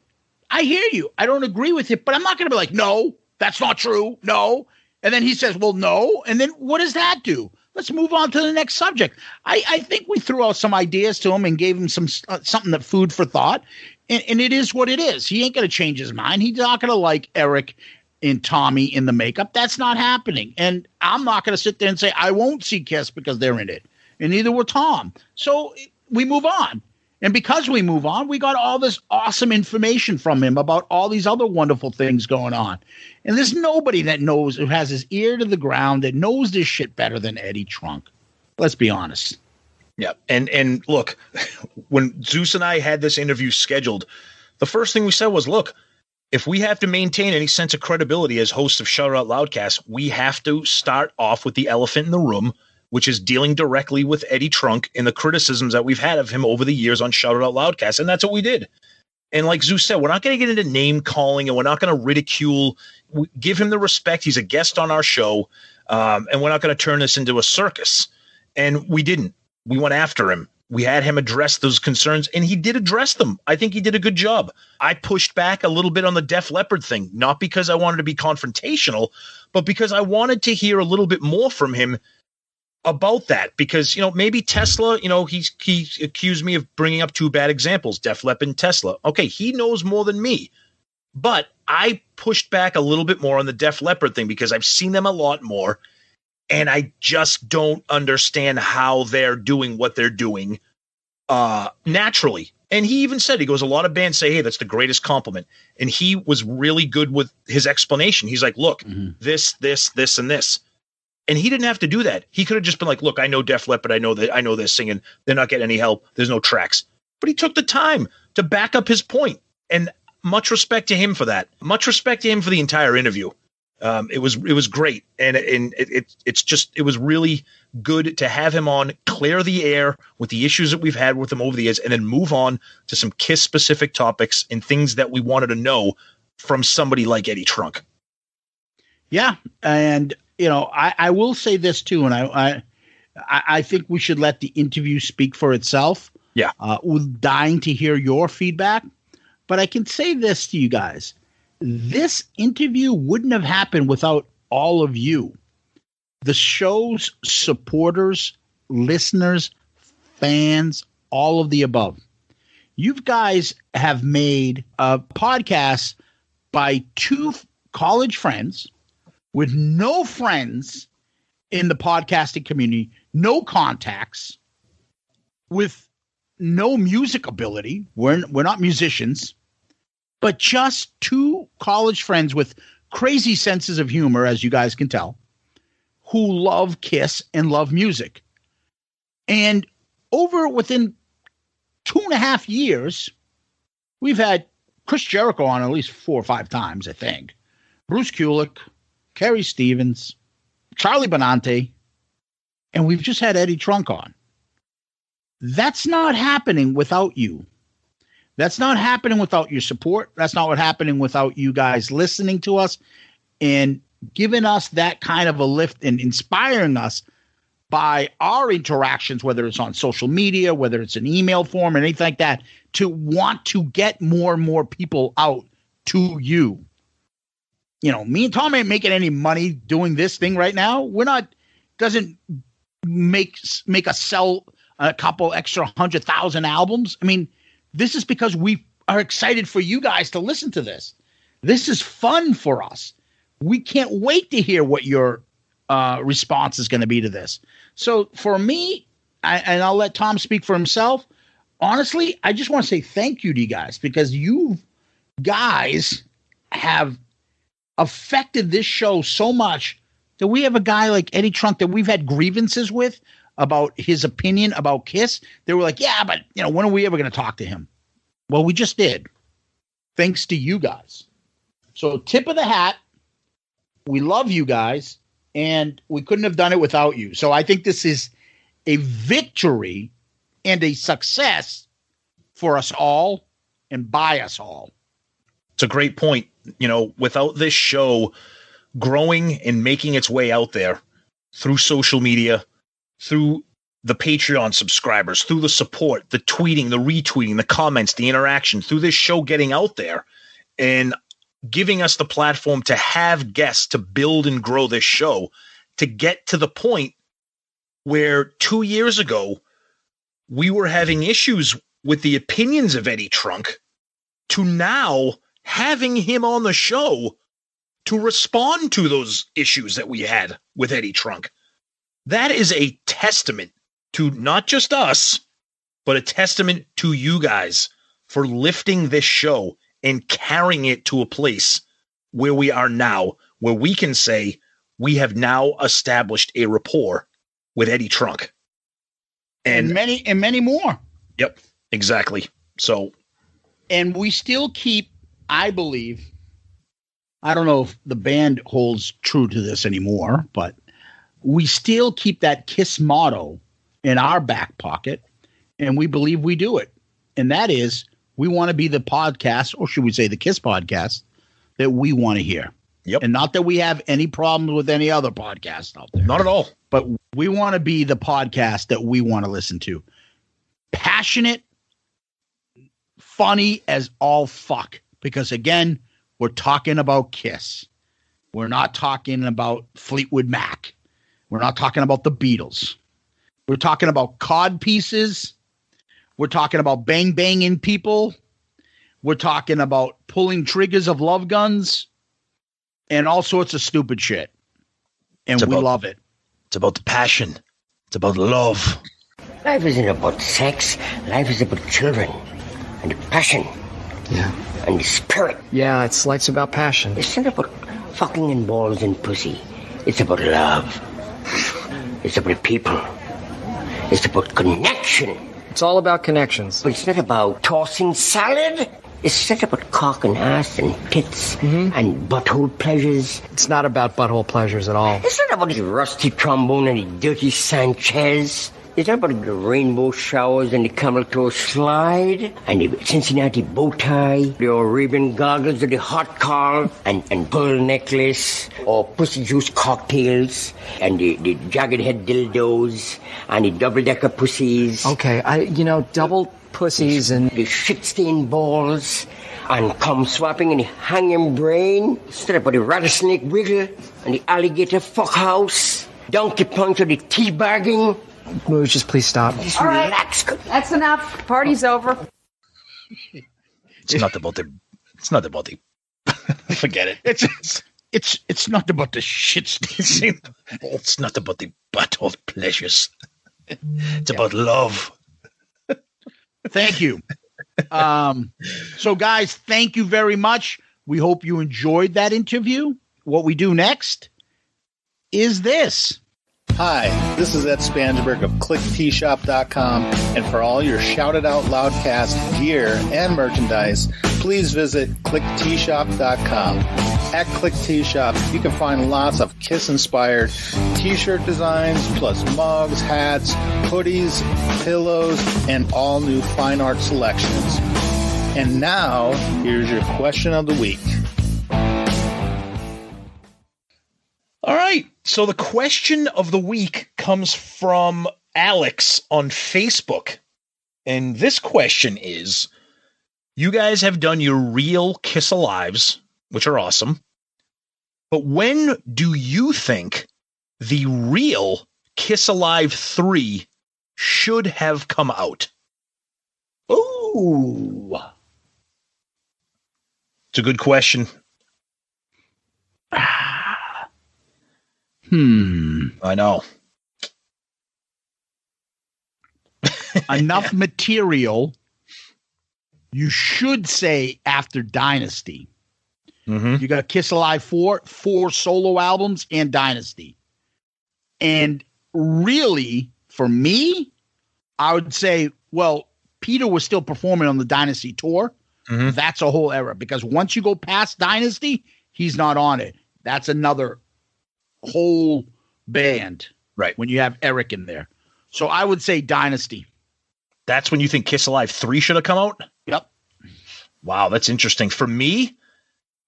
I hear you. I don't agree with it, but I'm not going to be like, no, that's not true. No. And then he says, well, no. And then what does that do? Let's move on to the next subject. I think we threw out some ideas to him and gave him something that food for thought. And it is what it is. He ain't going to change his mind. He's not going to like Eric and Tommy in the makeup. That's not happening. And I'm not going to sit there and say, I won't see KISS because they're in it. And neither will Tom. So we move on. And because we move on, we got all this awesome information from him about all these other wonderful things going on. And there's nobody that knows, who has his ear to the ground, that knows this shit better than Eddie Trunk. Let's be honest. Yeah. And look, when Zeus and I had this interview scheduled, the first thing we said was, look, if we have to maintain any sense of credibility as hosts of Shout Out Loudcast, we have to start off with the elephant in the room, which is dealing directly with Eddie Trunk and the criticisms that we've had of him over the years on Shout Out Loudcast. And that's what we did. And like Zeus said, we're not going to get into name calling, and we're not going to ridicule. We give him the respect. He's a guest on our show, and we're not going to turn this into a circus. And we didn't. We went after him. We had him address those concerns, and he did address them. I think he did a good job. I pushed back a little bit on the Def Leppard thing, not because I wanted to be confrontational, but because I wanted to hear a little bit more from him about that. Because, maybe Tesla, he accused me of bringing up two bad examples, Def Leppard and Tesla. Okay, he knows more than me. But I pushed back a little bit more on the Def Leppard thing because I've seen them a lot more. And I just don't understand how they're doing what they're doing naturally. And he even said, he goes, a lot of bands say, hey, that's the greatest compliment. And he was really good with his explanation. He's like, look, this, and this. And he didn't have to do that. He could have just been like, look, I know Def Leppard. I know they're singing. They're not getting any help. There's no tracks. But he took the time to back up his point. And much respect to him for that. Much respect to him for the entire interview. It was great, and it was really good to have him on, clear the air with the issues that we've had with him over the years, and then move on to some KISS specific topics and things that we wanted to know from somebody like Eddie Trunk. Yeah, and I will say this too, and I think we should let the interview speak for itself. Yeah, we're dying to hear your feedback, but I can say this to you guys. This interview wouldn't have happened without all of you, the show's supporters, listeners, fans, all of the above. You guys have made a podcast by two college friends with no friends in the podcasting community, no contacts, with no music ability. We're not musicians. But just two college friends with crazy senses of humor, as you guys can tell, who love KISS and love music. And within 2.5 years, we've had Chris Jericho on at least 4 or 5 times, I think. Bruce Kulick, Kerry Stevens, Charlie Benante, and we've just had Eddie Trunk on. That's not happening without you. That's not happening without your support. That's not what's happening without you guys listening to us and giving us that kind of a lift and inspiring us by our interactions, whether it's on social media, whether it's an email form or anything like that, to want to get more and more people out to you. Me and Tom ain't making any money doing this thing right now. Doesn't make us sell a couple extra 100,000 albums. I mean, this is because we are excited for you guys to listen to this. This is fun for us. We can't wait to hear what your response is going to be to this. So for me, and I'll let Tom speak for himself, honestly, I just want to say thank you to you guys, because you guys have affected this show so much that we have a guy like Eddie Trunk that we've had grievances with about his opinion about KISS. They were like, yeah, but when are we ever going to talk to him? Well, we just did, thanks to you guys. So tip of the hat. We love you guys, and we couldn't have done it without you. So I think this is a victory and a success for us all and by us all. It's a great point. Without this show growing and making its way out there through social media, through the Patreon subscribers, through the support, the tweeting, the retweeting, the comments, the interaction, through this show getting out there and giving us the platform to have guests to build and grow this show, to get to the point where 2 years ago we were having issues with the opinions of Eddie Trunk, to now having him on the show to respond to those issues that we had with Eddie Trunk. That is a testament to not just us, but a testament to you guys for lifting this show and carrying it to a place where we are now, where we can say we have now established a rapport with Eddie Trunk. and many more. Yep, exactly. So, and we still keep, I believe, I don't know if the band holds true to this anymore, but we still keep that KISS motto in our back pocket, and we believe we do it. And that is, we want to be the podcast, or should we say the KISS podcast, that we want to hear. Yep. And not that we have any problems with any other podcast out there. Not at all. But we want to be the podcast that we want to listen to. Passionate, funny as all fuck. Because, again, we're talking about KISS. We're not talking about Fleetwood Mac. We're not talking about the Beatles. We're talking about cod pieces. We're talking about banging people. We're talking about pulling triggers of love guns and all sorts of stupid shit. And we love it. It's about the passion. It's about love. Life isn't about sex. Life is about children and the passion. Yeah. And the spirit. Yeah, life's about passion. It's not about fucking and balls and pussy. It's about love. It's about people. It's about connection. It's all about connections. But it's not about tossing salad. It's not about cock and ass and tits and butthole pleasures. It's not about butthole pleasures at all. It's not about the rusty trombone and the dirty Sanchez. It's not about the rainbow showers and the camel toe slide and the Cincinnati bow tie, the Arabian goggles or the hot car and pearl necklace or pussy juice cocktails and the jagged head dildos and the double-decker pussies. Okay, double pussies and the shit-stained balls and cum swapping and the hanging brain. It's not about the rattlesnake wiggle and the alligator fuckhouse, donkey punch or the teabagging. Will you just please stop? Just all relax. Right. That's enough. Party's over. It's not about the. Forget it. It's not about the shit. It's not about the butthole pleasures. It's about love. Thank you. So, guys, thank you very much. We hope you enjoyed that interview. What we do next is this. Hi, this is Ed Spansberg of ClickTshop.com, and for all your Shouted Out Loudcast gear and merchandise, please visit ClickTshop.com. At ClickTshop, you can find lots of KISS-inspired t-shirt designs, plus mugs, hats, hoodies, pillows, and all new fine art selections. And now, here's your question of the week. All right. So the question of the week comes from Alex on Facebook. And this question is, you guys have done your real Kiss Alives, which are awesome. But when do you think the real Kiss Alive 3 should have come out? Ooh. It's a good question. I know. Enough material, you should say, after Dynasty. You got Kiss Alive 4 solo albums, and Dynasty. And really, for me, I would say, well, Peter was still performing on the Dynasty tour. That's a whole era, because once you go past Dynasty, he's not on it. That's another whole band, right? When you have Eric in there. So I would say Dynasty. That's when you think Kiss Alive 3 should have come out? Yep. Wow, that's interesting. For me,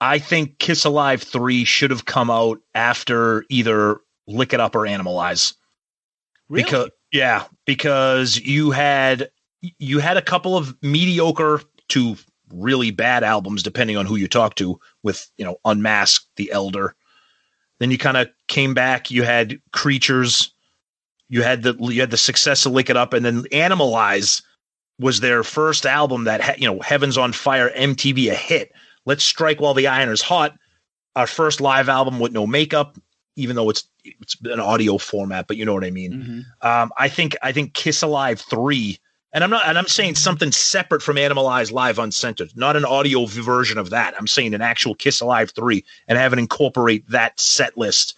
I think Kiss Alive 3 should have come out after either Lick It Up or Animalize. Really? Because you had a couple of mediocre to really bad albums, depending on who you talk to, with, Unmasked, The Elder. Then you kind of came back. You had Creatures. You had the success of Lick It Up, and then Animalize was their first album that Heaven's on Fire, MTV, a hit. Let's Strike While the Iron is Hot, our first live album with no makeup, even though it's an audio format, but you know what I mean. I think Kiss Alive 3, and I'm saying something separate from Animalize Live Uncensored, not an audio version of that. I'm saying an actual Kiss Alive 3, and have it incorporate that set list,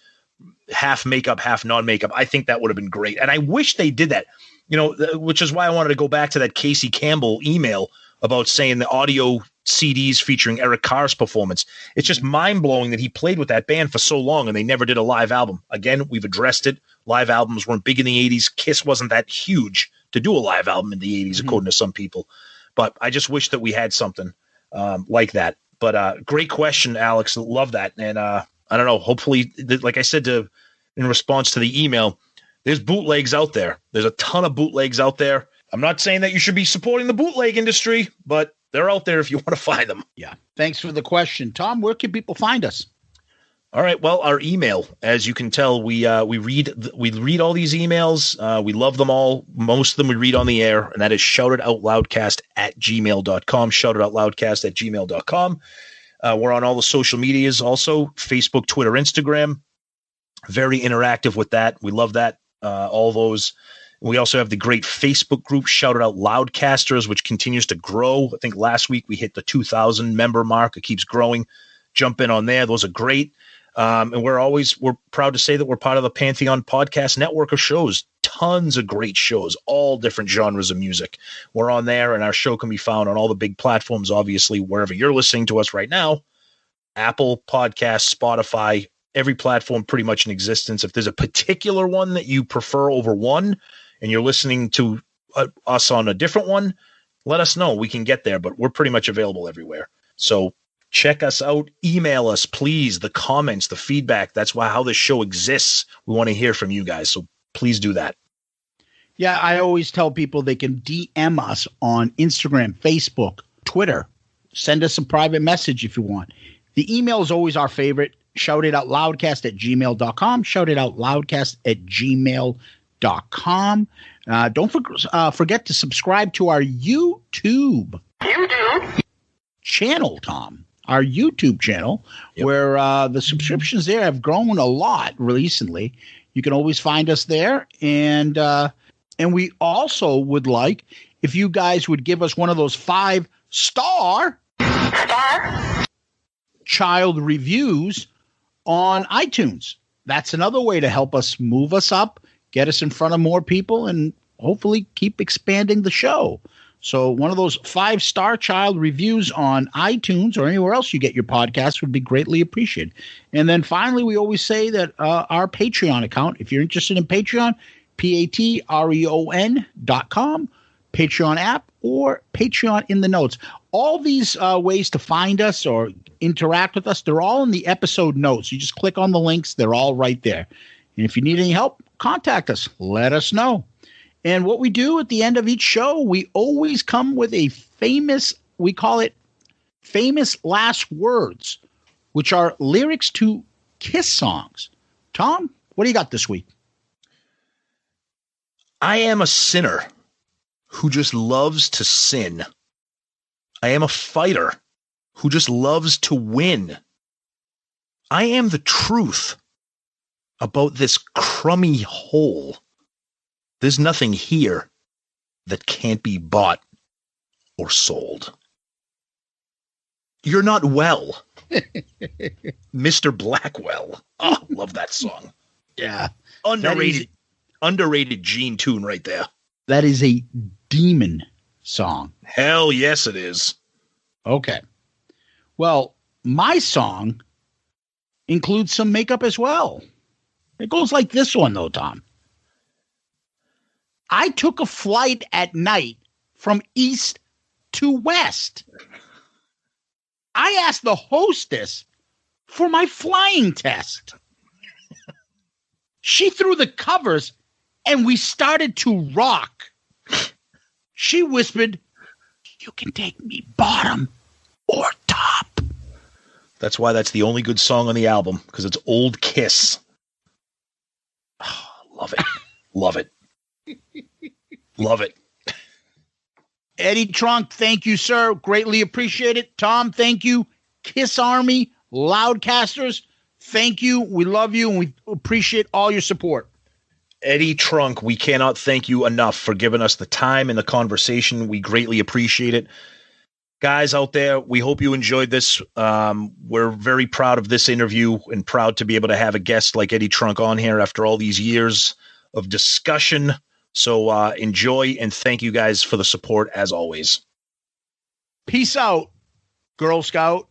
half makeup, half non-makeup. I think that would have been great. And I wish they did that. which is why I wanted to go back to that Casey Campbell email about saying the audio CDs featuring Eric Carr's performance. It's just mind-blowing that he played with that band for so long and they never did a live album. Again, we've addressed it. Live albums weren't big in the 80s. KISS wasn't that huge to do a live album in the 80s, according to some people. But I just wish that we had something like that. But great question, Alex. Love that. And I don't know, hopefully, like I said in response to the email, there's bootlegs out there. There's a ton of bootlegs out there. I'm not saying that you should be supporting the bootleg industry, but they're out there if you want to find them. Yeah. Thanks for the question. Tom, where can people find us? All right. Well, our email, as you can tell, we read all these emails. We love them all. Most of them we read on the air, and that is shoutitoutloudcast@gmail.com. Shoutitoutloudcast@gmail.com. We're on all the social medias also, Facebook, Twitter, Instagram. Very interactive with that. We love that. All those. We also have the great Facebook group, Shout It Out Loudcasters, which continues to grow. I think last week we hit the 2,000 member mark. It keeps growing. Jump in on there. Those are great. And we're proud to say that we're part of the Pantheon Podcast Network of shows. Tons of great shows, all different genres of music. We're on there, and our show can be found on all the big platforms, obviously, wherever you're listening to us right now. Apple Podcasts, Spotify, every platform pretty much in existence. If there's a particular one that you prefer over one, and you're listening to us on a different one, let us know. We can get there, but we're pretty much available everywhere. So check us out. Email us, please. The comments, the feedback. That's how this show exists. We want to hear from you guys. So please do that. Yeah, I always tell people they can DM us on Instagram, Facebook, Twitter. Send us a private message if you want. The email is always our favorite. Shoutitoutloudcast@gmail.com. Shoutitoutloudcast@gmail.com. Don't forget to subscribe to our YouTube channel, Tom. Our YouTube channel, where the subscriptions there have grown a lot recently. You can always find us there, and we also would like if you guys would give us one of those 5-star child reviews on iTunes. That's another way to help us move us up, get us in front of more people, and hopefully keep expanding the show. So one of those 5-star child reviews on iTunes or anywhere else you get your podcasts would be greatly appreciated. And then finally, we always say that our Patreon account, if you're interested in Patreon, patreon.com, Patreon app, or Patreon in the notes. All these ways to find us or interact with us, they're all in the episode notes. You just click on the links. They're all right there. And if you need any help, contact us. Let us know. And what we do at the end of each show, we always come with a we call it famous last words, which are lyrics to KISS songs. Tom, what do you got this week? I am a sinner who just loves to sin. I am a fighter who just loves to win. I am the truth about this crummy hole. There's nothing here that can't be bought or sold. You're not well. Mr. Blackwell. Oh, love that song. Yeah. Underrated Gene tune right there. That is a demon song. Hell yes, it is. Okay. Well, my song includes some makeup as well. It goes like this one, though, Tom. I took a flight at night from east to west. I asked the hostess for my flying test. She threw the covers and we started to rock. She whispered, "You can take me bottom or top." That's why that's the only good song on the album, because it's old KISS. Oh, love it. Love it. Love it. Eddie Trunk, thank you, sir. Greatly appreciate it. Tom, thank you. KISS Army, Loudcasters, thank you. We love you, and we appreciate all your support. Eddie Trunk, we cannot thank you enough for giving us the time and the conversation. We greatly appreciate it. Guys out there, we hope you enjoyed this. We're very proud of this interview and proud to be able to have a guest like Eddie Trunk on here after all these years of discussion, So enjoy, and thank you guys for the support as always. Peace out, Girl Scout.